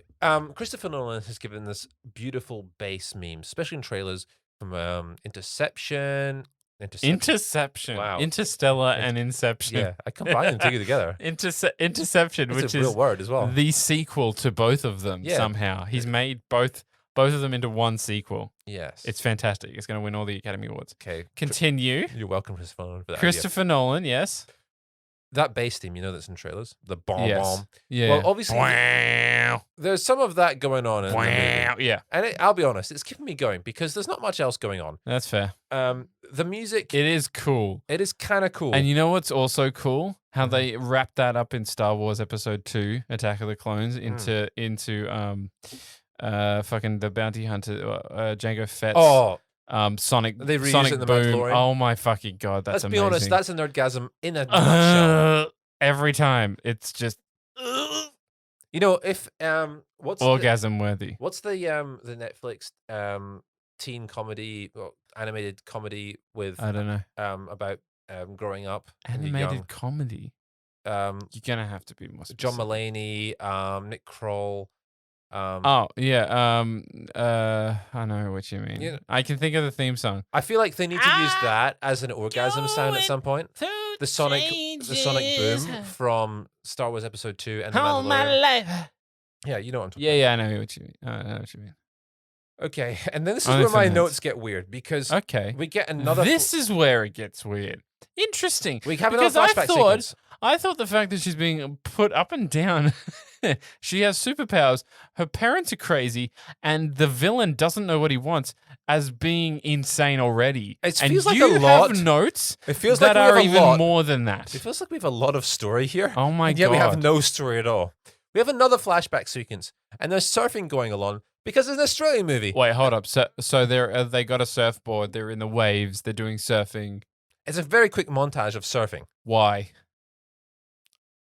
[SPEAKER 2] Christopher Nolan has given us beautiful bass memes, especially in trailers from Interception.
[SPEAKER 1] Interception.
[SPEAKER 2] Wow.
[SPEAKER 1] Interstellar and Inception.
[SPEAKER 2] Yeah, I combined them two together.
[SPEAKER 1] Interception,
[SPEAKER 2] It's
[SPEAKER 1] which
[SPEAKER 2] a real
[SPEAKER 1] is
[SPEAKER 2] word as well.
[SPEAKER 1] the sequel to both of them
[SPEAKER 2] Yeah.
[SPEAKER 1] somehow. He's made both of them into one sequel.
[SPEAKER 2] Yes.
[SPEAKER 1] It's fantastic. It's going to win all the Academy Awards.
[SPEAKER 2] okay.
[SPEAKER 1] Continue.
[SPEAKER 2] You're welcome, Christopher Nolan, for that idea.
[SPEAKER 1] Christopher Nolan, yes.
[SPEAKER 2] That bass theme, that's in trailers. The bomb
[SPEAKER 1] Yes.
[SPEAKER 2] bomb.
[SPEAKER 1] Yeah.
[SPEAKER 2] Well, obviously,
[SPEAKER 1] Wow.
[SPEAKER 2] there's some of that going on in the movie.
[SPEAKER 1] Wow. Yeah,
[SPEAKER 2] And I'll be honest, it's keeping me going because there's not much else going on.
[SPEAKER 1] that's fair.
[SPEAKER 2] The music,
[SPEAKER 1] It is cool.
[SPEAKER 2] it is kind of cool.
[SPEAKER 1] And you know what's also cool? How
[SPEAKER 2] Mhm.
[SPEAKER 1] they wrapped that up in Star Wars Episode 2, Attack of the Clones, into fucking the bounty hunter, Jango Fett's
[SPEAKER 2] oh,
[SPEAKER 1] Sonic
[SPEAKER 2] They reused
[SPEAKER 1] Sonic
[SPEAKER 2] it in The
[SPEAKER 1] Boom.
[SPEAKER 2] Mandalorian.
[SPEAKER 1] Oh my fucking god, that's
[SPEAKER 2] let's
[SPEAKER 1] amazing.
[SPEAKER 2] be honest, that's a nerdgasm in a nutshell.
[SPEAKER 1] Every time it's just
[SPEAKER 2] If what's
[SPEAKER 1] orgasm worthy.
[SPEAKER 2] what's the Netflix teen comedy, animated comedy with
[SPEAKER 1] I don't know.
[SPEAKER 2] about growing up when you're
[SPEAKER 1] Animated comedy.
[SPEAKER 2] young?
[SPEAKER 1] You're gonna have to be more specific.
[SPEAKER 2] John Mulaney, Nick Kroll.
[SPEAKER 1] Oh yeah. I know what you mean.
[SPEAKER 2] Yeah.
[SPEAKER 1] I can think of the theme song.
[SPEAKER 2] I feel like they need to use that as an orgasm sound at some point. The Sonic boom from Star Wars Episode 2 and The Mandalorian.
[SPEAKER 1] life.
[SPEAKER 2] Yeah, you know what I'm talking
[SPEAKER 1] Yeah, I know what you mean. I know what you mean.
[SPEAKER 2] about. Okay, and then this is
[SPEAKER 1] Only
[SPEAKER 2] where
[SPEAKER 1] for
[SPEAKER 2] my
[SPEAKER 1] nerds.
[SPEAKER 2] notes get weird because
[SPEAKER 1] Okay.
[SPEAKER 2] we get another.
[SPEAKER 1] This is where it gets weird. Interesting.
[SPEAKER 2] we have another
[SPEAKER 1] because
[SPEAKER 2] flashback sequence.
[SPEAKER 1] I thought the fact that she's being put up and down, she has superpowers, her parents are crazy, and the villain doesn't know what he wants as being insane already.
[SPEAKER 2] It
[SPEAKER 1] and
[SPEAKER 2] feels like
[SPEAKER 1] you
[SPEAKER 2] a lot.
[SPEAKER 1] have notes
[SPEAKER 2] It feels
[SPEAKER 1] that
[SPEAKER 2] like we
[SPEAKER 1] are
[SPEAKER 2] have a
[SPEAKER 1] even
[SPEAKER 2] lot.
[SPEAKER 1] more than that.
[SPEAKER 2] It feels like we have a lot of story here.
[SPEAKER 1] Oh my
[SPEAKER 2] and yet
[SPEAKER 1] god.
[SPEAKER 2] we have no story at all. We have another flashback sequence, and there's surfing going along because it's an Australian movie.
[SPEAKER 1] Wait, hold up. So they got a surfboard. They're in the waves. They're doing surfing.
[SPEAKER 2] It's a very quick montage of surfing.
[SPEAKER 1] Why?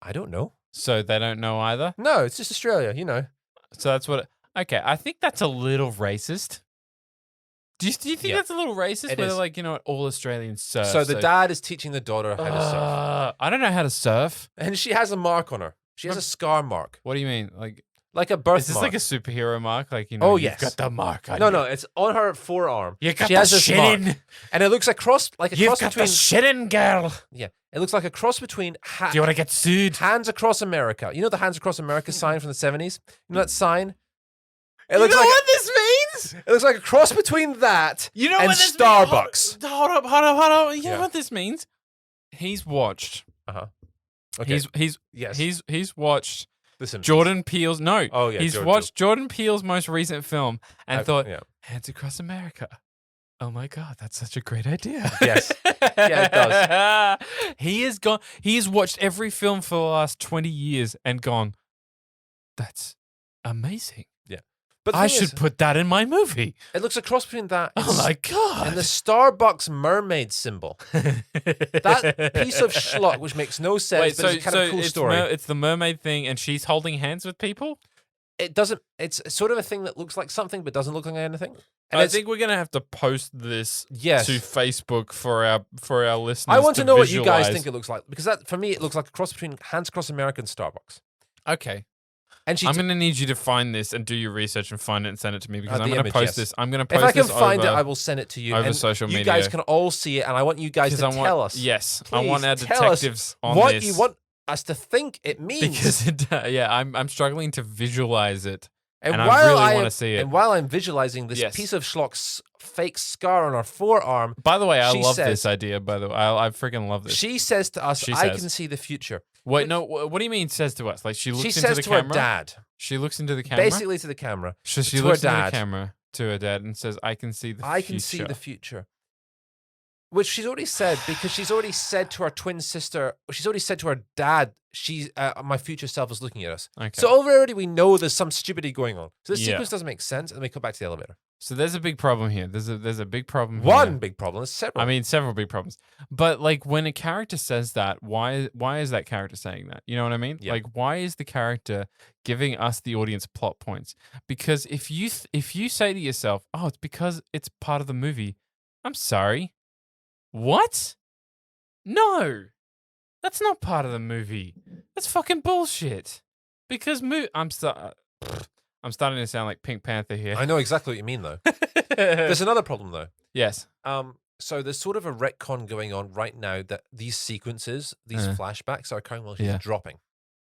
[SPEAKER 2] I don't know.
[SPEAKER 1] So they don't know either.
[SPEAKER 2] No, it's just Australia,
[SPEAKER 1] So that's what. Okay, I think that's a little racist. Do you think
[SPEAKER 2] Yeah.
[SPEAKER 1] that's a little racist?
[SPEAKER 2] It
[SPEAKER 1] Where
[SPEAKER 2] is.
[SPEAKER 1] they're like, all Australians surf.
[SPEAKER 2] So the dad is teaching the daughter how to surf.
[SPEAKER 1] I don't know how to surf.
[SPEAKER 2] And she has a mark on her. She has a scar mark.
[SPEAKER 1] What do you mean?
[SPEAKER 2] like a birthmark.
[SPEAKER 1] Is this like a superhero mark? Like, you
[SPEAKER 2] Oh,
[SPEAKER 1] you've
[SPEAKER 2] yes.
[SPEAKER 1] got the mark on
[SPEAKER 2] No,
[SPEAKER 1] you.
[SPEAKER 2] no, it's on her forearm.
[SPEAKER 1] You got
[SPEAKER 2] She
[SPEAKER 1] the
[SPEAKER 2] has this mark.
[SPEAKER 1] shitting.
[SPEAKER 2] And it looks like
[SPEAKER 1] You've
[SPEAKER 2] cross
[SPEAKER 1] got
[SPEAKER 2] between.
[SPEAKER 1] the shitting, girl.
[SPEAKER 2] Yeah, it looks like a cross between
[SPEAKER 1] Do you want to get sued?
[SPEAKER 2] Hands Across America. You know the Hands Across America sign from the 70s? You know that sign? It
[SPEAKER 4] You
[SPEAKER 2] looks
[SPEAKER 4] know
[SPEAKER 2] like
[SPEAKER 4] what this means?
[SPEAKER 2] it looks like a cross between that
[SPEAKER 4] You know
[SPEAKER 2] and
[SPEAKER 4] what this
[SPEAKER 2] Starbucks.
[SPEAKER 4] means? Hold up.
[SPEAKER 1] You know
[SPEAKER 2] Yeah.
[SPEAKER 1] what this means? He's watched.
[SPEAKER 2] Okay.
[SPEAKER 1] He's watched
[SPEAKER 2] Listen.
[SPEAKER 1] Jordan Peele's. No.
[SPEAKER 2] Oh, yeah,
[SPEAKER 1] He's
[SPEAKER 2] Jordan
[SPEAKER 1] watched Jordan Peele's most recent film and thought,
[SPEAKER 2] yeah.
[SPEAKER 1] Hands Across America. Oh my God, that's such a great idea.
[SPEAKER 2] Yes. Yeah, it
[SPEAKER 1] does. He has watched every film for the last 20 years and gone, that's amazing.
[SPEAKER 2] But the
[SPEAKER 1] I
[SPEAKER 2] thing
[SPEAKER 1] should
[SPEAKER 2] is,
[SPEAKER 1] put that in my movie.
[SPEAKER 2] it looks a cross between that
[SPEAKER 1] Oh my God.
[SPEAKER 2] and the Starbucks mermaid symbol. That piece of schlock, which makes no sense,
[SPEAKER 1] Wait,
[SPEAKER 2] but it's kind of a cool story.
[SPEAKER 1] It's the mermaid thing and she's holding hands with people?
[SPEAKER 2] It doesn't. It's sort of a thing that looks like something, but doesn't look like anything. And
[SPEAKER 1] I
[SPEAKER 2] it's-
[SPEAKER 1] think we're gonna have to post this
[SPEAKER 2] Yes.
[SPEAKER 1] to Facebook for our listeners.
[SPEAKER 2] I want to know what you guys
[SPEAKER 1] visualize.
[SPEAKER 2] think it looks like, because that for me it looks like a cross between Hands Across America and Starbucks.
[SPEAKER 1] Okay,
[SPEAKER 2] And she,
[SPEAKER 1] I'm gonna need you to find this and do your research and find it and send it to me because
[SPEAKER 2] The
[SPEAKER 1] I'm gonna
[SPEAKER 2] image,
[SPEAKER 1] post
[SPEAKER 2] yes.
[SPEAKER 1] this. I'm gonna
[SPEAKER 2] if
[SPEAKER 1] post
[SPEAKER 2] I can
[SPEAKER 1] this
[SPEAKER 2] find it,
[SPEAKER 1] over,
[SPEAKER 2] I will send it to you.
[SPEAKER 1] over
[SPEAKER 2] and
[SPEAKER 1] social
[SPEAKER 2] you
[SPEAKER 1] media.
[SPEAKER 2] guys can all see it, and I want you guys to tell us.
[SPEAKER 1] Yes, I
[SPEAKER 2] Please
[SPEAKER 1] want our
[SPEAKER 2] tell us
[SPEAKER 1] detectives on
[SPEAKER 2] what
[SPEAKER 1] this
[SPEAKER 2] you want us to think it means.
[SPEAKER 1] because I'm struggling to visualize it. And I
[SPEAKER 2] while
[SPEAKER 1] really
[SPEAKER 2] am-
[SPEAKER 1] wanna see it.
[SPEAKER 2] And while I'm visualizing this
[SPEAKER 1] Yes.
[SPEAKER 2] piece of schlock's fake scar on her forearm,
[SPEAKER 1] By the way, I
[SPEAKER 2] She
[SPEAKER 1] love
[SPEAKER 2] says-
[SPEAKER 1] this idea. By the way, I freaking love this.
[SPEAKER 2] she says to us,
[SPEAKER 1] She
[SPEAKER 2] "I
[SPEAKER 1] says.
[SPEAKER 2] can see the future."
[SPEAKER 1] Wait, no. What do you mean? Says to us? Like she looks
[SPEAKER 2] She
[SPEAKER 1] into
[SPEAKER 2] says
[SPEAKER 1] the
[SPEAKER 2] to
[SPEAKER 1] camera.
[SPEAKER 2] her dad,
[SPEAKER 1] She looks into the camera.
[SPEAKER 2] basically to the camera.
[SPEAKER 1] So she
[SPEAKER 2] to her
[SPEAKER 1] looks into
[SPEAKER 2] dad.
[SPEAKER 1] the camera to her dad and says, "I can see the
[SPEAKER 2] I
[SPEAKER 1] future."
[SPEAKER 2] can see the future. Which she's already said, because she's already said to her twin sister, she's already said to her dad, my future self is looking at us.
[SPEAKER 1] Okay.
[SPEAKER 2] So already we know there's some stupidity going on. So this
[SPEAKER 1] Yeah.
[SPEAKER 2] sequence doesn't make sense, and then we come back to the elevator.
[SPEAKER 1] So there's a big problem here. There's a big problem here.
[SPEAKER 2] One big problem. There's several.
[SPEAKER 1] I mean, several big problems. But like when a character says that, why is that character saying that? You know what I mean?
[SPEAKER 2] Yeah.
[SPEAKER 1] Like why is the character giving us the audience plot points? Because if you say to yourself, "Oh, it's because it's part of the movie." I'm sorry. What? No. That's not part of the movie. That's fucking bullshit. Because I'm starting to sound like Pink Panther here.
[SPEAKER 2] I know exactly what you mean, though. There's another problem, though.
[SPEAKER 1] Yes.
[SPEAKER 2] So there's sort of a retcon going on right now that these sequences, these flashbacks, are occurring while she's
[SPEAKER 1] Yeah.
[SPEAKER 2] dropping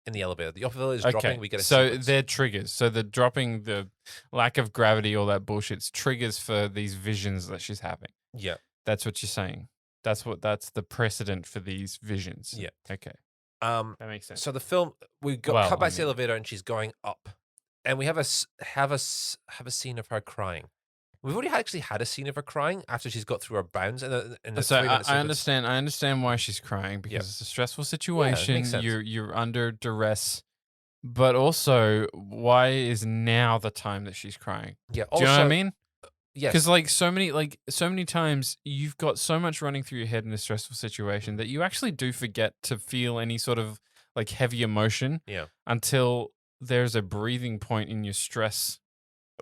[SPEAKER 2] in the elevator. The elevator is
[SPEAKER 1] Okay.
[SPEAKER 2] dropping. We get a
[SPEAKER 1] so
[SPEAKER 2] sequence.
[SPEAKER 1] they're triggers. So the dropping, the lack of gravity, all that bullshit's triggers for these visions that she's having.
[SPEAKER 2] Yeah.
[SPEAKER 1] That's what you're saying. That's the precedent for these visions.
[SPEAKER 2] Yeah.
[SPEAKER 1] Okay.
[SPEAKER 2] That
[SPEAKER 1] makes sense.
[SPEAKER 2] So the film, we got
[SPEAKER 1] Well,
[SPEAKER 2] cut back
[SPEAKER 1] I
[SPEAKER 2] to the
[SPEAKER 1] mean-
[SPEAKER 2] elevator, and she's going up, and we have a scene of her crying. We've already actually had a scene of her crying after she's got through her bounds in the
[SPEAKER 1] So
[SPEAKER 2] 3-minute
[SPEAKER 1] I
[SPEAKER 2] sequence.
[SPEAKER 1] understand. I understand why she's crying because it's a stressful situation.
[SPEAKER 2] makes sense.
[SPEAKER 1] You're under duress, but also why is now the time that she's crying?
[SPEAKER 2] Yeah.
[SPEAKER 1] Do you know what I mean?
[SPEAKER 2] Yes.
[SPEAKER 1] Because so many times you've got so much running through your head in a stressful situation that you actually do forget to feel any sort of like heavy emotion.
[SPEAKER 2] Yeah.
[SPEAKER 1] Until there's a breathing point in your stress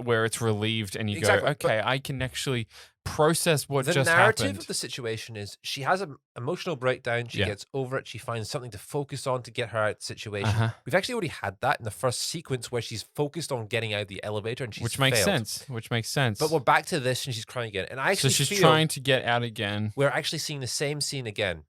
[SPEAKER 1] where it's relieved and you
[SPEAKER 2] Exactly,
[SPEAKER 1] go,
[SPEAKER 2] but
[SPEAKER 1] okay, I can actually process what
[SPEAKER 2] the
[SPEAKER 1] just
[SPEAKER 2] narrative
[SPEAKER 1] happened.
[SPEAKER 2] of the situation is she has an emotional breakdown. She
[SPEAKER 1] Yeah.
[SPEAKER 2] gets over it. She finds something to focus on to get her out of the situation.
[SPEAKER 1] Uh-huh.
[SPEAKER 2] We've actually already had that in the first sequence where she's focused on getting out of the elevator and she's
[SPEAKER 1] Which makes
[SPEAKER 2] failed.
[SPEAKER 1] sense. Which makes sense.
[SPEAKER 2] But we're back to this and she's crying again. And I
[SPEAKER 1] So
[SPEAKER 2] actually
[SPEAKER 1] she's
[SPEAKER 2] feel
[SPEAKER 1] trying to get out again.
[SPEAKER 2] we're actually seeing the same scene again.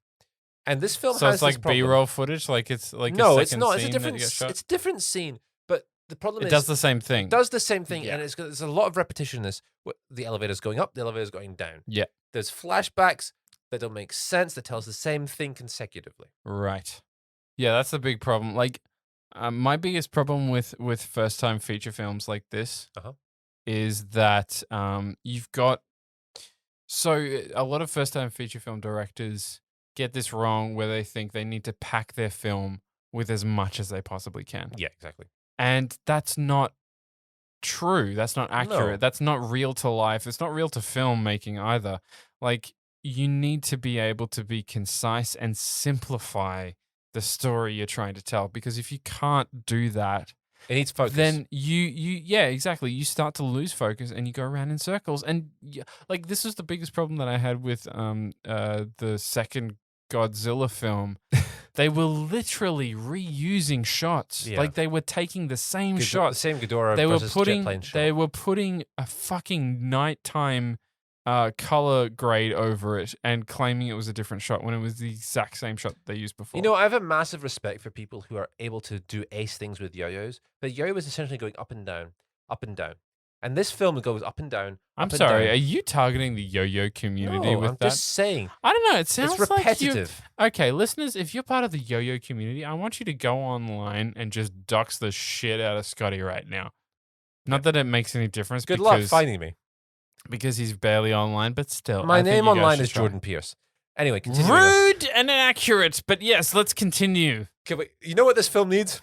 [SPEAKER 2] And this film
[SPEAKER 1] So
[SPEAKER 2] has
[SPEAKER 1] it's like
[SPEAKER 2] this problem.
[SPEAKER 1] B-roll footage, like it's like
[SPEAKER 2] No,
[SPEAKER 1] a
[SPEAKER 2] it's
[SPEAKER 1] second
[SPEAKER 2] not. It's a
[SPEAKER 1] scene that
[SPEAKER 2] different.
[SPEAKER 1] you get shot?
[SPEAKER 2] It's a different scene. But the problem
[SPEAKER 1] It
[SPEAKER 2] is
[SPEAKER 1] does the same thing.
[SPEAKER 2] It does the same thing,
[SPEAKER 1] Yeah.
[SPEAKER 2] and there's a lot of repetition in this. The elevator's going up, the elevator's going down.
[SPEAKER 1] Yeah.
[SPEAKER 2] There's flashbacks that don't make sense, that tell us the same thing consecutively.
[SPEAKER 1] Right. Yeah, that's the big problem. Like, my biggest problem with first-time feature films like this
[SPEAKER 2] Uh-huh.
[SPEAKER 1] is that you've got... So a lot of first-time feature film directors get this wrong where they think they need to pack their film with as much as they possibly can.
[SPEAKER 2] Yeah, exactly.
[SPEAKER 1] And that's not true. That's not accurate.
[SPEAKER 2] No.
[SPEAKER 1] That's not real to life. It's not real to filmmaking either. Like, you need to be able to be concise and simplify the story you're trying to tell. Because if you can't do that,
[SPEAKER 2] It needs focus.
[SPEAKER 1] then yeah, exactly. You start to lose focus and you go around in circles. And like, this is the biggest problem that I had with the second Godzilla film They were literally reusing shots.
[SPEAKER 2] Yeah.
[SPEAKER 1] Like they were taking the same shot.
[SPEAKER 2] The same Ghidorah
[SPEAKER 1] They were
[SPEAKER 2] versus
[SPEAKER 1] putting
[SPEAKER 2] jet plane shot.
[SPEAKER 1] they were putting a fucking nighttime color grade over it and claiming it was a different shot when it was the exact same shot they used before.
[SPEAKER 2] You know, I have a massive respect for people who are able to do ace things with yo-yos. But yo-yo is essentially going up and down, up and down. And this film goes up and down.
[SPEAKER 1] I'm
[SPEAKER 2] up and
[SPEAKER 1] sorry,
[SPEAKER 2] down.
[SPEAKER 1] are you targeting the yo-yo community
[SPEAKER 2] No,
[SPEAKER 1] with
[SPEAKER 2] I'm
[SPEAKER 1] that?
[SPEAKER 2] just saying.
[SPEAKER 1] I don't know. It sounds
[SPEAKER 2] It's repetitive.
[SPEAKER 1] like okay, listeners. If you're part of the yo-yo community, I want you to go online and just dox the shit out of Scotty right now. Not that it makes any difference.
[SPEAKER 2] Good luck finding me.
[SPEAKER 1] Because he's barely online, but still.
[SPEAKER 2] My
[SPEAKER 1] I think
[SPEAKER 2] name
[SPEAKER 1] you guys
[SPEAKER 2] online
[SPEAKER 1] should
[SPEAKER 2] is
[SPEAKER 1] try.
[SPEAKER 2] Jordan Pierce. Anyway, continue. on.
[SPEAKER 1] Rude and inaccurate, but yes, let's continue.
[SPEAKER 2] Okay, wait. You know what this film needs?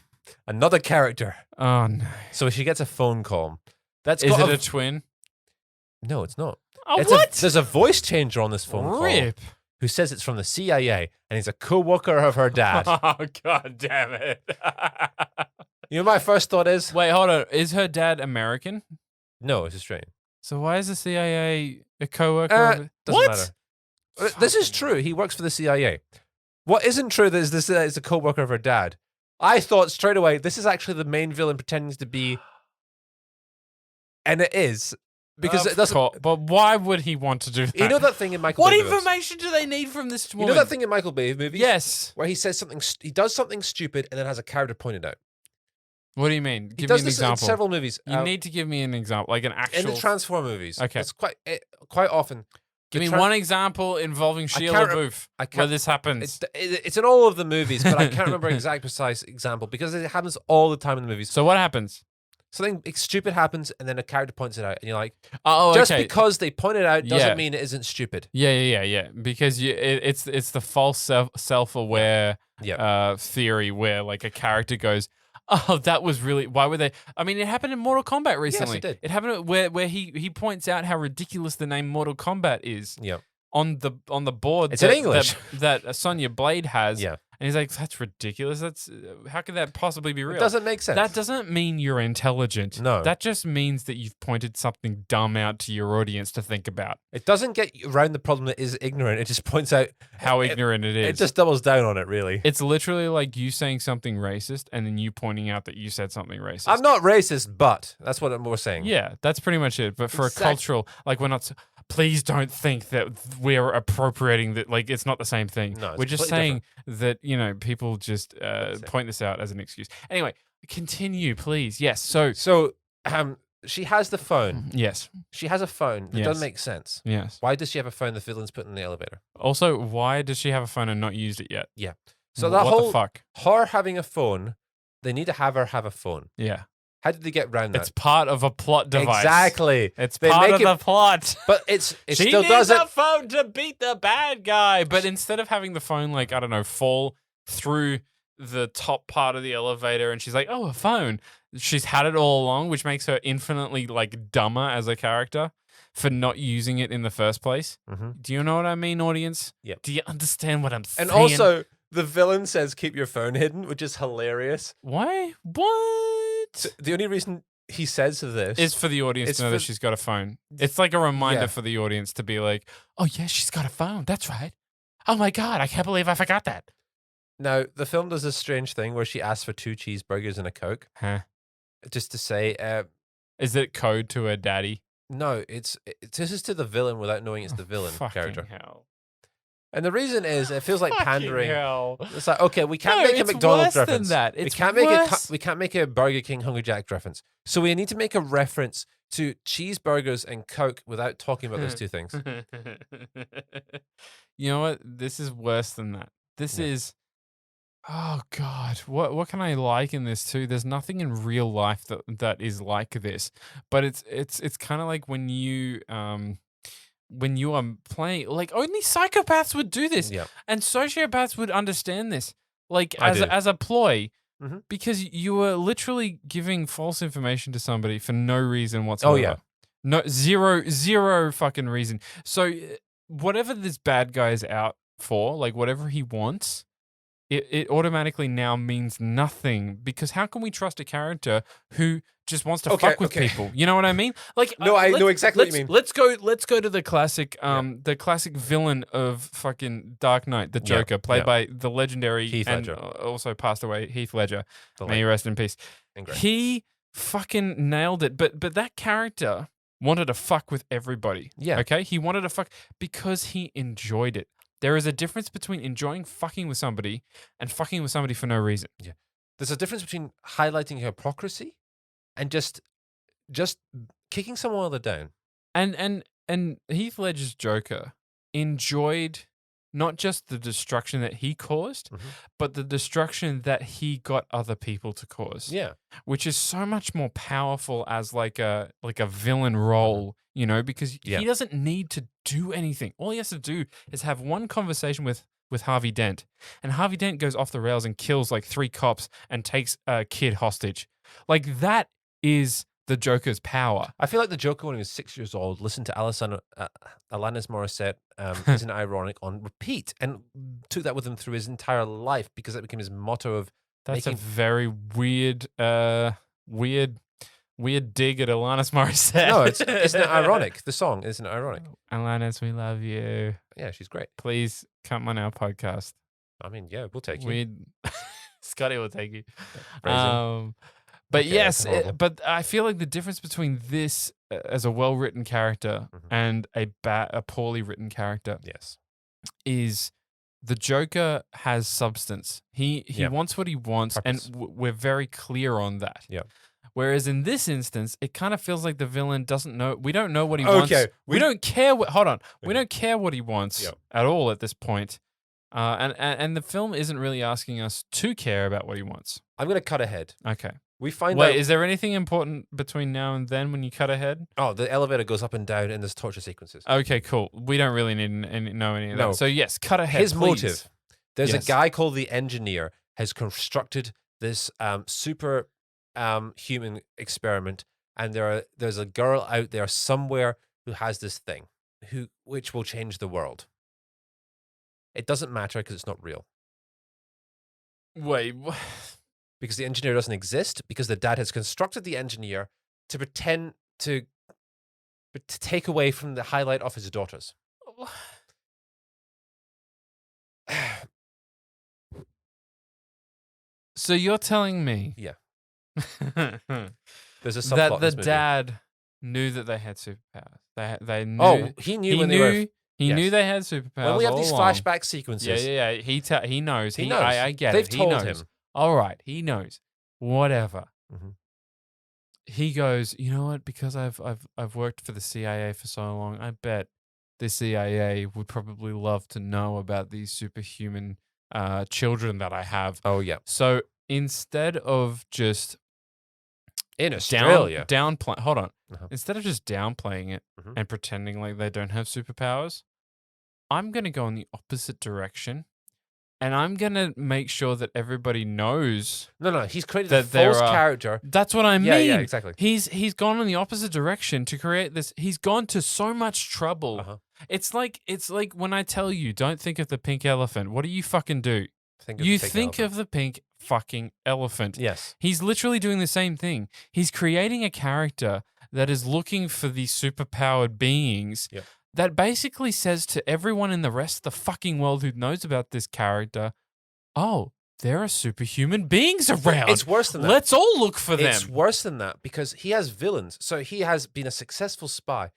[SPEAKER 2] Another character.
[SPEAKER 1] Oh no!
[SPEAKER 2] So she gets a phone call. That's
[SPEAKER 1] Is
[SPEAKER 2] got
[SPEAKER 1] it a twin?
[SPEAKER 2] No, it's not.
[SPEAKER 1] Oh,
[SPEAKER 2] It's
[SPEAKER 1] what?
[SPEAKER 2] there's a voice changer on this phone call
[SPEAKER 1] Rip.
[SPEAKER 2] who says it's from the CIA and he's a co-worker of her dad.
[SPEAKER 1] Oh god damn it!
[SPEAKER 2] You know, my first thought is
[SPEAKER 1] Wait, hold on. Is her dad American?
[SPEAKER 2] no, it's Australian.
[SPEAKER 1] So why is the CIA a coworker?
[SPEAKER 2] Doesn't
[SPEAKER 1] What?
[SPEAKER 2] matter. This is true. He works for the CIA. What isn't true is this is a co-worker of her dad. I thought straight away this is actually the main villain pretending to be, and it is because it doesn't.
[SPEAKER 1] But why would he want to do that?
[SPEAKER 2] You know that thing in Michael.
[SPEAKER 1] What
[SPEAKER 2] Bay movies?
[SPEAKER 1] information do they need from this woman?
[SPEAKER 2] You know that thing in Michael Bay movies?
[SPEAKER 1] Yes.
[SPEAKER 2] Where he says something, he does something stupid, and then has a character pointed out.
[SPEAKER 1] What do you mean?
[SPEAKER 2] He
[SPEAKER 1] Give
[SPEAKER 2] does
[SPEAKER 1] me an
[SPEAKER 2] this in
[SPEAKER 1] example.
[SPEAKER 2] several movies.
[SPEAKER 1] You need to give me an example, like an actual.
[SPEAKER 2] in the Transformer movies.
[SPEAKER 1] Okay.
[SPEAKER 2] It's quite often.
[SPEAKER 1] Give me
[SPEAKER 2] the
[SPEAKER 1] one example involving Shia
[SPEAKER 2] can't
[SPEAKER 1] LaBeouf
[SPEAKER 2] I can't-
[SPEAKER 1] where this happens.
[SPEAKER 2] It's in all of the movies, but I can't remember exact precise example because it happens all the time in the movies.
[SPEAKER 1] So what happens?
[SPEAKER 2] Something stupid happens, and then a character points it out, and you're like,
[SPEAKER 1] Oh,
[SPEAKER 2] just
[SPEAKER 1] okay.
[SPEAKER 2] because they point it out doesn't
[SPEAKER 1] Yeah.
[SPEAKER 2] mean it isn't stupid.
[SPEAKER 1] Yeah. Because it's the false self-aware
[SPEAKER 2] Yeah.
[SPEAKER 1] theory where like a character goes, "Oh, that was really. Why were they?" I mean, it happened in Mortal Kombat recently.
[SPEAKER 2] it did.
[SPEAKER 1] It happened where he points out how ridiculous the name Mortal Kombat is
[SPEAKER 2] Yeah.
[SPEAKER 1] on the board.
[SPEAKER 2] It's in English.
[SPEAKER 1] that Sonya Blade has.
[SPEAKER 2] Yeah.
[SPEAKER 1] And he's like, "That's ridiculous. That's how could that possibly be real?"
[SPEAKER 2] It doesn't make sense.
[SPEAKER 1] That doesn't mean you're intelligent.
[SPEAKER 2] No.
[SPEAKER 1] That just means that you've pointed something dumb out to your audience to think about.
[SPEAKER 2] It doesn't get around the problem that is ignorant. It just points out
[SPEAKER 1] How ignorant it is.
[SPEAKER 2] It just doubles down on it, really.
[SPEAKER 1] It's literally like you saying something racist and then you pointing out that you said something racist.
[SPEAKER 2] I'm not racist, but that's what I'm more saying.
[SPEAKER 1] Yeah, that's pretty much it. But for
[SPEAKER 2] Exact-
[SPEAKER 1] a cultural, like we're not. Please don't think that we're appropriating that. Like it's not the same thing.
[SPEAKER 2] No, it's
[SPEAKER 1] we're just
[SPEAKER 2] completely
[SPEAKER 1] saying that people just point this out as an excuse. Anyway, continue, please. Yes. So
[SPEAKER 2] she has the phone.
[SPEAKER 1] yes,
[SPEAKER 2] She has a phone that
[SPEAKER 1] Yes.
[SPEAKER 2] doesn't make sense.
[SPEAKER 1] yes.
[SPEAKER 2] Why does she have a phone the villain's put in the elevator?
[SPEAKER 1] Also, why does she have a phone and not used it yet?
[SPEAKER 2] Yeah. So that
[SPEAKER 1] what
[SPEAKER 2] whole
[SPEAKER 1] the fuck?
[SPEAKER 2] her having a phone, they need to have her have a phone.
[SPEAKER 1] Yeah,
[SPEAKER 2] How did they get around that?
[SPEAKER 1] it's part of a plot device.
[SPEAKER 2] Exactly.
[SPEAKER 1] It's
[SPEAKER 2] They
[SPEAKER 1] part
[SPEAKER 2] make
[SPEAKER 1] of
[SPEAKER 2] it-
[SPEAKER 1] the plot.
[SPEAKER 2] But it
[SPEAKER 1] She
[SPEAKER 2] still
[SPEAKER 1] needs
[SPEAKER 2] does it.
[SPEAKER 1] a phone to beat the bad guy. But instead of having the phone, like, I don't know, fall through the top part of the elevator and she's like, oh, a phone. She's had it all along, which makes her infinitely, like, dumber as a character for not using it in the first place.
[SPEAKER 2] Mhm.
[SPEAKER 1] Do you know what I mean, audience?
[SPEAKER 2] Yep.
[SPEAKER 1] Do you understand what I'm saying?
[SPEAKER 2] And also, the villain says keep your phone hidden, which is hilarious.
[SPEAKER 1] Why? What?
[SPEAKER 2] So the only reason he says this
[SPEAKER 1] Is for the audience
[SPEAKER 2] It's
[SPEAKER 1] to know that
[SPEAKER 2] for-
[SPEAKER 1] she's got a phone. It's like a reminder
[SPEAKER 2] Yeah.
[SPEAKER 1] for the audience to be like, oh, yeah, she's got a phone. That's right. Oh, my God. I can't believe I forgot that.
[SPEAKER 2] Now, the film does this strange thing where she asks for 2 cheeseburgers and a Coke,
[SPEAKER 1] Huh.
[SPEAKER 2] just to say,
[SPEAKER 1] Is it code to her daddy?
[SPEAKER 2] no, this is to the villain without knowing it's the villain
[SPEAKER 1] Fucking
[SPEAKER 2] character.
[SPEAKER 1] hell.
[SPEAKER 2] And the reason is, it feels like
[SPEAKER 1] Fucking
[SPEAKER 2] pandering.
[SPEAKER 1] hell.
[SPEAKER 2] It's like, okay, we can't
[SPEAKER 1] No,
[SPEAKER 2] make a
[SPEAKER 1] it's
[SPEAKER 2] McDonald's
[SPEAKER 1] worse than
[SPEAKER 2] reference.
[SPEAKER 1] that.
[SPEAKER 2] We
[SPEAKER 1] It's
[SPEAKER 2] can't
[SPEAKER 1] worse.
[SPEAKER 2] we can't make a Burger King Hungry Jack's reference. So we need to make a reference to cheeseburgers and Coke without talking about those two things.
[SPEAKER 1] You know what? This is worse than that. This
[SPEAKER 2] Yeah.
[SPEAKER 1] is. Oh God, what can I liken this to? There's nothing in real life that is like this, but it's kind of like when you are playing, like only psychopaths would do this,
[SPEAKER 2] Yeah.
[SPEAKER 1] and sociopaths would understand this, like
[SPEAKER 2] I
[SPEAKER 1] as
[SPEAKER 2] do.
[SPEAKER 1] as a ploy,
[SPEAKER 2] Mhm.
[SPEAKER 1] because you were literally giving false information to somebody for no reason whatsoever.
[SPEAKER 2] Oh, yeah.
[SPEAKER 1] No, zero fucking reason. So whatever this bad guy is out for, like whatever he wants, it automatically now means nothing, because how can we trust a character who just wants to fuck with people? You know what I mean? Like,
[SPEAKER 2] No, I know exactly what you mean.
[SPEAKER 1] Let's go to the classic villain of fucking Dark Knight, the Joker, played by the legendary
[SPEAKER 2] Heath
[SPEAKER 1] and
[SPEAKER 2] Ledger.
[SPEAKER 1] Also passed away Heath Ledger.
[SPEAKER 2] The
[SPEAKER 1] May he rest in peace. He fucking nailed it. But that character wanted to fuck with everybody.
[SPEAKER 2] Yeah.
[SPEAKER 1] Okay? He wanted to fuck because he enjoyed it. There is a difference between enjoying fucking with somebody and fucking with somebody for no reason.
[SPEAKER 2] Yeah. There's a difference between highlighting hypocrisy and just kicking someone other down.
[SPEAKER 1] And Heath Ledger's Joker enjoyed not just the destruction that he caused, but the destruction that he got other people to cause.
[SPEAKER 2] Yeah.
[SPEAKER 1] Which is so much more powerful as like a villain role, you know, because he doesn't need to do anything. All he has to do is have one conversation with Harvey Dent, and Harvey Dent goes off the rails and kills like 3 cops and takes a kid hostage. Like, that is the Joker's power.
[SPEAKER 2] I feel like the Joker, when he was 6 years old, listened to Alanis Morissette, Isn't It Ironic, on repeat, and took that with him through his entire life, because that became his motto of
[SPEAKER 1] That's a very weird dig at Alanis Morissette.
[SPEAKER 2] No, isn't it ironic? The song, isn't it ironic?
[SPEAKER 1] Alanis, we love you.
[SPEAKER 2] Yeah, she's great.
[SPEAKER 1] Please come on our podcast.
[SPEAKER 2] I mean, yeah, we'll take you.
[SPEAKER 1] Scotty will take you.
[SPEAKER 2] Phrasing.
[SPEAKER 1] But
[SPEAKER 2] Okay,
[SPEAKER 1] yes,
[SPEAKER 2] that's horrible.
[SPEAKER 1] but I feel like the difference between this as a well-written character and a poorly written character
[SPEAKER 2] Yes.
[SPEAKER 1] is the Joker has substance. He wants what he wants,
[SPEAKER 2] Purpose.
[SPEAKER 1] and we're very clear on that.
[SPEAKER 2] Yeah.
[SPEAKER 1] Whereas in this instance, it kind of feels like the villain doesn't know. We don't know what he wants.
[SPEAKER 2] Okay,
[SPEAKER 1] We don't care. Hold on. We
[SPEAKER 2] Okay.
[SPEAKER 1] don't care what he wants at all at this point. And the film isn't really asking us to care about what he wants.
[SPEAKER 2] I'm going to cut ahead.
[SPEAKER 1] Okay.
[SPEAKER 2] We find
[SPEAKER 1] Wait,
[SPEAKER 2] out.
[SPEAKER 1] is there anything important between now and then when you cut ahead?
[SPEAKER 2] Oh, the elevator goes up and down in this torture sequences.
[SPEAKER 1] Okay, cool. We don't really need to know any of
[SPEAKER 2] No.
[SPEAKER 1] that. So yes, cut ahead.
[SPEAKER 2] His
[SPEAKER 1] please.
[SPEAKER 2] motive. There's
[SPEAKER 1] Yes.
[SPEAKER 2] a guy called the Engineer has constructed this super human experiment, and there's a girl out there somewhere who has this thing, which will change the world. It doesn't matter because it's not real.
[SPEAKER 1] Wait.
[SPEAKER 2] Because the engineer doesn't exist, because the dad has constructed the engineer to pretend to take away from the highlight of his daughters.
[SPEAKER 1] So you're telling me
[SPEAKER 2] Yeah.
[SPEAKER 1] that
[SPEAKER 2] There's a subplot in
[SPEAKER 1] the
[SPEAKER 2] this movie.
[SPEAKER 1] dad knew that they had superpowers. They knew.
[SPEAKER 2] Oh, he knew when they were.
[SPEAKER 1] He
[SPEAKER 2] yes.
[SPEAKER 1] knew they had superpowers.
[SPEAKER 2] When we have
[SPEAKER 1] all
[SPEAKER 2] these
[SPEAKER 1] along.
[SPEAKER 2] flashback sequences.
[SPEAKER 1] Yeah. He knows.
[SPEAKER 2] He knows.
[SPEAKER 1] I get
[SPEAKER 2] They've
[SPEAKER 1] it. He
[SPEAKER 2] told
[SPEAKER 1] knows.
[SPEAKER 2] him.
[SPEAKER 1] All right. He knows. Whatever.
[SPEAKER 2] Mhm.
[SPEAKER 1] He goes, you know what? Because I've worked for the CIA for so long, I bet the CIA would probably love to know about these superhuman children that I have.
[SPEAKER 2] Oh, yeah.
[SPEAKER 1] So instead of just
[SPEAKER 2] In Australia.
[SPEAKER 1] downplay, hold on.
[SPEAKER 2] Uh-huh.
[SPEAKER 1] Instead of just downplaying it
[SPEAKER 2] Mhm.
[SPEAKER 1] and pretending like they don't have superpowers, I'm going to go in the opposite direction, and I'm going to make sure that everybody knows.
[SPEAKER 2] No. He's created
[SPEAKER 1] That
[SPEAKER 2] a
[SPEAKER 1] there
[SPEAKER 2] false
[SPEAKER 1] are-
[SPEAKER 2] character.
[SPEAKER 1] That's what I mean.
[SPEAKER 2] Yeah, exactly.
[SPEAKER 1] He's gone in the opposite direction to create this. He's gone to so much trouble.
[SPEAKER 2] Uh-huh.
[SPEAKER 1] It's like when I tell you, don't think of the pink elephant. What do you fucking do? You think of the pink fucking elephant.
[SPEAKER 2] Yes.
[SPEAKER 1] He's literally doing the same thing. He's creating a character that is looking for these superpowered beings
[SPEAKER 2] Yep.
[SPEAKER 1] that basically says to everyone in the rest of the fucking world who knows about this character, oh, there are superhuman beings around.
[SPEAKER 2] It's worse than that.
[SPEAKER 1] Let's all look for them.
[SPEAKER 2] It's worse than that because he has villains. So he has been a successful spy.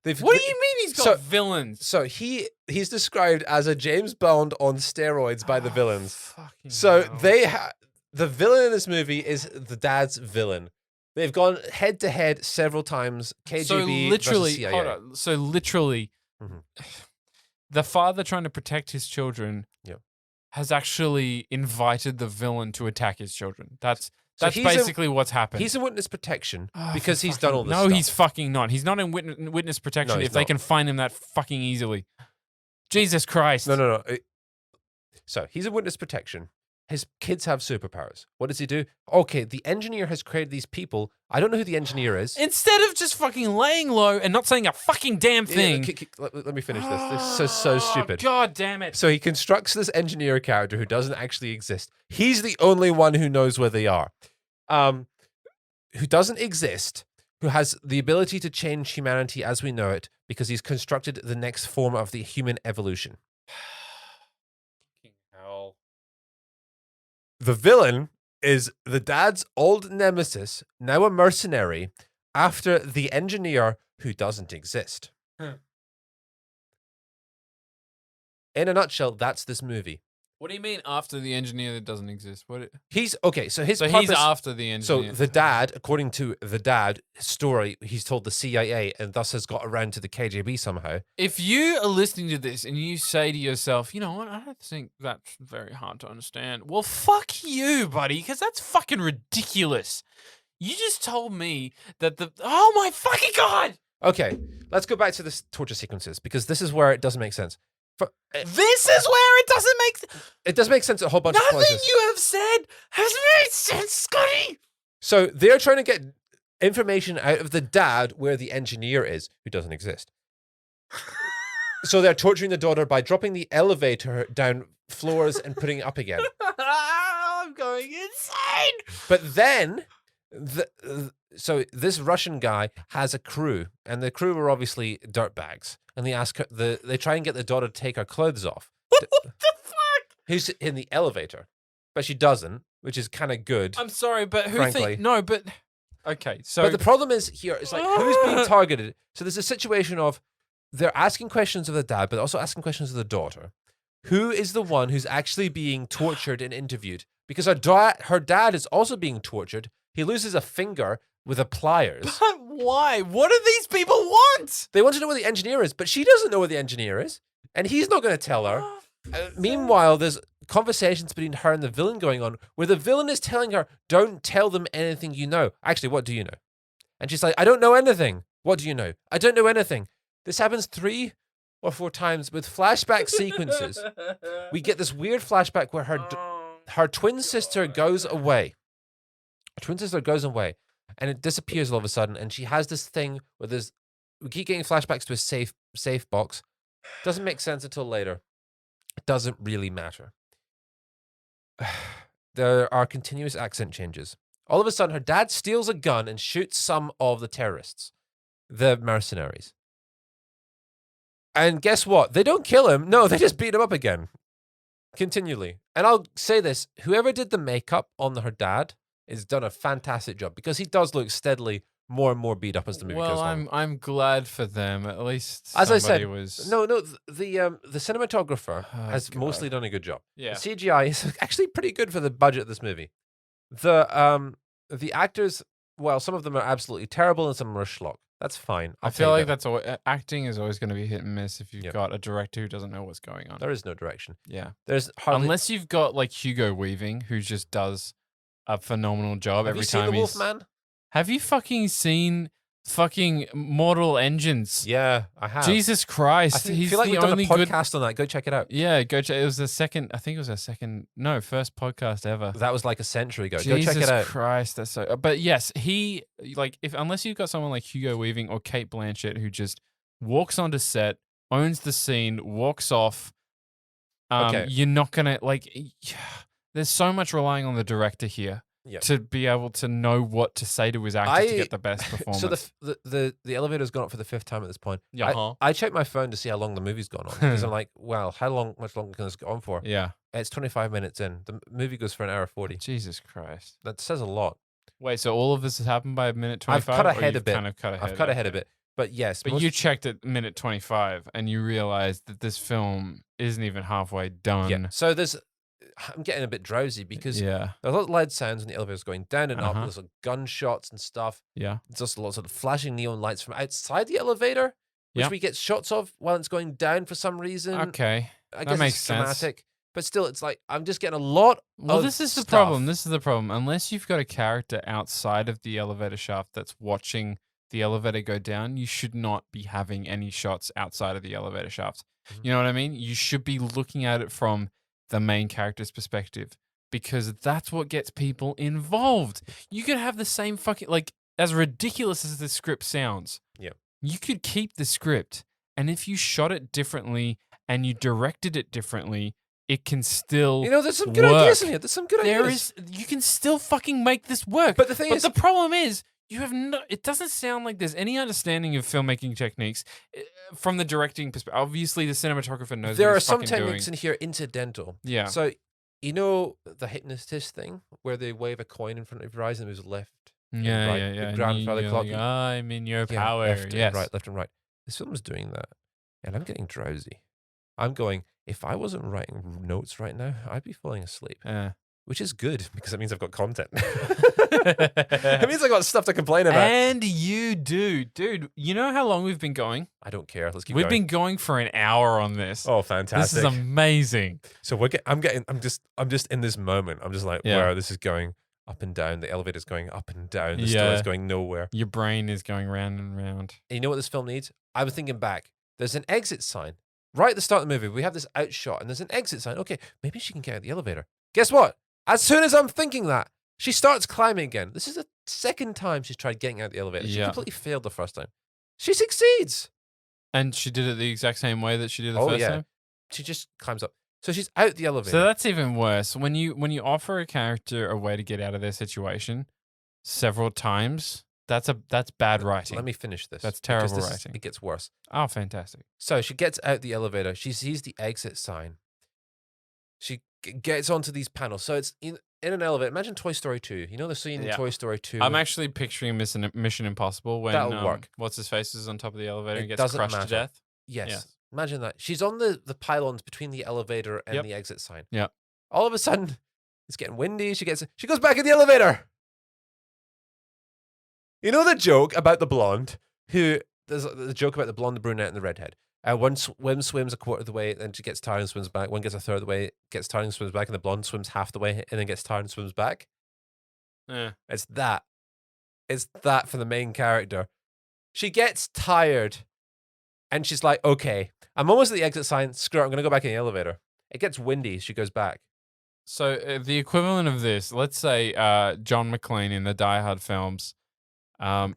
[SPEAKER 1] What do you mean he's got villains?
[SPEAKER 2] So he's described as a James Bond on steroids by the villains.
[SPEAKER 1] Fucking
[SPEAKER 2] So
[SPEAKER 1] hell.
[SPEAKER 2] the villain in this movie is the dad's villain. They've gone head to head several times. KGB
[SPEAKER 1] So literally,
[SPEAKER 2] versus CIA.
[SPEAKER 1] hold on. So literally,
[SPEAKER 2] Mhm.
[SPEAKER 1] the father trying to protect his children
[SPEAKER 2] Yep.
[SPEAKER 1] has actually invited the villain to attack his children. That's
[SPEAKER 2] he's in-
[SPEAKER 1] basically what's happened.
[SPEAKER 2] He's in witness protection
[SPEAKER 1] Oh,
[SPEAKER 2] because
[SPEAKER 1] for
[SPEAKER 2] he's done all
[SPEAKER 1] fucking-
[SPEAKER 2] this
[SPEAKER 1] No,
[SPEAKER 2] stuff.
[SPEAKER 1] he's fucking not. He's not in witness protection
[SPEAKER 2] No, he's
[SPEAKER 1] if they
[SPEAKER 2] not.
[SPEAKER 1] can find him that fucking easily. Jesus Christ.
[SPEAKER 2] No. So he's in witness protection. his kids have superpowers. What does he do? Okay, the engineer has created these people. I don't know who the engineer is.
[SPEAKER 1] Instead of just fucking laying low and not saying a fucking damn thing.
[SPEAKER 2] Let me finish this. This is so stupid.
[SPEAKER 1] God damn it.
[SPEAKER 2] So he constructs this engineer character who doesn't actually exist. He's the only one who knows where they are. Who doesn't exist, who has the ability to change humanity as we know it because he's constructed the next form of the human evolution.
[SPEAKER 1] Hell.
[SPEAKER 2] The villain is the dad's old nemesis, now a mercenary, after the engineer who doesn't exist. In a nutshell, that's this movie.
[SPEAKER 1] What do you mean after the engineer that doesn't exist?
[SPEAKER 2] He's okay. So
[SPEAKER 1] he's after the engineer.
[SPEAKER 2] So the dad, according to the dad story, he's told the CIA and thus has got around to the KGB somehow.
[SPEAKER 1] If you are listening to this and you say to yourself, you know what, I don't think that's very hard to understand. Well, fuck you, buddy, because that's fucking ridiculous. You just told me that oh my fucking God.
[SPEAKER 2] Okay, let's go back to the torture sequences because this is where it doesn't make sense.
[SPEAKER 1] This is where it doesn't make sense.
[SPEAKER 2] It does make sense at a whole bunch of places.
[SPEAKER 1] Nothing you have said has made sense, Scotty.
[SPEAKER 2] So they're trying to get information out of the dad where the engineer is, who doesn't exist. So they're torturing the daughter by dropping the elevator down floors and putting it up again.
[SPEAKER 1] I'm going insane.
[SPEAKER 2] But then, so this Russian guy has a crew, and the crew are obviously dirtbags. And they ask her, they try and get the daughter to take her clothes off.
[SPEAKER 1] What the fuck?
[SPEAKER 2] Who's in the elevator, but she doesn't, which is kind of good.
[SPEAKER 1] I'm sorry, but
[SPEAKER 2] frankly.
[SPEAKER 1] No, but okay. So,
[SPEAKER 2] but the problem is here, it's like who's being targeted. So there's a situation of they're asking questions of the dad, but also asking questions of the daughter. Who is the one who's actually being tortured and interviewed? Because her dad is also being tortured. He loses a finger with a pliers.
[SPEAKER 1] But why? What do these people want?
[SPEAKER 2] They want to know where the engineer is, but she doesn't know where the engineer is, and he's not going to tell her. Meanwhile, there's conversations between her and the villain going on where the villain is telling her, don't tell them anything you know. Actually, what do you know? And she's like, I don't know anything. What do you know? I don't know anything. This happens 3 or 4 times with flashback sequences. We get this weird flashback where her twin sister goes away. Her twin sister goes away and it disappears all of a sudden. And she has this thing where we keep getting flashbacks to a safe box. Doesn't make sense until later. It doesn't really matter. There are continuous accent changes. All of a sudden, her dad steals a gun and shoots some of the terrorists, the mercenaries. And guess what? They don't kill him. No, they just beat him up again. Continually. And I'll say this, whoever did the makeup on her dad has done a fantastic job because he does look steadily more and more beat up as the movie goes on.
[SPEAKER 1] I'm glad for them. At least
[SPEAKER 2] as I said,
[SPEAKER 1] was...
[SPEAKER 2] no, the cinematographer has mostly done a good job.
[SPEAKER 1] Yeah.
[SPEAKER 2] The CGI is actually pretty good for the budget of this movie. The actors, well, some of them are absolutely terrible and some are schlock. That's fine.
[SPEAKER 1] I feel like that's acting is always going to be hit and miss if you've got a director who doesn't know what's going on.
[SPEAKER 2] There is no direction.
[SPEAKER 1] Yeah.
[SPEAKER 2] There's hardly...
[SPEAKER 1] Unless you've got like Hugo Weaving, who just does a phenomenal job every time.
[SPEAKER 2] Have you seen The Wolfman?
[SPEAKER 1] Have you fucking seen fucking Mortal Engines?
[SPEAKER 2] Yeah, I have.
[SPEAKER 1] Jesus Christ.
[SPEAKER 2] I feel like we've done a podcast on that. Go check it out.
[SPEAKER 1] Yeah, go check. It was first podcast ever.
[SPEAKER 2] That was like a century ago.
[SPEAKER 1] Jesus
[SPEAKER 2] go check it out.
[SPEAKER 1] Christ, that's so. But yes, unless you've got someone like Hugo Weaving or Kate Blanchett who just walks onto set, owns the scene, walks off, you're not gonna there's so much relying on the director here.
[SPEAKER 2] Yep.
[SPEAKER 1] To be able to know what to say to his actor to get the best performance.
[SPEAKER 2] So the elevator's gone up for the 5th time at this point.
[SPEAKER 1] Yeah.
[SPEAKER 2] I checked my phone to see how long the movie's gone on because I'm like, well, much longer can this go on for?
[SPEAKER 1] Yeah.
[SPEAKER 2] It's 25 minutes in. The movie goes for an hour 40.
[SPEAKER 1] Jesus Christ.
[SPEAKER 2] That says a lot.
[SPEAKER 1] Wait, so all of this has happened by minute 25?
[SPEAKER 2] I've cut ahead a bit.
[SPEAKER 1] I've cut
[SPEAKER 2] ahead a bit. But yes.
[SPEAKER 1] But you checked at minute 25 and you realized that this film isn't even halfway done.
[SPEAKER 2] Yeah. So I'm getting a bit drowsy because there's a lot of loud sounds when the elevator's going down and up. There's gunshots and stuff.
[SPEAKER 1] Yeah.
[SPEAKER 2] There's also lots of flashing neon lights from outside the elevator, which we get shots of while it's going down for some reason.
[SPEAKER 1] Okay.
[SPEAKER 2] I guess
[SPEAKER 1] that makes
[SPEAKER 2] it's
[SPEAKER 1] sense.
[SPEAKER 2] Dramatic, but still, it's like I'm just getting a lot of
[SPEAKER 1] this is the
[SPEAKER 2] stuff.
[SPEAKER 1] problem. This is the problem. Unless you've got a character outside of the elevator shaft that's watching the elevator go down, you should not be having any shots outside of the elevator shaft. Mm-hmm. You know what I mean? You should be looking at it from the main character's perspective. because that's what gets people involved. You could have the same fucking, like, as ridiculous as the script sounds.
[SPEAKER 5] Yeah.
[SPEAKER 1] You could keep the script, and if you shot it differently and you directed it differently, it can still
[SPEAKER 5] there's some good
[SPEAKER 1] work.
[SPEAKER 5] ideas in here. There's some good ideas.
[SPEAKER 1] You can still fucking make this work.
[SPEAKER 5] But the thing is,
[SPEAKER 1] the problem is, you have no. It doesn't sound like there's any understanding of filmmaking techniques from the directing perspective. Obviously, the cinematographer knows.
[SPEAKER 5] there
[SPEAKER 1] what
[SPEAKER 5] are
[SPEAKER 1] he's
[SPEAKER 5] some
[SPEAKER 1] fucking
[SPEAKER 5] techniques
[SPEAKER 1] doing.
[SPEAKER 5] in here incidental.
[SPEAKER 1] Yeah.
[SPEAKER 5] So, the hypnotist thing where they wave a coin in front of your eyes and it moves left.
[SPEAKER 1] Yeah,
[SPEAKER 5] right,
[SPEAKER 1] yeah,
[SPEAKER 5] the
[SPEAKER 1] yeah. And
[SPEAKER 5] grandfather
[SPEAKER 1] you're
[SPEAKER 5] clock.
[SPEAKER 1] like, I'm in your
[SPEAKER 5] Yeah,
[SPEAKER 1] power.
[SPEAKER 5] left
[SPEAKER 1] Yes.
[SPEAKER 5] and right, left and right. This film is doing that, and I'm getting drowsy. I'm going, if I wasn't writing notes right now, I'd be falling asleep, which is good because it means I've got content. It means I've got stuff to complain about.
[SPEAKER 1] And you do, dude. You know how long we've been going?
[SPEAKER 5] I don't care. Let's keep
[SPEAKER 1] We've
[SPEAKER 5] going.
[SPEAKER 1] been going for an hour on this.
[SPEAKER 5] Oh,
[SPEAKER 1] This
[SPEAKER 5] fantastic.
[SPEAKER 1] is amazing.
[SPEAKER 5] So I'm just in this moment. I'm just like,
[SPEAKER 1] Yeah.
[SPEAKER 5] wow, this is going up and down. The elevator's going up and down. The
[SPEAKER 1] Yeah.
[SPEAKER 5] story's going nowhere.
[SPEAKER 1] Your brain is going round and round.
[SPEAKER 5] And you know what this film needs? I was thinking back. There's an exit sign. Right at the start of the movie, we have this outshot, and there's an exit sign. Okay, maybe she can get out of the elevator. Guess what? As soon as I'm thinking that, she starts climbing again. This is the second time she's tried getting out of the elevator. She
[SPEAKER 1] Yeah.
[SPEAKER 5] completely failed the first time. She succeeds.
[SPEAKER 1] And she did it the exact same way that she did the
[SPEAKER 5] Oh,
[SPEAKER 1] first
[SPEAKER 5] yeah.
[SPEAKER 1] time?
[SPEAKER 5] She just climbs up. So she's out the elevator.
[SPEAKER 1] So that's even worse. When you offer a character a way to get out of their situation several times, that's bad writing.
[SPEAKER 5] Let me finish this.
[SPEAKER 1] That's
[SPEAKER 5] because
[SPEAKER 1] terrible writing.
[SPEAKER 5] It gets worse.
[SPEAKER 1] Oh, fantastic.
[SPEAKER 5] So she gets out the elevator. She sees the exit sign. She gets onto these panels. So it's in an elevator. Imagine Toy Story 2. You know the scene in
[SPEAKER 1] Yeah.
[SPEAKER 5] Toy Story 2?
[SPEAKER 1] I'm actually picturing Mission Impossible when
[SPEAKER 5] That'll work.
[SPEAKER 1] what's his face is on top of the elevator
[SPEAKER 5] It
[SPEAKER 1] and gets
[SPEAKER 5] doesn't
[SPEAKER 1] crushed
[SPEAKER 5] matter.
[SPEAKER 1] to death.
[SPEAKER 5] Yes.
[SPEAKER 1] Yeah.
[SPEAKER 5] Imagine that. She's on the pylons between the elevator and
[SPEAKER 1] Yep.
[SPEAKER 5] the exit sign.
[SPEAKER 1] Yep.
[SPEAKER 5] All of a sudden, it's getting windy. She goes back in the elevator. You know the joke about the blonde there's the joke about the blonde, the brunette, and the redhead. One swims a quarter of the way, then she gets tired and swims back. One gets a third of the way, gets tired and swims back, and the blonde swims half the way and then gets tired and swims back.
[SPEAKER 1] Yeah.
[SPEAKER 5] It's that. It's that for the main character. She gets tired and she's like, okay, I'm almost at the exit sign. Screw it, I'm going to go back in the elevator. It gets windy. She goes back.
[SPEAKER 1] So the equivalent of this, let's say John McClane in the Die Hard films,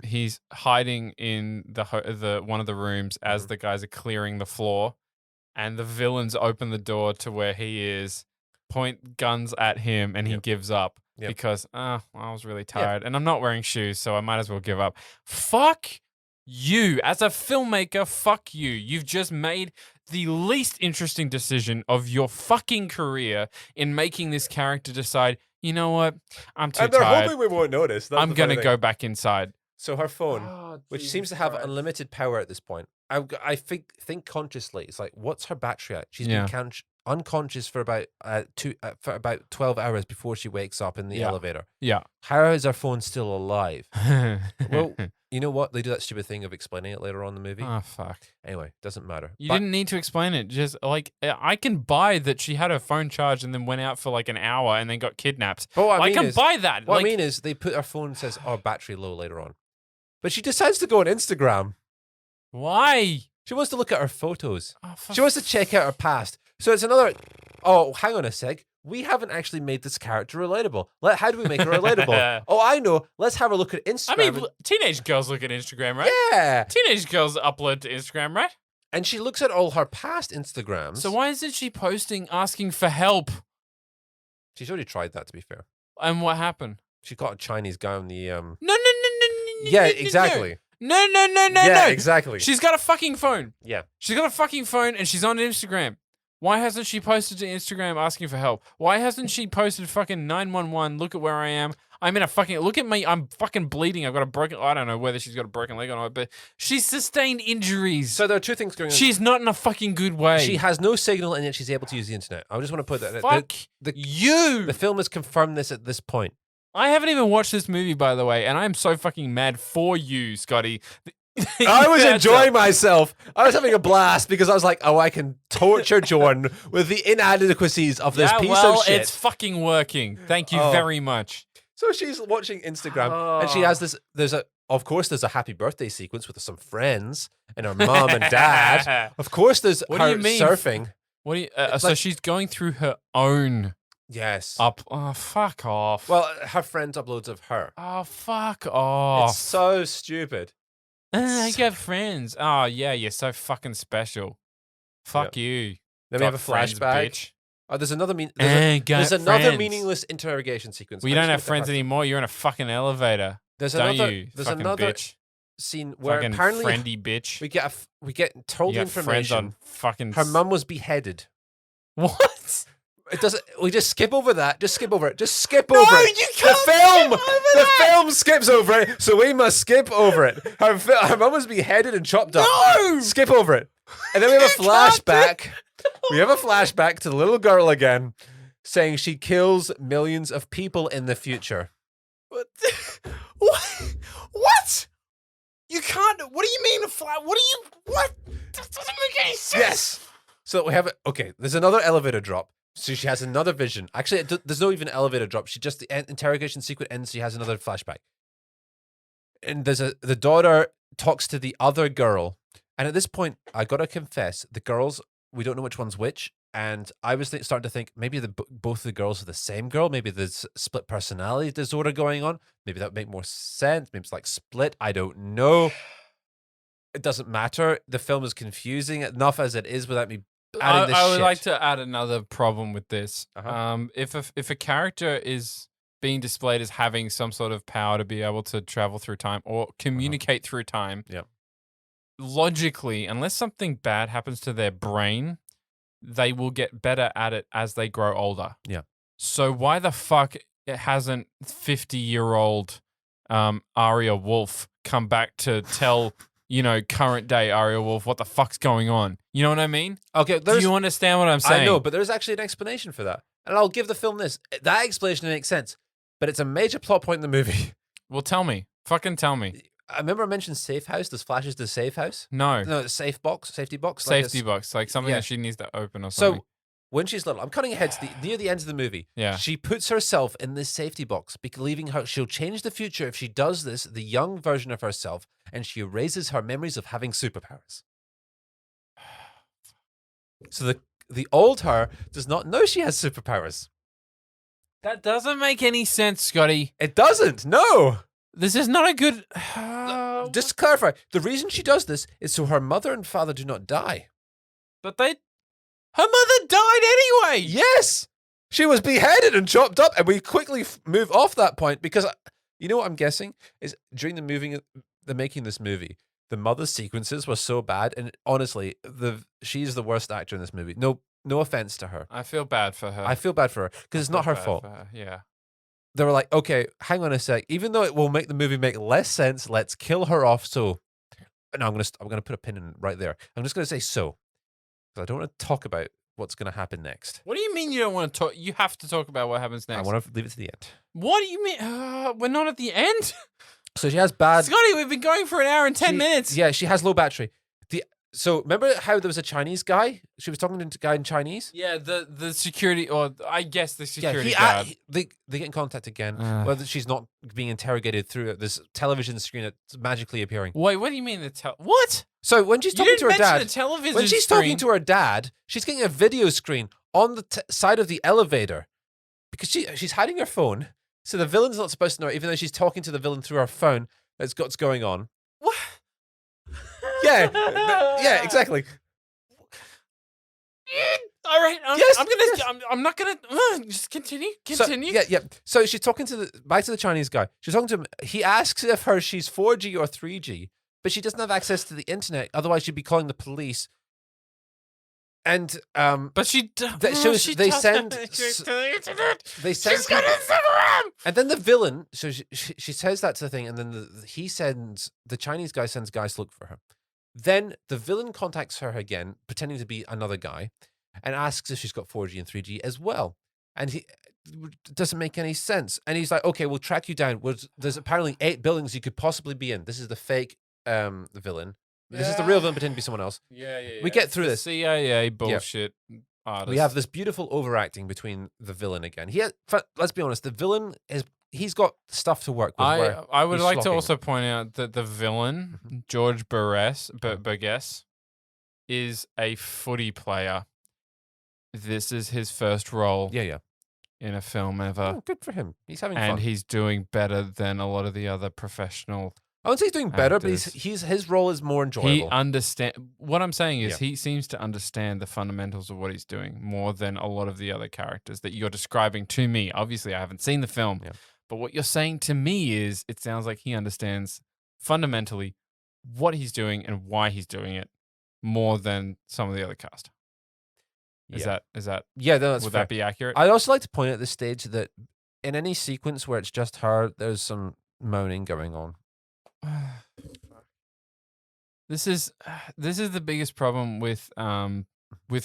[SPEAKER 1] he's hiding in the one of the rooms as the guys are clearing the floor, and the villains open the door to where he is, point guns at him, and he gives up because I was really tired and I'm not wearing shoes, so I might as well give up. Fuck you as a filmmaker. Fuck you. You've just made the least interesting decision of your fucking career in making this character decide, you know what, I'm too
[SPEAKER 5] And they're
[SPEAKER 1] tired.
[SPEAKER 5] hoping we won't notice. That's
[SPEAKER 1] I'm
[SPEAKER 5] the
[SPEAKER 1] going to
[SPEAKER 5] funny
[SPEAKER 1] go
[SPEAKER 5] thing.
[SPEAKER 1] back inside.
[SPEAKER 5] So her phone, which seems to have unlimited power at this point, I think consciously. It's like, what's her battery at? She's been unconscious for about 12 hours before she wakes up in the elevator.
[SPEAKER 1] Yeah.
[SPEAKER 5] How is her phone still alive? Well, you know what? They do that stupid thing of explaining it later on in the movie.
[SPEAKER 1] Oh, fuck.
[SPEAKER 5] Anyway, doesn't matter.
[SPEAKER 1] You didn't need to explain it. Just like, I can buy that she had her phone charged and then went out for like an hour and then got kidnapped.
[SPEAKER 5] But what I
[SPEAKER 1] I
[SPEAKER 5] mean
[SPEAKER 1] can
[SPEAKER 5] is-
[SPEAKER 1] buy that.
[SPEAKER 5] What
[SPEAKER 1] Like,
[SPEAKER 5] I mean is, they put her phone says, "Oh, battery low" later on, but she decides to go on Instagram.
[SPEAKER 1] why?
[SPEAKER 5] She wants to look at her photos.
[SPEAKER 1] Oh,
[SPEAKER 5] She wants to check out her past. So it's another. Oh, hang on a sec. We haven't actually made this character relatable. How do we make her relatable? Oh, I know. Let's have a look at Instagram.
[SPEAKER 1] I mean, teenage girls look at Instagram, right?
[SPEAKER 5] yeah.
[SPEAKER 1] Teenage girls upload to Instagram, right?
[SPEAKER 5] And she looks at all her past Instagrams.
[SPEAKER 1] So why isn't she posting asking for help?
[SPEAKER 5] She's already tried that, to be fair.
[SPEAKER 1] And what happened?
[SPEAKER 5] She got a Chinese guy on the.
[SPEAKER 1] No.
[SPEAKER 5] Yeah, exactly.
[SPEAKER 1] No.
[SPEAKER 5] Yeah, exactly.
[SPEAKER 1] She's got a fucking phone.
[SPEAKER 5] Yeah.
[SPEAKER 1] She's got a fucking phone and she's on Instagram. Why hasn't she posted to Instagram asking for help? Why hasn't she posted fucking 911? Look at where I am. I'm in a fucking, look at me. I'm fucking bleeding. I've got a broken, I don't know whether she's got a broken leg or not, but she's sustained injuries.
[SPEAKER 5] So there are two things going on.
[SPEAKER 1] She's not in a fucking good way.
[SPEAKER 5] She has no signal and yet she's able to use the internet. I just want to put that.
[SPEAKER 1] Fuck
[SPEAKER 5] the
[SPEAKER 1] you.
[SPEAKER 5] The film has confirmed this at this point.
[SPEAKER 1] I haven't even watched this movie, by the way, and I'm so fucking mad for you, Scotty.
[SPEAKER 5] I was enjoying myself. I was having a blast because I was like, oh, I can torture Jordan with the inadequacies of this piece of shit.
[SPEAKER 1] It's fucking working. Thank you
[SPEAKER 5] Oh.
[SPEAKER 1] very much.
[SPEAKER 5] So she's watching Instagram and she has this, of course, there's a happy birthday sequence with some friends and her mom and dad. Of course, there's
[SPEAKER 1] What do
[SPEAKER 5] her
[SPEAKER 1] you mean?
[SPEAKER 5] surfing.
[SPEAKER 1] What do you?
[SPEAKER 5] It's
[SPEAKER 1] So
[SPEAKER 5] like-
[SPEAKER 1] she's going through her own
[SPEAKER 5] Yes.
[SPEAKER 1] Oh, fuck off.
[SPEAKER 5] Well, her friends uploads of her.
[SPEAKER 1] Oh, fuck off.
[SPEAKER 5] It's so stupid.
[SPEAKER 1] I got friends. Oh, yeah, you're so fucking special. Fuck you.
[SPEAKER 5] Then we have a
[SPEAKER 1] Got friends,
[SPEAKER 5] flashback.
[SPEAKER 1] bitch.
[SPEAKER 5] Oh, there's another
[SPEAKER 1] Got
[SPEAKER 5] there's another
[SPEAKER 1] friends.
[SPEAKER 5] meaningless interrogation sequence.
[SPEAKER 1] Well, you
[SPEAKER 5] I'm
[SPEAKER 1] don't
[SPEAKER 5] just
[SPEAKER 1] have
[SPEAKER 5] gonna
[SPEAKER 1] friends
[SPEAKER 5] have-
[SPEAKER 1] anymore. You're in a fucking elevator.
[SPEAKER 5] There's
[SPEAKER 1] Don't
[SPEAKER 5] another.
[SPEAKER 1] you?
[SPEAKER 5] There's
[SPEAKER 1] fucking
[SPEAKER 5] another
[SPEAKER 1] bitch.
[SPEAKER 5] scene where
[SPEAKER 1] Fucking
[SPEAKER 5] apparently
[SPEAKER 1] friendy bitch.
[SPEAKER 5] we get told
[SPEAKER 1] You got friends
[SPEAKER 5] information.
[SPEAKER 1] on fucking.
[SPEAKER 5] Her mum was beheaded.
[SPEAKER 1] What?
[SPEAKER 5] It doesn't. We just skip over that. Just skip over it. Just skip
[SPEAKER 1] No,
[SPEAKER 5] over it.
[SPEAKER 1] you
[SPEAKER 5] The
[SPEAKER 1] can't
[SPEAKER 5] film.
[SPEAKER 1] skip over
[SPEAKER 5] The
[SPEAKER 1] that.
[SPEAKER 5] film skips over it, so we must skip over it. Her mum was beheaded and chopped up.
[SPEAKER 1] No!
[SPEAKER 5] Skip over it, and then we have a
[SPEAKER 1] You can't do-
[SPEAKER 5] flashback. We have a flashback to the little girl again, saying she kills millions of people in the future.
[SPEAKER 1] What? What? You can't. What do you mean a flat? What do you? What? That doesn't make any sense.
[SPEAKER 5] Yes. So we have it. Okay, there's another elevator drop. So she has another vision. Actually, there's no even elevator drop. She just the interrogation sequence ends. She has another flashback, and the daughter talks to the other girl. And at this point, I gotta confess, the girls, we don't know which one's which. And I was starting to think maybe both the girls are the same girl. Maybe there's split personality disorder going on. Maybe that would make more sense. Maybe it's like split. I don't know. It doesn't matter. The film is confusing enough as it is without me adding this
[SPEAKER 1] I would
[SPEAKER 5] shit.
[SPEAKER 1] like to add another problem with this.
[SPEAKER 5] Uh-huh.
[SPEAKER 1] If a character is being displayed as having some sort of power to be able to travel through time or communicate through time,
[SPEAKER 5] Yep.
[SPEAKER 1] logically, unless something bad happens to their brain, they will get better at it as they grow older.
[SPEAKER 5] Yeah.
[SPEAKER 1] So why the fuck it hasn't 50-year-old Aria Wolf come back to tell, current day Aria Wolf what the fuck's going on? You know what I mean?
[SPEAKER 5] Okay,
[SPEAKER 1] Do you understand what I'm saying?
[SPEAKER 5] I know, but there's actually an explanation for that. And I'll give the film this. That explanation makes sense, but it's a major plot point in the movie.
[SPEAKER 1] Well, tell me. Fucking tell me.
[SPEAKER 5] I remember I mentioned safe house. There's flashes to safe house.
[SPEAKER 1] No.
[SPEAKER 5] No, safety box.
[SPEAKER 1] Safety
[SPEAKER 5] like
[SPEAKER 1] box. Like something
[SPEAKER 5] yeah.
[SPEAKER 1] that she needs to open or something.
[SPEAKER 5] So when she's little, I'm cutting ahead to near the end of the movie.
[SPEAKER 1] Yeah.
[SPEAKER 5] She puts herself in this safety box, believing she'll change the future if she does this, the young version of herself, and she erases her memories of having superpowers. So the old her does not know she has superpowers.
[SPEAKER 1] That doesn't make any sense, Scotty.
[SPEAKER 5] It doesn't. No.
[SPEAKER 1] This is not a good...
[SPEAKER 5] Just to clarify, the reason she does this is so her mother and father do not die.
[SPEAKER 1] But her mother died anyway!
[SPEAKER 5] Yes! She was beheaded and chopped up, and we quickly move off that point because, you know what I'm guessing? Is during the making this movie, the mother's sequences were so bad, and honestly, she's the worst actor in this movie. No offense to her.
[SPEAKER 1] I feel bad for her.
[SPEAKER 5] I feel bad for her because it's not her fault.
[SPEAKER 1] Yeah.
[SPEAKER 5] They were like, okay, hang on a sec. Even though it will make the movie make less sense, let's kill her off. So, no, I'm gonna put a pin in right there. I'm just gonna say so because I don't want to talk about what's gonna happen next.
[SPEAKER 1] What do you mean you don't want to talk? You have to talk about what happens next.
[SPEAKER 5] I want to leave it to the end.
[SPEAKER 1] What do you mean? We're not at the end?
[SPEAKER 5] So she has bad.
[SPEAKER 1] Scotty, we've been going for an hour and 10 minutes.
[SPEAKER 5] Yeah, she has low battery. So remember how there was a Chinese guy? She was talking to a guy in Chinese.
[SPEAKER 1] Yeah, the security, or I guess the security
[SPEAKER 5] Yeah,
[SPEAKER 1] guard.
[SPEAKER 5] they get in contact again. Whether she's not being interrogated through this television screen that's magically appearing.
[SPEAKER 1] Wait, what do you mean what?
[SPEAKER 5] So when she's
[SPEAKER 1] You
[SPEAKER 5] talking
[SPEAKER 1] didn't
[SPEAKER 5] to her
[SPEAKER 1] mention
[SPEAKER 5] dad,
[SPEAKER 1] the television
[SPEAKER 5] when she's
[SPEAKER 1] screen.
[SPEAKER 5] talking to her dad, she's getting a video screen on the side of the elevator because she's hiding her phone. So the villain's not supposed to know, even though she's talking to the villain through her phone. That's what's going on.
[SPEAKER 1] What?
[SPEAKER 5] Yeah, exactly.
[SPEAKER 1] All right,
[SPEAKER 5] Yes,
[SPEAKER 1] I'm not gonna just continue.
[SPEAKER 5] So, yeah. So she's talking back to the Chinese guy. She's talking to him. He asks if she's 4G or 3G, but she doesn't have access to the internet. Otherwise, she'd be calling the police. And
[SPEAKER 1] But she
[SPEAKER 5] they send
[SPEAKER 1] She's got Instagram.
[SPEAKER 5] and then the villain. So she says that to the thing, and then the Chinese guy sends guys to look for her. Then the villain contacts her again, pretending to be another guy, and asks if she's got 4G and 3G as well. And it doesn't make any sense. And he's like, "Okay, we'll track you down. There's apparently 8 buildings you could possibly be in. This is the fake villain. This is the real villain pretending to be someone else."
[SPEAKER 1] Yeah.
[SPEAKER 5] We get through this.
[SPEAKER 1] CIA bullshit. Artist.
[SPEAKER 5] We have this beautiful overacting between the villain again. Let's be honest, the villain he's got stuff to work with.
[SPEAKER 1] I would
[SPEAKER 5] he's
[SPEAKER 1] like to
[SPEAKER 5] slocking.
[SPEAKER 1] also point out that the villain, George Buress, is a footy player. This is his first role
[SPEAKER 5] Yeah.
[SPEAKER 1] in a film ever.
[SPEAKER 5] Oh, good for him. He's having
[SPEAKER 1] And
[SPEAKER 5] fun.
[SPEAKER 1] he's doing better than a lot of the other professional.
[SPEAKER 5] I wouldn't say he's doing better, but
[SPEAKER 1] actors.
[SPEAKER 5] his role is more enjoyable.
[SPEAKER 1] He understand. What I'm saying is,
[SPEAKER 5] Yeah.
[SPEAKER 1] he seems to understand the fundamentals of what he's doing more than a lot of the other characters that you're describing to me. Obviously, I haven't seen the film,
[SPEAKER 5] Yeah.
[SPEAKER 1] but what you're saying to me is, it sounds like he understands fundamentally what he's doing and why he's doing it more than some of the other cast. Is
[SPEAKER 5] Yeah.
[SPEAKER 1] that
[SPEAKER 5] Yeah, no, that's
[SPEAKER 1] would
[SPEAKER 5] fair.
[SPEAKER 1] that be accurate?
[SPEAKER 5] I'd also like to point out at this stage that in any sequence where it's just her, there's some moaning going on.
[SPEAKER 1] This is the biggest problem with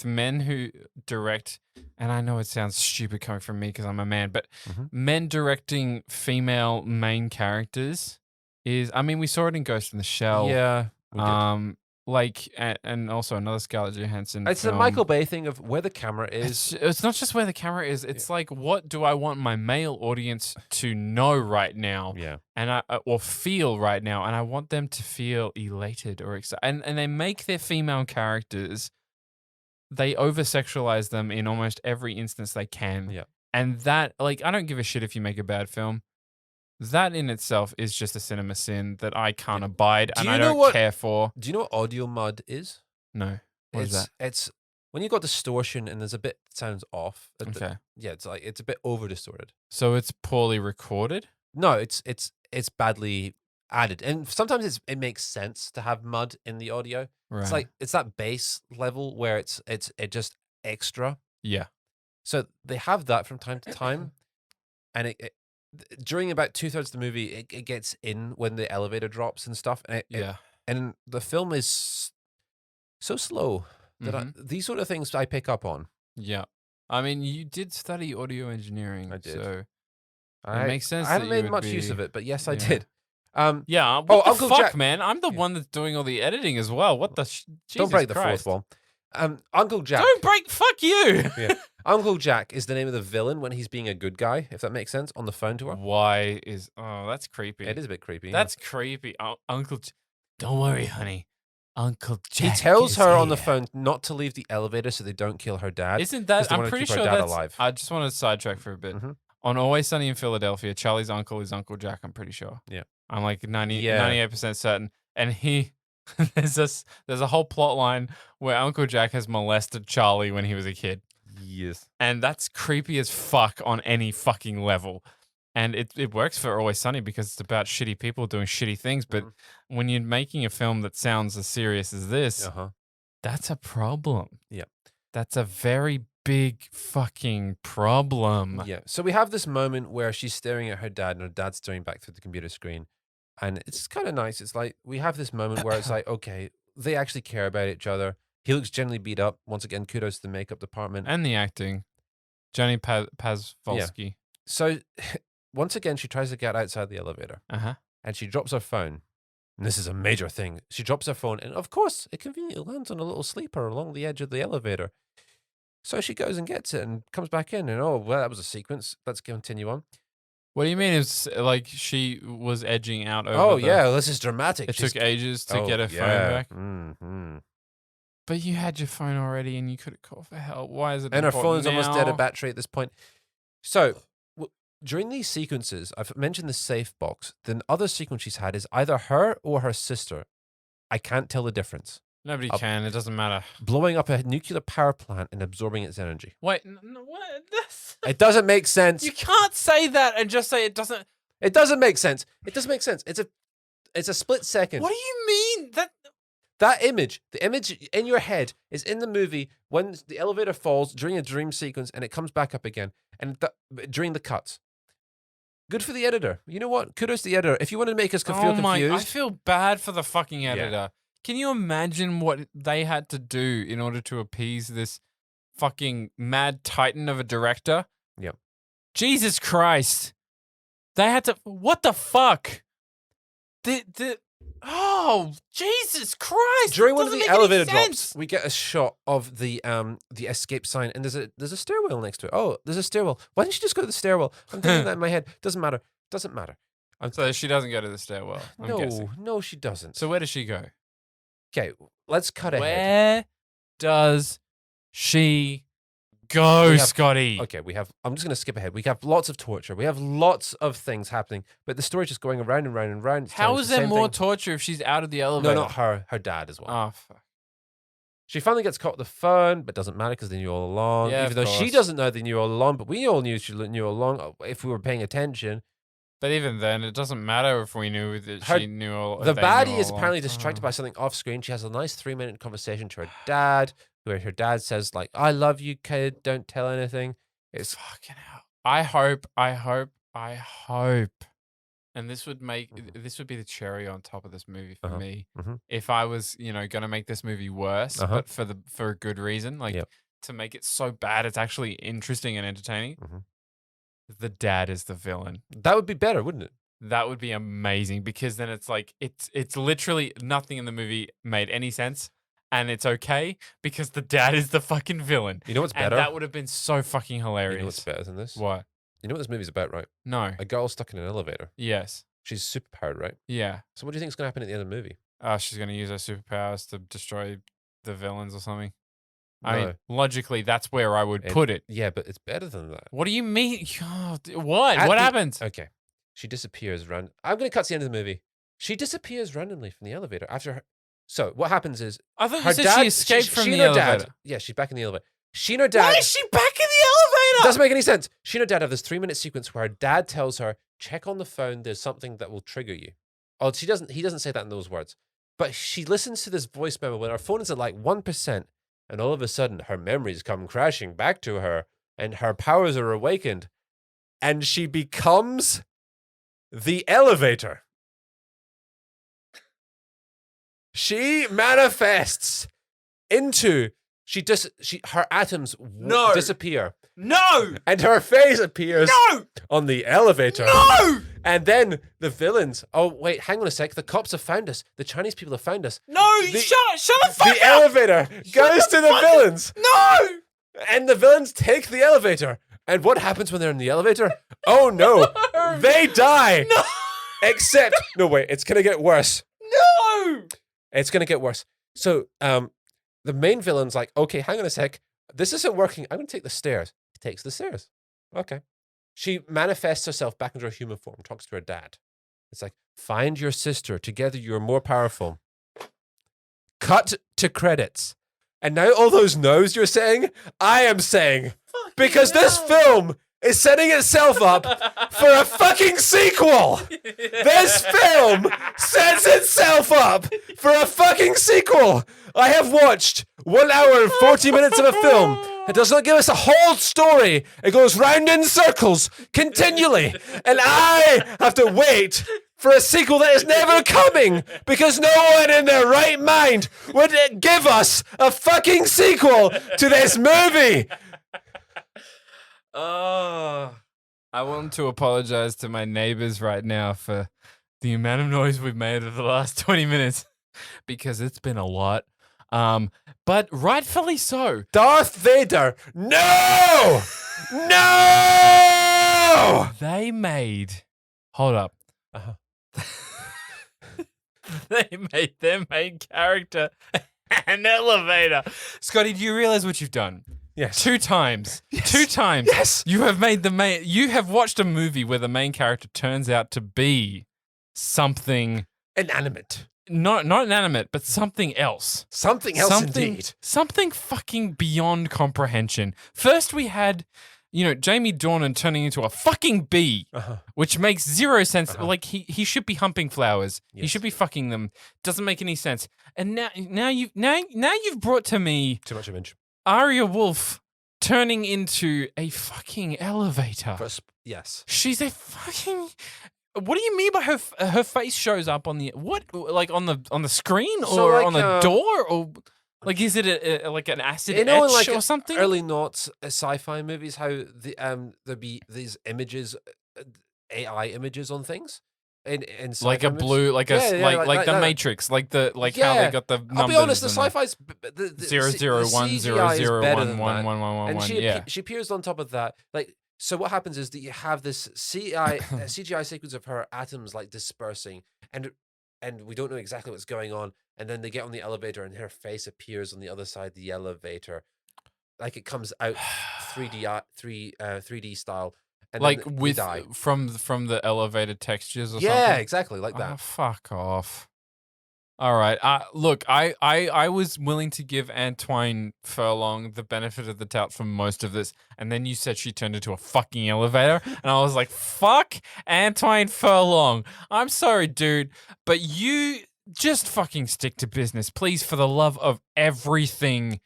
[SPEAKER 1] men who direct, and I know it sounds stupid coming from me because I'm a man, but
[SPEAKER 5] Mhm.
[SPEAKER 1] men directing female main characters is, I mean, we saw it in Ghost in the Shell.
[SPEAKER 5] Yeah. we did.
[SPEAKER 1] Like, and also another Scarlett Johansson
[SPEAKER 5] It's
[SPEAKER 1] film.
[SPEAKER 5] a Michael Bay thing of where the camera is.
[SPEAKER 1] It's not just where the camera is. It's like, what do I want my male audience to know right now?
[SPEAKER 5] Yeah.
[SPEAKER 1] And or feel right now, and I want them to feel elated or excited. And they make their female characters, they over-sexualize them in almost every instance they can.
[SPEAKER 5] Yeah.
[SPEAKER 1] And that, like, I don't give a shit if you make a bad film. That in itself is just a cinema sin that I can't abide
[SPEAKER 5] Do
[SPEAKER 1] and
[SPEAKER 5] you
[SPEAKER 1] I
[SPEAKER 5] know
[SPEAKER 1] don't
[SPEAKER 5] what-
[SPEAKER 1] care for.
[SPEAKER 5] Do you know what audio mud is?
[SPEAKER 1] No. What is that?
[SPEAKER 5] It's when you got distortion and there's a bit that sounds off.
[SPEAKER 1] Okay.
[SPEAKER 5] Yeah, it's like it's a bit over distorted.
[SPEAKER 1] So it's poorly recorded?
[SPEAKER 5] No, it's badly added, and sometimes it makes sense to have mud in the audio.
[SPEAKER 1] Right.
[SPEAKER 5] It's like it's that bass level where it's just extra.
[SPEAKER 1] Yeah.
[SPEAKER 5] So they have that from time to time, and it during about 2/3 of the movie, it gets in when the elevator drops and stuff, and and the film is so slow that these sort of things I pick up on.
[SPEAKER 1] Yeah. I mean, you did study audio engineering.
[SPEAKER 5] I did.
[SPEAKER 1] So
[SPEAKER 5] I,
[SPEAKER 1] makes sense
[SPEAKER 5] I haven't
[SPEAKER 1] that you
[SPEAKER 5] made
[SPEAKER 1] would
[SPEAKER 5] much use
[SPEAKER 1] be-
[SPEAKER 5] of it, but yes, I
[SPEAKER 1] yeah.
[SPEAKER 5] did.
[SPEAKER 1] yeah. What the
[SPEAKER 5] Uncle
[SPEAKER 1] fuck,
[SPEAKER 5] Jack-
[SPEAKER 1] man? I'm the
[SPEAKER 5] Yeah.
[SPEAKER 1] one that's doing all the editing as well. What the
[SPEAKER 5] Don't break the
[SPEAKER 1] Christ.
[SPEAKER 5] fourth wall. Uncle Jack.
[SPEAKER 1] Don't break. Fuck you.
[SPEAKER 5] Yeah. Uncle Jack is the name of the villain when he's being a good guy, if that makes sense, on the phone to her.
[SPEAKER 1] Why is? Oh, that's creepy.
[SPEAKER 5] It is a bit creepy.
[SPEAKER 1] That's creepy. Don't worry, honey. Uncle Jack.
[SPEAKER 5] He tells
[SPEAKER 1] is
[SPEAKER 5] her on the
[SPEAKER 1] here.
[SPEAKER 5] phone not to leave the elevator so they don't kill her dad.
[SPEAKER 1] Isn't
[SPEAKER 5] 'cause
[SPEAKER 1] that?
[SPEAKER 5] they
[SPEAKER 1] I'm
[SPEAKER 5] wanna
[SPEAKER 1] pretty
[SPEAKER 5] keep her
[SPEAKER 1] sure
[SPEAKER 5] dad
[SPEAKER 1] that's.
[SPEAKER 5] alive.
[SPEAKER 1] I just want to sidetrack for a bit.
[SPEAKER 5] Mhm.
[SPEAKER 1] On Always Sunny in Philadelphia, Charlie's uncle is Uncle Jack. I'm pretty sure.
[SPEAKER 5] Yeah.
[SPEAKER 1] I'm like 90,
[SPEAKER 5] Yeah.
[SPEAKER 1] 98% certain. And there's a whole plot line where Uncle Jack has molested Charlie when he was a kid.
[SPEAKER 5] Yes.
[SPEAKER 1] And that's creepy as fuck on any fucking level. And it works for Always Sunny because it's about shitty people doing shitty things. But when you're making a film that sounds as serious as this,
[SPEAKER 5] Uh-huh.
[SPEAKER 1] that's a problem.
[SPEAKER 5] Yeah.
[SPEAKER 1] That's a very big fucking problem.
[SPEAKER 5] Yeah. So we have this moment where she's staring at her dad and her dad's staring back through the computer screen. And it's kind of nice. It's like we have this moment where it's like, okay, they actually care about each other. He looks generally beat up. Once again, kudos to the makeup department.
[SPEAKER 1] And the acting. Johnny Pazvolsky.
[SPEAKER 5] So once again, she tries to get outside the elevator
[SPEAKER 1] Uh-huh.
[SPEAKER 5] and she drops her phone. And this is a major thing. She drops her phone and of course it conveniently lands on a little sleeper along the edge of the elevator. So she goes and gets it and comes back in and, oh, well, that was a sequence. Let's continue on.
[SPEAKER 1] What do you mean? It's like she was edging out over
[SPEAKER 5] Oh,
[SPEAKER 1] the-
[SPEAKER 5] yeah, this is dramatic.
[SPEAKER 1] It
[SPEAKER 5] She's-
[SPEAKER 1] took ages to
[SPEAKER 5] Oh,
[SPEAKER 1] get her phone
[SPEAKER 5] yeah.
[SPEAKER 1] back.
[SPEAKER 5] Mm-hmm.
[SPEAKER 1] But you had your phone already and you could have called for help. Why is it
[SPEAKER 5] And her
[SPEAKER 1] important
[SPEAKER 5] phone's almost dead
[SPEAKER 1] now?
[SPEAKER 5] of battery at this point. So during these sequences, I've mentioned the safe box. The other sequence she's had is either her or her sister. I can't tell the difference.
[SPEAKER 1] Nobody
[SPEAKER 5] Up-
[SPEAKER 1] can. It doesn't matter.
[SPEAKER 5] Blowing up a nuclear power plant and absorbing its energy.
[SPEAKER 1] Wait, what?
[SPEAKER 5] It doesn't make sense.
[SPEAKER 1] You can't say that and just say it doesn't.
[SPEAKER 5] It doesn't make sense. It doesn't make sense. It's a split second.
[SPEAKER 1] What do you mean?
[SPEAKER 5] That image, the image in your head is in the movie when the elevator falls during a dream sequence and it comes back up again and during the cuts. Good for the editor. You know what? Kudos to the editor. If you want to make us feel
[SPEAKER 1] Oh my! I
[SPEAKER 5] confused,
[SPEAKER 1] feel bad for the fucking editor. Can you imagine what they had to do in order to appease this fucking mad titan of a director?
[SPEAKER 5] Yep.
[SPEAKER 1] Jesus Christ! They had to. What the fuck? Oh, Jesus Christ!
[SPEAKER 5] during
[SPEAKER 1] It
[SPEAKER 5] one of
[SPEAKER 1] doesn't
[SPEAKER 5] the
[SPEAKER 1] make any
[SPEAKER 5] elevator
[SPEAKER 1] sense.
[SPEAKER 5] drops, we get a shot of the escape sign, and there's a stairwell next to it. Oh, there's a stairwell. Why didn't you just go to the stairwell? I'm thinking that in my head. Doesn't matter. Doesn't matter.
[SPEAKER 1] So she doesn't go to the stairwell. I'm guessing.
[SPEAKER 5] No, she doesn't.
[SPEAKER 1] So where does she go?
[SPEAKER 5] Okay, let's cut ahead.
[SPEAKER 1] Where does she Go,
[SPEAKER 5] We have-
[SPEAKER 1] Scotty.
[SPEAKER 5] Okay, I'm just going to skip ahead. We have lots of torture. We have lots of things happening, but the story's just going around and round and round. It's telling
[SPEAKER 1] How
[SPEAKER 5] us
[SPEAKER 1] is
[SPEAKER 5] the
[SPEAKER 1] there
[SPEAKER 5] same
[SPEAKER 1] more
[SPEAKER 5] thing.
[SPEAKER 1] torture if she's out of the
[SPEAKER 5] No,
[SPEAKER 1] elevator?
[SPEAKER 5] not her. Her dad as well.
[SPEAKER 1] Oh, fuck.
[SPEAKER 5] She finally gets caught on the phone, but doesn't matter because they knew all along.
[SPEAKER 1] Yeah,
[SPEAKER 5] Even
[SPEAKER 1] of
[SPEAKER 5] though she
[SPEAKER 1] course.
[SPEAKER 5] doesn't know they knew all along, but we all knew she knew all along if we were paying attention.
[SPEAKER 1] But even then, it doesn't matter if we knew that
[SPEAKER 5] Her-
[SPEAKER 1] she knew all.
[SPEAKER 5] The
[SPEAKER 1] they knew
[SPEAKER 5] baddie
[SPEAKER 1] all
[SPEAKER 5] is
[SPEAKER 1] along.
[SPEAKER 5] apparently distracted by something off screen. She has a nice 3-minute conversation to her dad, where her dad says, like, I love you, kid. Don't tell anything. It's
[SPEAKER 1] Fucking hell. I hope, and this would be the cherry on top of this movie for me.
[SPEAKER 5] Mhm.
[SPEAKER 1] If I was, going to make this movie worse, but for a good reason, like
[SPEAKER 5] Yep.
[SPEAKER 1] to make it so bad it's actually interesting and entertaining.
[SPEAKER 5] Mhm.
[SPEAKER 1] The dad is the villain.
[SPEAKER 5] that would be better, wouldn't it?
[SPEAKER 1] That would be amazing because then it's like it's literally nothing in the movie made any sense. And it's okay because the dad is the fucking villain.
[SPEAKER 5] You know what's
[SPEAKER 1] And
[SPEAKER 5] better?
[SPEAKER 1] that would have been so fucking hilarious.
[SPEAKER 5] You know what's better than this?
[SPEAKER 1] What?
[SPEAKER 5] You know what this movie's about, right?
[SPEAKER 1] No.
[SPEAKER 5] A girl stuck in an elevator.
[SPEAKER 1] Yes.
[SPEAKER 5] She's superpowered, right?
[SPEAKER 1] Yeah.
[SPEAKER 5] So what do you think is going to happen at the end of the movie?
[SPEAKER 1] She's going to use her superpowers to destroy the villains or something. I
[SPEAKER 5] No.
[SPEAKER 1] mean, logically, that's where I would put it.
[SPEAKER 5] Yeah, but it's better than that.
[SPEAKER 1] What do you mean? What?
[SPEAKER 5] At
[SPEAKER 1] What
[SPEAKER 5] the-
[SPEAKER 1] happens?
[SPEAKER 5] Okay. She disappears. I'm going to cut to the end of the movie. She disappears randomly from the elevator after her. So what happens is
[SPEAKER 1] I thought
[SPEAKER 5] her
[SPEAKER 1] you said
[SPEAKER 5] dad
[SPEAKER 1] she escaped from
[SPEAKER 5] she
[SPEAKER 1] the
[SPEAKER 5] and her
[SPEAKER 1] elevator.
[SPEAKER 5] dad. Yeah, she's back in the elevator. She and her dad.
[SPEAKER 1] Why is she back in the elevator?
[SPEAKER 5] Doesn't make any sense. She and her dad have this 3-minute sequence where her dad tells her, check on the phone, there's something that will trigger you. Oh, he doesn't say that in those words. But she listens to this voice memo when her phone is at like 1%, and all of a sudden her memories come crashing back to her, and her powers are awakened, and she becomes the elevator. She manifests into her atoms
[SPEAKER 4] No.
[SPEAKER 5] disappear.
[SPEAKER 4] No!
[SPEAKER 5] And her face appears
[SPEAKER 4] No!
[SPEAKER 5] on the elevator.
[SPEAKER 4] No!
[SPEAKER 5] And then the villains. Oh, wait, hang on a sec. The cops have found us. The Chinese people have found us.
[SPEAKER 4] No! Shut the fuck
[SPEAKER 5] The
[SPEAKER 4] up!
[SPEAKER 5] elevator goes to the villains.
[SPEAKER 4] No!
[SPEAKER 5] And the villains take the elevator. And what happens when they're in the elevator? Oh, no. They die.
[SPEAKER 4] No!
[SPEAKER 5] Except, no, wait, it's going to get worse.
[SPEAKER 4] No!
[SPEAKER 5] It's going to get worse. So, the main villain's like, okay, hang on a sec. This isn't working. I'm going to take the stairs. He takes the stairs. Okay. She manifests herself back into her human form, talks to her dad. It's like, find your sister. Together you're more powerful. Cut to credits. And now all those no's you're saying, I am saying. Because this film is setting itself up for a fucking sequel. This film sets itself up for a fucking sequel. I have watched 1 hour and 40 minutes of a film. It does not give us a whole story. It goes round in circles continually. And I have to wait for a sequel that is never coming because no one in their right mind would give us a fucking sequel to this movie.
[SPEAKER 1] Oh, I want to apologize to my neighbors right now for the amount of noise we've made over the last 20 minutes because it's been a lot. But rightfully so.
[SPEAKER 5] Darth Vader. No! No!
[SPEAKER 1] They made. Hold up.
[SPEAKER 5] Uh-huh.
[SPEAKER 1] They made their main character an elevator. Scotty, do you realize what you've done?
[SPEAKER 5] Yes.
[SPEAKER 1] 2 times.
[SPEAKER 5] Yes.
[SPEAKER 1] 2 times.
[SPEAKER 5] Yes.
[SPEAKER 1] You have made you have watched a movie where the main character turns out to be something
[SPEAKER 5] Inanimate.
[SPEAKER 1] not inanimate, but something else.
[SPEAKER 5] Something else indeed.
[SPEAKER 1] Something fucking beyond comprehension. First we had, Jamie Dornan turning into a fucking bee, which makes 0 sense. Like he should be humping flowers. He
[SPEAKER 5] Yes.
[SPEAKER 1] should be fucking them. Doesn't make any sense. And now you've brought to me
[SPEAKER 5] Too much image.
[SPEAKER 1] Arya Wolf turning into a fucking elevator.
[SPEAKER 5] Yes.
[SPEAKER 1] She's a fucking. What do you mean by her face shows up on the on the screen
[SPEAKER 5] So,
[SPEAKER 1] or
[SPEAKER 5] like,
[SPEAKER 1] on the door or like is it like an acid
[SPEAKER 5] You know, in
[SPEAKER 1] etch
[SPEAKER 5] like
[SPEAKER 1] or something?
[SPEAKER 5] early noughts sci-fi movies, how there'd be these images, AI images on things, in
[SPEAKER 1] like
[SPEAKER 5] sci-fi
[SPEAKER 1] a
[SPEAKER 5] movies.
[SPEAKER 1] blue, like
[SPEAKER 5] Yeah, yeah,
[SPEAKER 1] like the
[SPEAKER 5] that.
[SPEAKER 1] Matrix, how
[SPEAKER 5] Yeah.
[SPEAKER 1] they got the numbers.
[SPEAKER 5] I'll be honest, the
[SPEAKER 1] and
[SPEAKER 5] sci-fi's the
[SPEAKER 1] 001001111.
[SPEAKER 5] and she
[SPEAKER 1] Yeah.
[SPEAKER 5] she appears on top of that. Like, so what happens is that you have this CGI sequence of her atoms like dispersing, and we don't know exactly what's going on. And then they get on the elevator, and her face appears on the other side of the elevator, like it comes out 3D style, and
[SPEAKER 1] Like
[SPEAKER 5] then they
[SPEAKER 1] with
[SPEAKER 5] die.
[SPEAKER 1] from the elevated textures or
[SPEAKER 5] Yeah,
[SPEAKER 1] something.
[SPEAKER 5] exactly like
[SPEAKER 1] Oh,
[SPEAKER 5] that.
[SPEAKER 1] fuck off. All right. Look, I was willing to give Antoine Furlong the benefit of the doubt for most of this, and then you said she turned into a fucking elevator, and I was like, fuck Antoine Furlong. I'm sorry, dude, but you just fucking stick to business, please, for the love of everything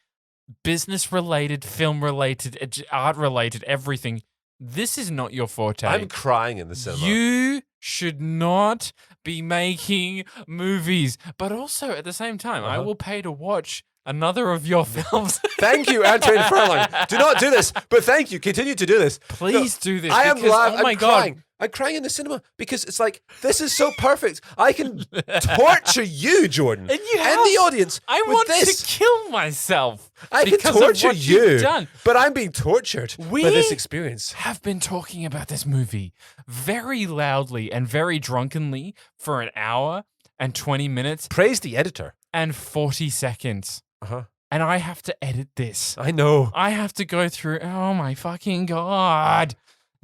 [SPEAKER 1] business related, film related, art related, everything. This is not your forte.
[SPEAKER 5] I'm crying in the cinema.
[SPEAKER 1] You should not be making movies. But also, at the same time, I will pay to watch another of your films.
[SPEAKER 5] Thank you, Antoine Furlong. Do not do this, but thank you. Continue to do this.
[SPEAKER 1] Please do this.
[SPEAKER 5] I am
[SPEAKER 1] because,
[SPEAKER 5] live.
[SPEAKER 1] Oh my
[SPEAKER 5] I'm
[SPEAKER 1] God.
[SPEAKER 5] crying. I'm crying in the cinema because it's like, this is so perfect. I can torture you, Jordan,
[SPEAKER 1] And you
[SPEAKER 5] and the audience.
[SPEAKER 1] I
[SPEAKER 5] with
[SPEAKER 1] want
[SPEAKER 5] this.
[SPEAKER 1] to kill myself.
[SPEAKER 5] I can
[SPEAKER 1] because of
[SPEAKER 5] torture
[SPEAKER 1] what you've
[SPEAKER 5] you,
[SPEAKER 1] done.
[SPEAKER 5] but I'm being tortured by
[SPEAKER 1] We
[SPEAKER 5] this experience.
[SPEAKER 1] have been talking about this movie very loudly and very drunkenly for an hour and 20 minutes
[SPEAKER 5] Praise the editor.
[SPEAKER 1] and 40 seconds.
[SPEAKER 5] Uh-huh.
[SPEAKER 1] And I have to edit this.
[SPEAKER 5] I know.
[SPEAKER 1] I have to go through. Oh my fucking God.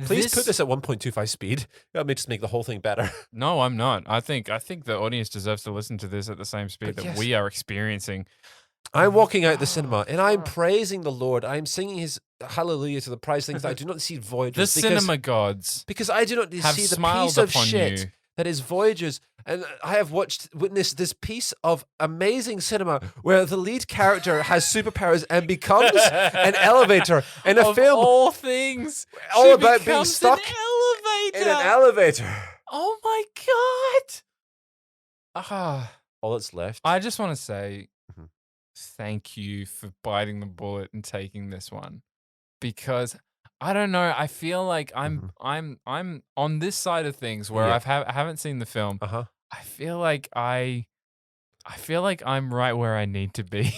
[SPEAKER 5] Please put this at 1.25 speed. That may just make the whole thing better.
[SPEAKER 1] No, I'm not. I think the audience deserves to listen to this at the same speed
[SPEAKER 5] But
[SPEAKER 1] that
[SPEAKER 5] yes.
[SPEAKER 1] we are experiencing.
[SPEAKER 5] I'm walking out the cinema and I'm praising the Lord. I'm singing his hallelujah to the prize things that I do not see
[SPEAKER 1] The
[SPEAKER 5] Voyagers.
[SPEAKER 1] cinema gods
[SPEAKER 5] Because I do not
[SPEAKER 1] have
[SPEAKER 5] see the
[SPEAKER 1] smiled
[SPEAKER 5] piece of
[SPEAKER 1] upon
[SPEAKER 5] shit
[SPEAKER 1] you.
[SPEAKER 5] that is Voyagers. And I have witnessed this piece of amazing cinema where the lead character has superpowers and becomes an elevator in a
[SPEAKER 1] Of
[SPEAKER 5] film
[SPEAKER 1] all things,
[SPEAKER 5] all
[SPEAKER 1] she
[SPEAKER 5] about being
[SPEAKER 1] becomes
[SPEAKER 5] stuck
[SPEAKER 1] an elevator.
[SPEAKER 5] in an elevator.
[SPEAKER 1] Oh my God. Ah.
[SPEAKER 5] All that's left.
[SPEAKER 1] I just want to say
[SPEAKER 5] Mhm.
[SPEAKER 1] thank you for biting the bullet and taking this one, because I don't know. I feel like I'm on this side of things where
[SPEAKER 5] Yeah.
[SPEAKER 1] I haven't seen the film.
[SPEAKER 5] Uh-huh.
[SPEAKER 1] I feel like I'm right where I need to be.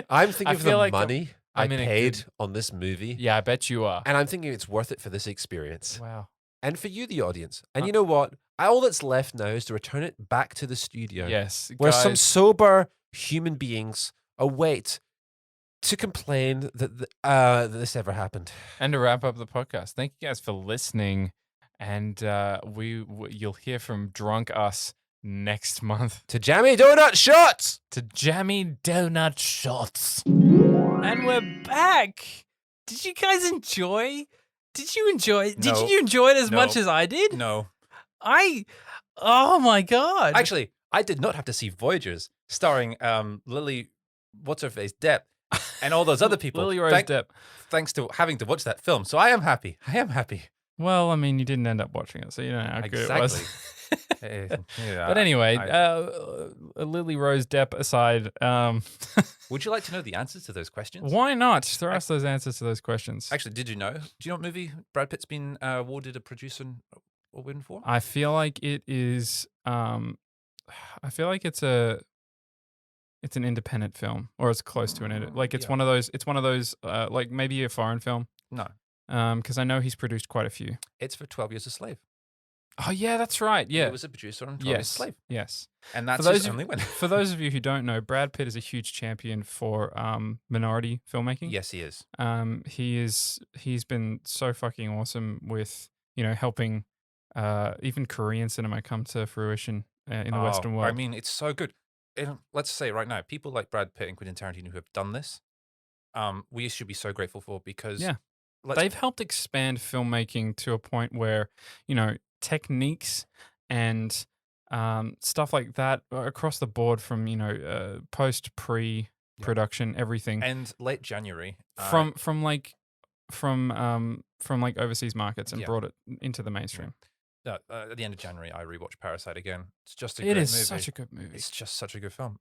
[SPEAKER 5] I'm thinking
[SPEAKER 1] I
[SPEAKER 5] of
[SPEAKER 1] feel
[SPEAKER 5] the
[SPEAKER 1] like
[SPEAKER 5] money I
[SPEAKER 1] I'm in a
[SPEAKER 5] paid
[SPEAKER 1] good-
[SPEAKER 5] on this movie.
[SPEAKER 1] Yeah, I bet you are.
[SPEAKER 5] And I'm thinking it's worth it for this experience.
[SPEAKER 1] Wow.
[SPEAKER 5] And for you, the audience. And you know what? All that's left now is to return it back to the studio.
[SPEAKER 1] Yes,
[SPEAKER 5] Where some
[SPEAKER 1] guys.
[SPEAKER 5] sober human beings await to complain that that this ever happened.
[SPEAKER 1] And to wrap up the podcast, thank you guys for listening, and you'll hear from Drunk Us next month
[SPEAKER 5] To Jammy Donut Shots!
[SPEAKER 1] to Jammy Donut Shots. And we're back. Did you guys enjoy? Did you enjoy? Did
[SPEAKER 2] No.
[SPEAKER 1] you enjoy it as
[SPEAKER 2] No.
[SPEAKER 1] much as I did?
[SPEAKER 2] No.
[SPEAKER 1] Oh my God.
[SPEAKER 2] Actually, I did not have to see Voyagers starring Lily, what's her face, Depp, and all those other people.
[SPEAKER 1] Lily Rose Depp.
[SPEAKER 2] Thanks to having to watch that film. So I am happy.
[SPEAKER 1] Well, I mean, you didn't end up watching it, so you don't know how good it was.
[SPEAKER 2] Yeah,
[SPEAKER 1] But anyway,
[SPEAKER 2] I-
[SPEAKER 1] Lily Rose Depp aside,
[SPEAKER 2] would you like to know the answers to those questions?
[SPEAKER 1] why not throw us those answers to those questions?
[SPEAKER 2] Actually, did you know? Do you know what movie Brad Pitt's been awarded a producer award for?
[SPEAKER 1] I feel like it is. I feel like it's an independent film, or it's close to it's
[SPEAKER 2] Yeah.
[SPEAKER 1] one of those. It's one of those like maybe a foreign film.
[SPEAKER 2] No,
[SPEAKER 1] Because I know he's produced quite a few.
[SPEAKER 2] it's for 12 Years a Slave.
[SPEAKER 1] Oh yeah, that's right. Yeah.
[SPEAKER 2] He was a producer on 12 Years a
[SPEAKER 1] Yes.
[SPEAKER 2] Slave.
[SPEAKER 1] Yes.
[SPEAKER 2] And that's
[SPEAKER 1] For those
[SPEAKER 2] his
[SPEAKER 1] of-
[SPEAKER 2] only win.
[SPEAKER 1] For those of you who don't know, Brad Pitt is a huge champion for minority filmmaking.
[SPEAKER 2] Yes, he is.
[SPEAKER 1] He's been so fucking awesome with helping even Korean cinema come to fruition in the Western world.
[SPEAKER 2] I mean, it's so good. And let's say right now, people like Brad Pitt and Quentin Tarantino who have done this, we should be so grateful for, because
[SPEAKER 1] Yeah. They've helped expand filmmaking to a point where techniques and stuff like that across the board, from post, pre-production, everything
[SPEAKER 2] And late January,
[SPEAKER 1] from overseas markets and
[SPEAKER 2] Yeah.
[SPEAKER 1] brought it into the mainstream.
[SPEAKER 2] at the end of January, I rewatched Parasite again. It's just a
[SPEAKER 1] It
[SPEAKER 2] great
[SPEAKER 1] is
[SPEAKER 2] movie.
[SPEAKER 1] such a good movie.
[SPEAKER 2] It's just such a good film.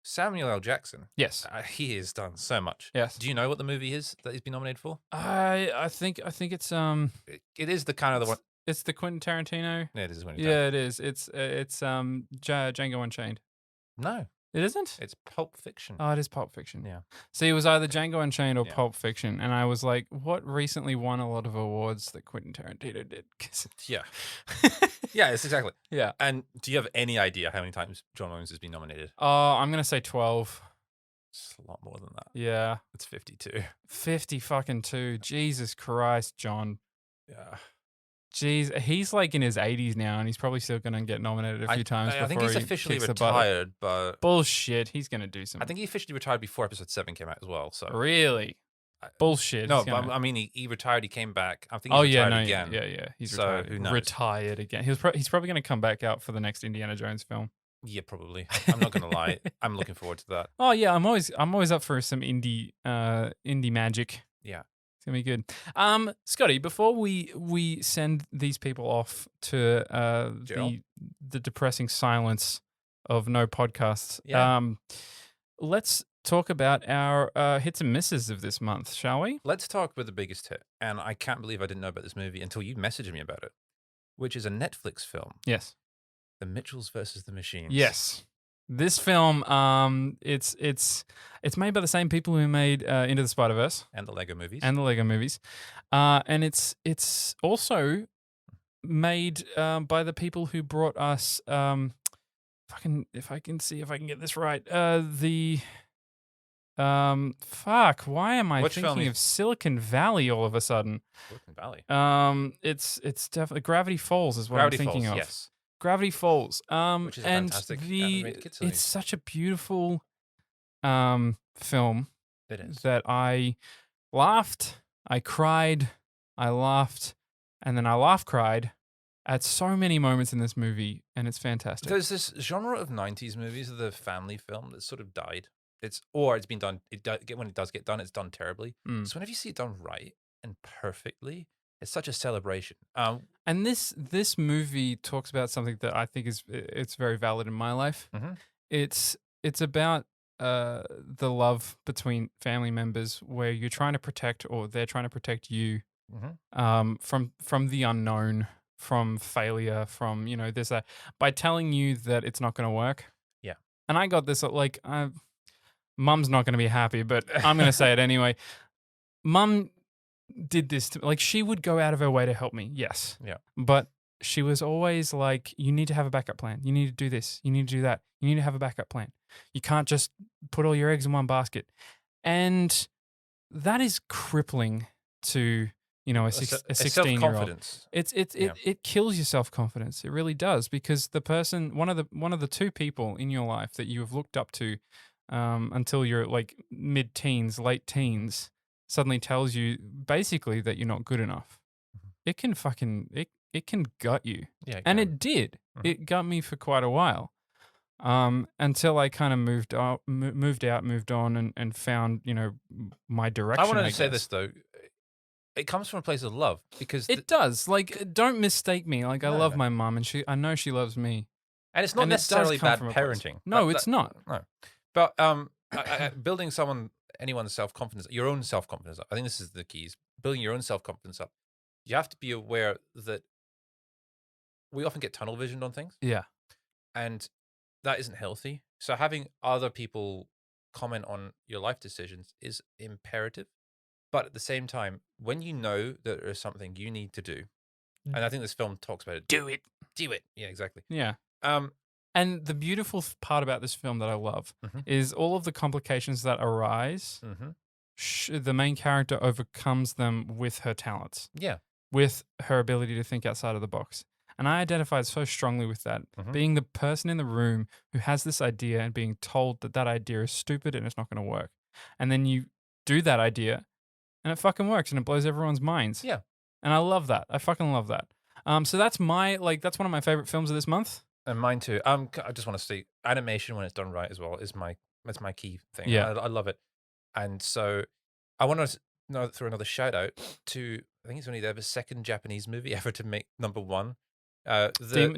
[SPEAKER 2] Samuel L. Jackson,
[SPEAKER 1] Yes.
[SPEAKER 2] he has done so much.
[SPEAKER 1] Yes.
[SPEAKER 2] Do you know what the movie is that he's been nominated for?
[SPEAKER 1] I think it's
[SPEAKER 2] It is the kind of the one.
[SPEAKER 1] it's the Quentin Tarantino.
[SPEAKER 2] Yeah, it is when
[SPEAKER 1] Yeah, it is. It's Django Unchained.
[SPEAKER 2] No,
[SPEAKER 1] It isn't?
[SPEAKER 2] it's Pulp Fiction.
[SPEAKER 1] Oh, it is Pulp Fiction.
[SPEAKER 2] Yeah.
[SPEAKER 1] See, it was either Django Unchained or
[SPEAKER 2] Yeah.
[SPEAKER 1] Pulp Fiction, and I was like, what recently won a lot of awards that Quentin Tarantino did? 'Cause-
[SPEAKER 2] Yeah. Yeah, it's exactly.
[SPEAKER 1] yeah.
[SPEAKER 2] And do you have any idea how many times John Williams has been nominated?
[SPEAKER 1] Oh, I'm gonna say 12.
[SPEAKER 2] It's a lot more than that.
[SPEAKER 1] Yeah.
[SPEAKER 2] It's 52.
[SPEAKER 1] 50 fucking 2. Jesus Christ, John.
[SPEAKER 2] Yeah.
[SPEAKER 1] Jeez, he's like in his 80s now, and he's probably still going to get nominated a few times before
[SPEAKER 2] I think he's
[SPEAKER 1] he
[SPEAKER 2] officially
[SPEAKER 1] kicks the butt.
[SPEAKER 2] retired, but
[SPEAKER 1] Bullshit. He's going to do some.
[SPEAKER 2] I think he officially retired before episode 7 came out as well. So
[SPEAKER 1] Really? Bullshit.
[SPEAKER 2] no,
[SPEAKER 1] He's
[SPEAKER 2] but
[SPEAKER 1] gonna-
[SPEAKER 2] I mean, he retired. He came back. I think
[SPEAKER 1] Oh
[SPEAKER 2] he's
[SPEAKER 1] yeah,
[SPEAKER 2] retired
[SPEAKER 1] no,
[SPEAKER 2] again.
[SPEAKER 1] yeah. He's
[SPEAKER 2] So,
[SPEAKER 1] retired.
[SPEAKER 2] who knows?
[SPEAKER 1] Retired again. He's probably going to come back out for the next Indiana Jones film.
[SPEAKER 2] Yeah, probably. I'm not gonna lie. I'm looking forward to that.
[SPEAKER 1] Oh yeah, I'm always up for some indie magic.
[SPEAKER 2] Yeah.
[SPEAKER 1] It's gonna be good. Scotty, before we send these people off to
[SPEAKER 2] Jail?
[SPEAKER 1] the depressing silence of no podcasts,
[SPEAKER 2] Yeah.
[SPEAKER 1] let's talk about our hits and misses of this month, shall we?
[SPEAKER 2] Let's talk with the biggest hit. And I can't believe I didn't know about this movie until you messaged me about it, which is a Netflix film,
[SPEAKER 1] Yes.
[SPEAKER 2] The Mitchells versus the Machines.
[SPEAKER 1] Yes. This film, it's made by the same people who made Into the Spider-Verse
[SPEAKER 2] And the Lego movies.
[SPEAKER 1] and the Lego movies, and it's also made by the people who brought us if I can get this right, why am I
[SPEAKER 2] Which film
[SPEAKER 1] thinking
[SPEAKER 2] you-
[SPEAKER 1] of Silicon Valley all of a sudden?
[SPEAKER 2] Silicon Valley.
[SPEAKER 1] It's definitely Gravity Falls is what
[SPEAKER 2] Gravity
[SPEAKER 1] I'm thinking
[SPEAKER 2] Falls,
[SPEAKER 1] of.
[SPEAKER 2] yes.
[SPEAKER 1] Gravity Falls.
[SPEAKER 2] Which is a
[SPEAKER 1] and
[SPEAKER 2] fantastic
[SPEAKER 1] the
[SPEAKER 2] animated kids movie.
[SPEAKER 1] it's such a beautiful film
[SPEAKER 2] It is.
[SPEAKER 1] that I laughed, I cried, I laughed, and then I cried at so many moments in this movie, and it's fantastic.
[SPEAKER 2] There's this genre of 90s movies, the family film, that sort of died. It's been done. When it does get done, it's done terribly.
[SPEAKER 1] Mm.
[SPEAKER 2] So whenever you see it done right and perfectly, it's such a celebration.
[SPEAKER 1] And this movie talks about something that I think it's very valid in my life.
[SPEAKER 2] Mhm.
[SPEAKER 1] It's about the love between family members where you're trying to protect or they're trying to protect you from the unknown, from failure, from there's a by telling you that it's not going to work.
[SPEAKER 2] Yeah.
[SPEAKER 1] And I got this Mum's not going to be happy, but I'm going to say it anyway. Mum did this to she would go out of her way to help me. Yes.
[SPEAKER 2] Yeah.
[SPEAKER 1] But she was always like, you need to have a backup plan. You need to do this. You need to do that. You need to have a backup plan. You can't just put all your eggs in one basket. And that is crippling to, a 16-year-old.
[SPEAKER 2] Self-confidence.
[SPEAKER 1] It kills your self-confidence. It really does, because the person, one of the two people in your life that you have looked up to until you're like mid-teens, late teens, suddenly tells you basically that you're not good enough. It can it can gut you.
[SPEAKER 2] Yeah.
[SPEAKER 1] And it did.
[SPEAKER 2] Mhm.
[SPEAKER 1] It got me for quite a while. Until I kind of moved on and found, my direction.
[SPEAKER 2] I wanted to say
[SPEAKER 1] guess.
[SPEAKER 2] this though. It comes from a place of love because
[SPEAKER 1] It does. Don't mistake me. I
[SPEAKER 2] No,
[SPEAKER 1] love
[SPEAKER 2] no.
[SPEAKER 1] my mum, and I know she loves me.
[SPEAKER 2] and it's not
[SPEAKER 1] and it does
[SPEAKER 2] necessarily
[SPEAKER 1] come
[SPEAKER 2] bad
[SPEAKER 1] from a place.
[SPEAKER 2] parenting.
[SPEAKER 1] No,
[SPEAKER 2] That-
[SPEAKER 1] it's not.
[SPEAKER 2] No, but building anyone's self-confidence, your own self-confidence up. I think this is the keys. Building your own self-confidence up. You have to be aware that we often get tunnel visioned on things,
[SPEAKER 1] Yeah.
[SPEAKER 2] and that isn't healthy. So having other people comment on your life decisions is imperative. But at the same time, when you know that there is something you need to do, and I think this film talks about it.
[SPEAKER 1] Do it.
[SPEAKER 2] Do it. Yeah, exactly.
[SPEAKER 1] Yeah.
[SPEAKER 2] Um,
[SPEAKER 1] And the beautiful part about this film that I love
[SPEAKER 2] Mhm.
[SPEAKER 1] is all of the complications that arise.
[SPEAKER 2] mhm.
[SPEAKER 1] The main character overcomes them with her talents,
[SPEAKER 2] Yeah.
[SPEAKER 1] with her ability to think outside of the box. And I identified so strongly with that,
[SPEAKER 2] Mhm.
[SPEAKER 1] being the person in the room who has this idea and being told that idea is stupid and it's not going to work. And then you do that idea and it fucking works and it blows everyone's minds.
[SPEAKER 2] Yeah.
[SPEAKER 1] And I love that. I fucking love that. So that's that's one of my favorite films of this month.
[SPEAKER 2] And mine too. I just want to say animation when it's done right as well is that's my key thing.
[SPEAKER 1] Yeah.
[SPEAKER 2] I love it. And so I want to throw another shout out to, I think it's only the second Japanese movie ever to make number one.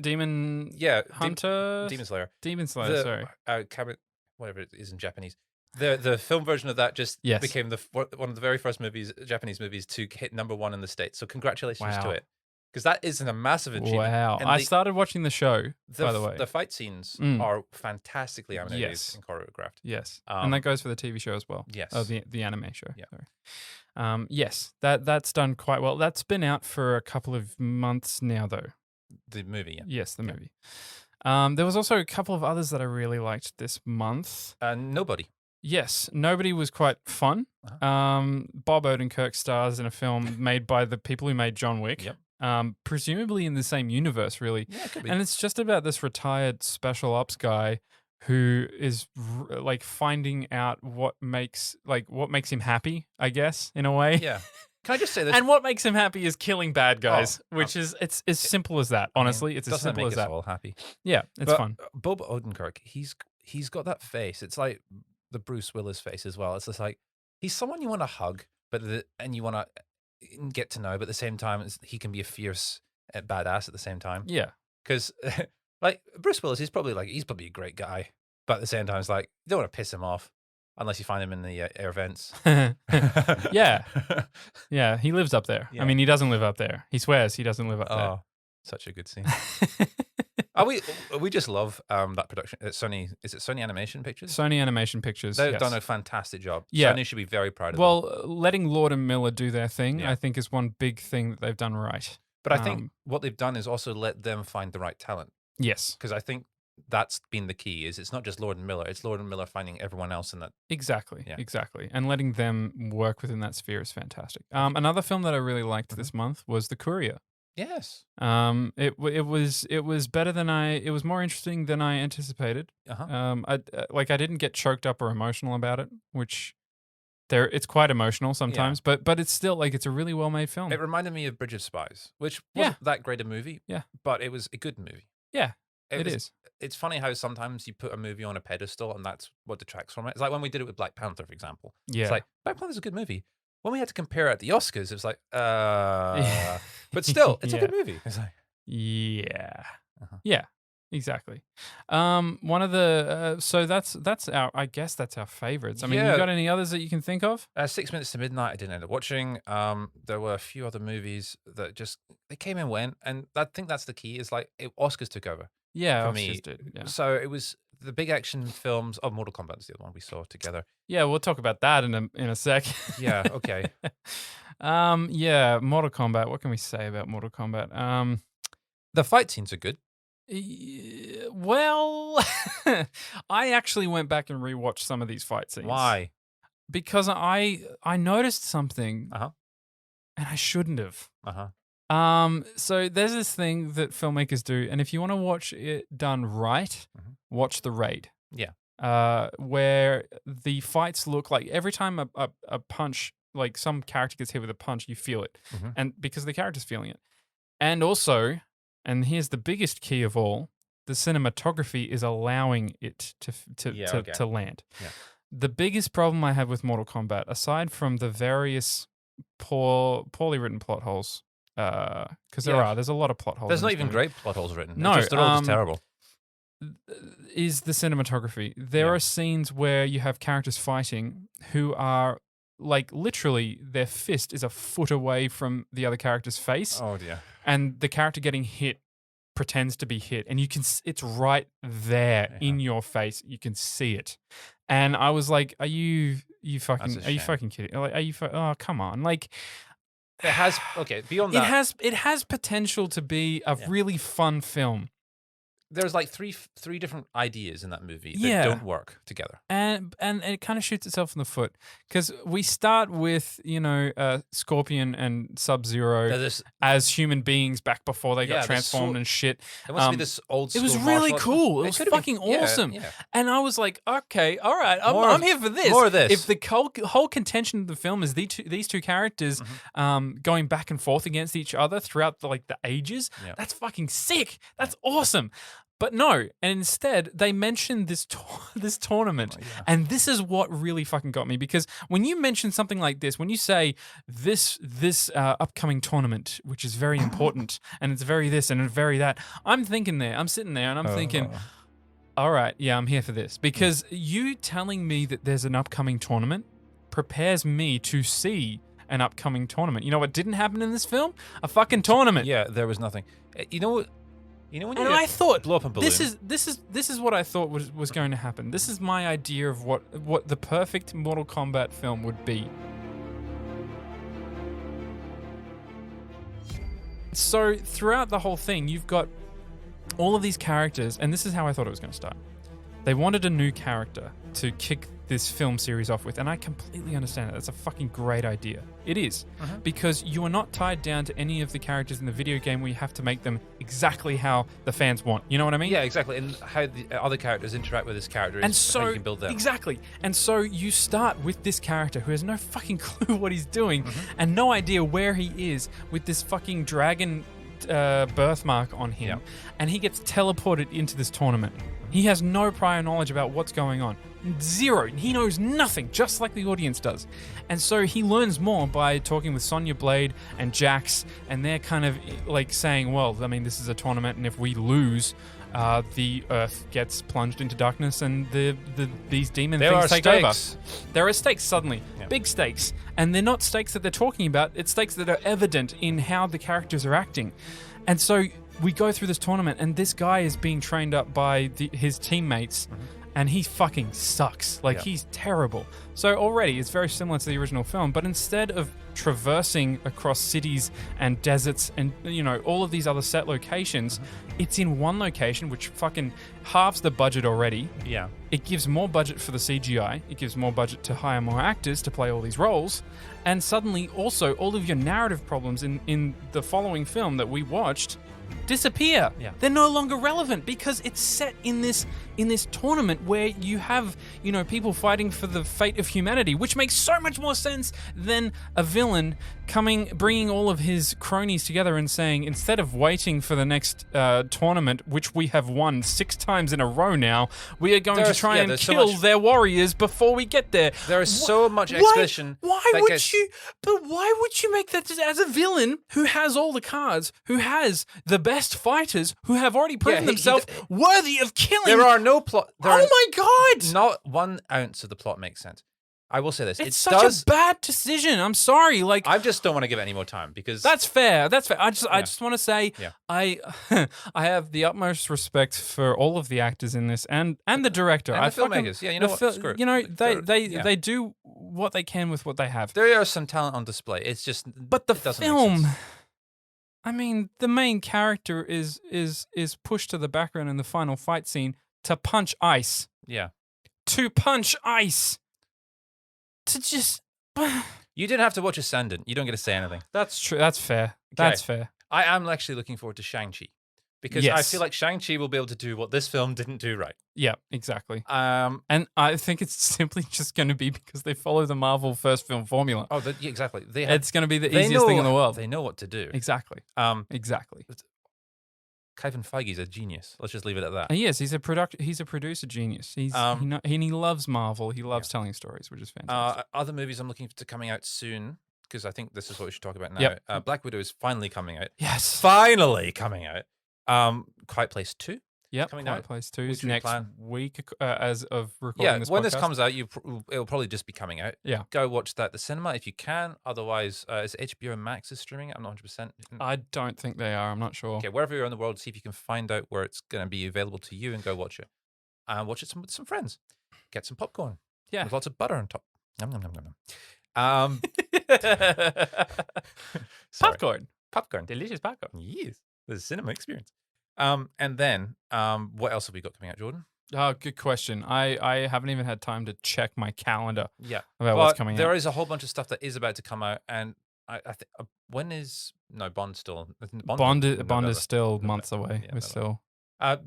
[SPEAKER 1] Demon
[SPEAKER 2] yeah,
[SPEAKER 1] Hunter?
[SPEAKER 2] Demon Slayer.
[SPEAKER 1] Demon Slayer, sorry.
[SPEAKER 2] Whatever it is in Japanese. The film version of that just
[SPEAKER 1] Yes.
[SPEAKER 2] became one of the very first Japanese movies to hit number one in the States. So congratulations to
[SPEAKER 1] Wow.
[SPEAKER 2] it. Because that is a massive achievement.
[SPEAKER 1] Wow.
[SPEAKER 2] And
[SPEAKER 1] I started watching the show, by the way.
[SPEAKER 2] The fight scenes
[SPEAKER 1] Mm.
[SPEAKER 2] are fantastically animated
[SPEAKER 1] Yes.
[SPEAKER 2] and choreographed.
[SPEAKER 1] Yes.
[SPEAKER 2] Um,
[SPEAKER 1] And that goes for the TV show as well.
[SPEAKER 2] Yes.
[SPEAKER 1] Oh, the anime show.
[SPEAKER 2] Yeah.
[SPEAKER 1] Sorry. Yes. That's done quite well. That's been out for a couple of months now, though.
[SPEAKER 2] The movie, yeah.
[SPEAKER 1] Yes, the
[SPEAKER 2] Yeah.
[SPEAKER 1] movie. There was also a couple of others that I really liked this month.
[SPEAKER 2] Nobody.
[SPEAKER 1] Yes, Nobody was quite fun. Bob Odenkirk stars in a film made by the people who made John Wick.
[SPEAKER 2] Yep.
[SPEAKER 1] Presumably in the same universe, really.
[SPEAKER 2] Yeah, it could be.
[SPEAKER 1] And it's just about this retired special ops guy who is like finding out what makes him happy, I guess, in a way.
[SPEAKER 2] Yeah. Can I just say this?
[SPEAKER 1] And what makes him happy is killing bad guys, which is it's as simple as that. Honestly, it's as simple as that.
[SPEAKER 2] Doesn't make us all happy.
[SPEAKER 1] Yeah, it's fun.
[SPEAKER 2] Bob Odenkirk, he's got that face. It's like the Bruce Willis face as well. It's just like he's someone you want to hug, and you want to get to know, but at the same time, he can be a fierce badass at the same time.
[SPEAKER 1] Yeah,
[SPEAKER 2] because like Bruce Willis, he's probably a great guy, but at the same time, it's like you don't want to piss him off unless you find him in the air vents.
[SPEAKER 1] Yeah, he lives up there.
[SPEAKER 2] Yeah.
[SPEAKER 1] I mean, he doesn't live up there. He swears he doesn't live up there.
[SPEAKER 2] Such a good scene. We just love that production. Sony, is it Sony Animation Pictures?
[SPEAKER 1] Sony Animation Pictures.
[SPEAKER 2] They've
[SPEAKER 1] yes.
[SPEAKER 2] done a fantastic job.
[SPEAKER 1] Yeah.
[SPEAKER 2] Sony should be very proud of them.
[SPEAKER 1] Well, letting Lord and Miller do their thing,
[SPEAKER 2] Yeah.
[SPEAKER 1] I think, is one big thing that they've done right.
[SPEAKER 2] But I think what they've done is also let them find the right talent.
[SPEAKER 1] Yes.
[SPEAKER 2] Because I think that's been the key. Is it's not just Lord and Miller. It's Lord and Miller finding everyone else in that.
[SPEAKER 1] Exactly.
[SPEAKER 2] Yeah.
[SPEAKER 1] Exactly. And letting them work within that sphere is fantastic. Another film that I really liked this month was The Courier.
[SPEAKER 2] Yes.
[SPEAKER 1] It was better than it was more interesting than I anticipated. I didn't get choked up or emotional about it, which it's quite emotional sometimes, but it's still like it's a really well made film.
[SPEAKER 2] It reminded me of Bridge of Spies, which wasn't that great a movie.
[SPEAKER 1] Yeah.
[SPEAKER 2] But it was a good movie.
[SPEAKER 1] Yeah. It is.
[SPEAKER 2] It's funny how sometimes you put a movie on a pedestal and that's what detracts from it. It's like when we did it with Black Panther, for example.
[SPEAKER 1] Yeah.
[SPEAKER 2] It's like Black Panther's a good movie. When we had to compare it at the Oscars, it was like, but still, it's a good movie. It's like,
[SPEAKER 1] yeah, yeah, exactly. One of the so that's our, I guess that's our favorites. I mean, you got any others that you can think of?
[SPEAKER 2] 6 Minutes to Midnight, I didn't end up watching. There were a few other movies that they came and went, and I think that's the key. Is like Oscars took over.
[SPEAKER 1] Yeah,
[SPEAKER 2] for
[SPEAKER 1] Oscars
[SPEAKER 2] me.
[SPEAKER 1] did. Yeah.
[SPEAKER 2] So it was the big action films. Oh, Mortal Kombat is the other one we saw together.
[SPEAKER 1] Yeah, we'll talk about that in a sec.
[SPEAKER 2] Yeah, okay.
[SPEAKER 1] Yeah, Mortal Kombat. What can we say about Mortal Kombat?
[SPEAKER 2] The fight scenes are good.
[SPEAKER 1] Well, I actually went back and rewatched some of these fight scenes.
[SPEAKER 2] Why?
[SPEAKER 1] Because I noticed something,
[SPEAKER 2] and
[SPEAKER 1] I shouldn't have. So there's this thing that filmmakers do, and if you want to watch it done right, watch The Raid.
[SPEAKER 2] Yeah.
[SPEAKER 1] Where the fights look like every time a punch, like some character gets hit with a punch, you feel it, and because the character's feeling it, and also, and here's the biggest key of all, the cinematography is allowing it to land.
[SPEAKER 2] Yeah.
[SPEAKER 1] The biggest problem I have with Mortal Kombat, aside from the various poorly written plot holes. Because there's a lot of plot holes.
[SPEAKER 2] There's not even great plot holes written.
[SPEAKER 1] No,
[SPEAKER 2] they're all just terrible.
[SPEAKER 1] Is the cinematography. There are scenes where you have characters fighting who are like literally their fist is a foot away from the other character's face.
[SPEAKER 2] Oh dear. And
[SPEAKER 1] the character getting hit pretends to be hit, and it's right there in your face. You can see it, and I was like, "Are you fucking kidding? Like, oh, come on, like."
[SPEAKER 2] It has beyond that.
[SPEAKER 1] It has potential to be a really fun film.
[SPEAKER 2] There's like three different ideas in that movie that don't work together,
[SPEAKER 1] and it kind of shoots itself in the foot because we start with Scorpion and Sub-Zero as human beings back before they got transformed and shit.
[SPEAKER 2] It must be this old school.
[SPEAKER 1] It was really cool. It was fucking awesome, and I was like, okay, all right, I'm here for this.
[SPEAKER 2] More of this.
[SPEAKER 1] If the whole contention of the film is these two characters going back and forth against each other throughout the ages, that's fucking sick. That's awesome. But no, and instead they mentioned this tournament, and this is what really fucking got me, because when you mention something like this, when you say this upcoming tournament, which is very important, and it's very this and it's very that, I'm sitting there and I'm thinking, all right, yeah, I'm here for this, because you telling me that there's an upcoming tournament prepares me to see an upcoming tournament. You know what didn't happen in this film? A fucking tournament.
[SPEAKER 2] Yeah, there was nothing. You know what? When
[SPEAKER 1] I thought
[SPEAKER 2] blow up a balloon.
[SPEAKER 1] This is what I thought was going to happen. This is my idea of what the perfect Mortal Kombat film would be. So throughout the whole thing, you've got all of these characters, and this is how I thought it was going to start. They wanted a new character to kick this film series off with, and I completely understand it. That's a fucking great idea. It is. Because you are not tied down to any of the characters in the video game where you have to make them exactly how the fans want. You know what I mean?
[SPEAKER 2] Yeah, exactly. And how the other characters interact with this character is how you can build them.
[SPEAKER 1] Exactly. And so you start with this character who has no fucking clue what he's doing and no idea where he is with this fucking dragon birthmark on him, and he gets teleported into this tournament. He has no prior knowledge about what's going on. Zero. He knows nothing, just like the audience does. And so he learns more by talking with Sonya Blade and Jax, and they're kind of like saying, well, I mean, this is a tournament, and if we lose, the Earth gets plunged into darkness, and these demon things take over. There are stakes suddenly, big stakes, and they're not stakes that they're talking about. It's stakes that are evident in how the characters are acting, and so we go through this tournament, and this guy is being trained up by his teammates. And he fucking sucks. Like, he's terrible. So already, it's very similar to the original film, but instead of traversing across cities and deserts and, you know, all of these other set locations, it's in one location, which fucking halves the budget already.
[SPEAKER 2] Yeah.
[SPEAKER 1] It gives more budget for the CGI. It gives more budget to hire more actors to play all these roles. And suddenly, also, all of your narrative problems in the following film that we watched disappear.
[SPEAKER 2] Yeah.
[SPEAKER 1] They're no longer relevant because it's set in this tournament where you have, you know, people fighting for the fate of humanity, which makes so much more sense than a villain bringing all of his cronies together and saying, instead of waiting for the next tournament, which we have won 6 times in a row now, we are going to try and kill their warriors before we get there.
[SPEAKER 2] There is so much exposition.
[SPEAKER 1] Why would you make that as a villain who has all the cards, who has the best fighters, who have already proven themselves worthy of killing?
[SPEAKER 2] There are no plot.
[SPEAKER 1] Oh my god!
[SPEAKER 2] Not 1 ounce of the plot makes sense. I will say this.
[SPEAKER 1] It's such a bad decision. I'm sorry. Like,
[SPEAKER 2] I just don't want to give it any more time because
[SPEAKER 1] that's fair. That's fair. I just want to say I have the utmost respect for all of the actors in this and the director.
[SPEAKER 2] And the filmmakers. You know what? Screw it.
[SPEAKER 1] You know, they do what they can with what they have.
[SPEAKER 2] There are some talent on display. It's just
[SPEAKER 1] but the film. I mean, the main character is pushed to the background in the final fight scene to punch ice.
[SPEAKER 2] Yeah.
[SPEAKER 1] To punch ice. To just...
[SPEAKER 2] You didn't have to watch Ascendant. You don't get to say anything.
[SPEAKER 1] That's true. That's fair. That's fair.
[SPEAKER 2] I am actually looking forward to Shang-Chi. Because I feel like Shang-Chi will be able to do what this film didn't do right.
[SPEAKER 1] Yeah, exactly. And I think it's simply just going to be because they follow the Marvel first film formula.
[SPEAKER 2] Oh, exactly.
[SPEAKER 1] It's going to be the easiest thing in the world.
[SPEAKER 2] They know what to do.
[SPEAKER 1] Exactly. Exactly.
[SPEAKER 2] Kevin Feige's a genius. Let's just leave it at that.
[SPEAKER 1] Yes, he's a producer genius. He loves Marvel. He loves telling stories, which is fantastic.
[SPEAKER 2] Other movies I'm looking to coming out soon, because I think this is what we should talk about now.
[SPEAKER 1] Yep.
[SPEAKER 2] Black Widow is finally coming out.
[SPEAKER 1] Yes.
[SPEAKER 2] Finally coming out. Quiet Place 2.
[SPEAKER 1] Yep,
[SPEAKER 2] coming
[SPEAKER 1] Quiet
[SPEAKER 2] out.
[SPEAKER 1] Place 2 is next week as of recording this podcast.
[SPEAKER 2] When this comes out, it'll probably just be coming out.
[SPEAKER 1] Yeah.
[SPEAKER 2] Go watch that at the cinema if you can. Otherwise, is HBO Max is streaming it? I'm not 100%.
[SPEAKER 1] I don't think they are. I'm not sure.
[SPEAKER 2] Okay, wherever you're in the world, see if you can find out where it's going to be available to you and go watch it. Watch it with some friends. Get some popcorn.
[SPEAKER 1] Yeah.
[SPEAKER 2] With lots of butter on top. Nom, nom, nom, nom, nom. Popcorn.
[SPEAKER 1] Delicious popcorn.
[SPEAKER 2] Yes. The cinema experience. And then, what else have we got coming out, Jordan?
[SPEAKER 1] Oh, good question. I haven't even had time to check my calendar.
[SPEAKER 2] Yeah,
[SPEAKER 1] about what's coming out.
[SPEAKER 2] There is a whole bunch of stuff that is about to come out, and I think Bond still
[SPEAKER 1] Bond is still months away.
[SPEAKER 2] Yeah,
[SPEAKER 1] We're still.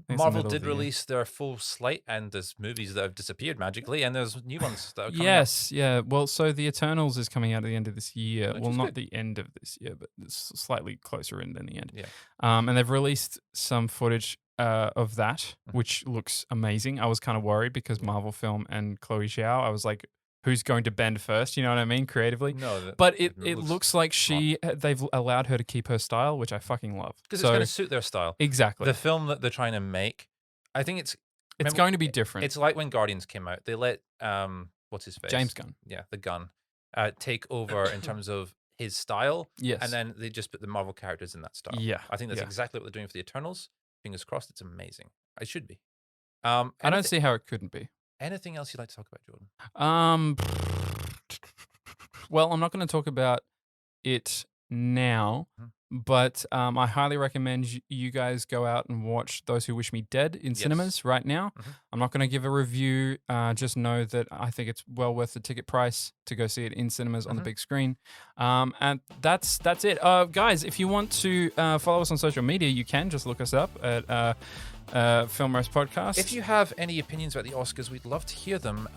[SPEAKER 2] Marvel did release their full slate, and there's movies that have disappeared magically, and there's new ones that are coming
[SPEAKER 1] Yes, yeah. Well, so the Eternals is coming out at the end of this year.
[SPEAKER 2] Which
[SPEAKER 1] well,
[SPEAKER 2] is
[SPEAKER 1] not
[SPEAKER 2] good.
[SPEAKER 1] the end of this year, but it's slightly closer in than the end.
[SPEAKER 2] Yeah.
[SPEAKER 1] And they've released some footage of that, which looks amazing. I was kind of worried because Marvel film and Chloe Zhao, I was like, who's going to bend first? You know what I mean? Creatively.
[SPEAKER 2] No,
[SPEAKER 1] but it looks like they've allowed her to keep her style, which I fucking love.
[SPEAKER 2] Because it's going to suit their style.
[SPEAKER 1] Exactly.
[SPEAKER 2] The film that they're trying to make, I think it's
[SPEAKER 1] going to be different.
[SPEAKER 2] It's like when Guardians came out. They let what's his face?
[SPEAKER 1] James Gunn.
[SPEAKER 2] Yeah, the Gunn take over in terms of his style.
[SPEAKER 1] Yes.
[SPEAKER 2] And then they just put the Marvel characters in that style.
[SPEAKER 1] Yeah.
[SPEAKER 2] I think that's exactly what they're doing for the Eternals. Fingers crossed, it's amazing. It should be.
[SPEAKER 1] I don't see how it couldn't be.
[SPEAKER 2] Anything else you'd like to talk about, Jordan?
[SPEAKER 1] Well, I'm not going to talk about it now, But I highly recommend you guys go out and watch Those Who Wish Me Dead in cinemas right now. I'm not going to give a review. Just know that I think it's well worth the ticket price to go see it in cinemas on the big screen. And that's it. Guys, if you want to follow us on social media, you can just look us up at Film Roast Podcast.
[SPEAKER 2] If you have any opinions about the Oscars, we'd love to hear them.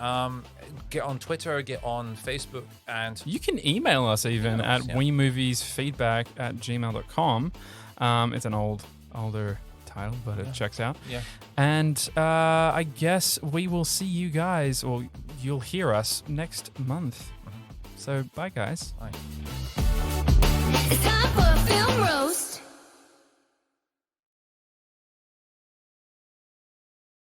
[SPEAKER 2] Get on Twitter, get on Facebook, and
[SPEAKER 1] you can email us even at wemoviesfeedback@gmail.com. It's an older title, but it checks out.
[SPEAKER 2] Yeah.
[SPEAKER 1] And I guess we will see you guys, or you'll hear us next month. So bye, guys.
[SPEAKER 2] Bye.
[SPEAKER 3] It's time for a film roast.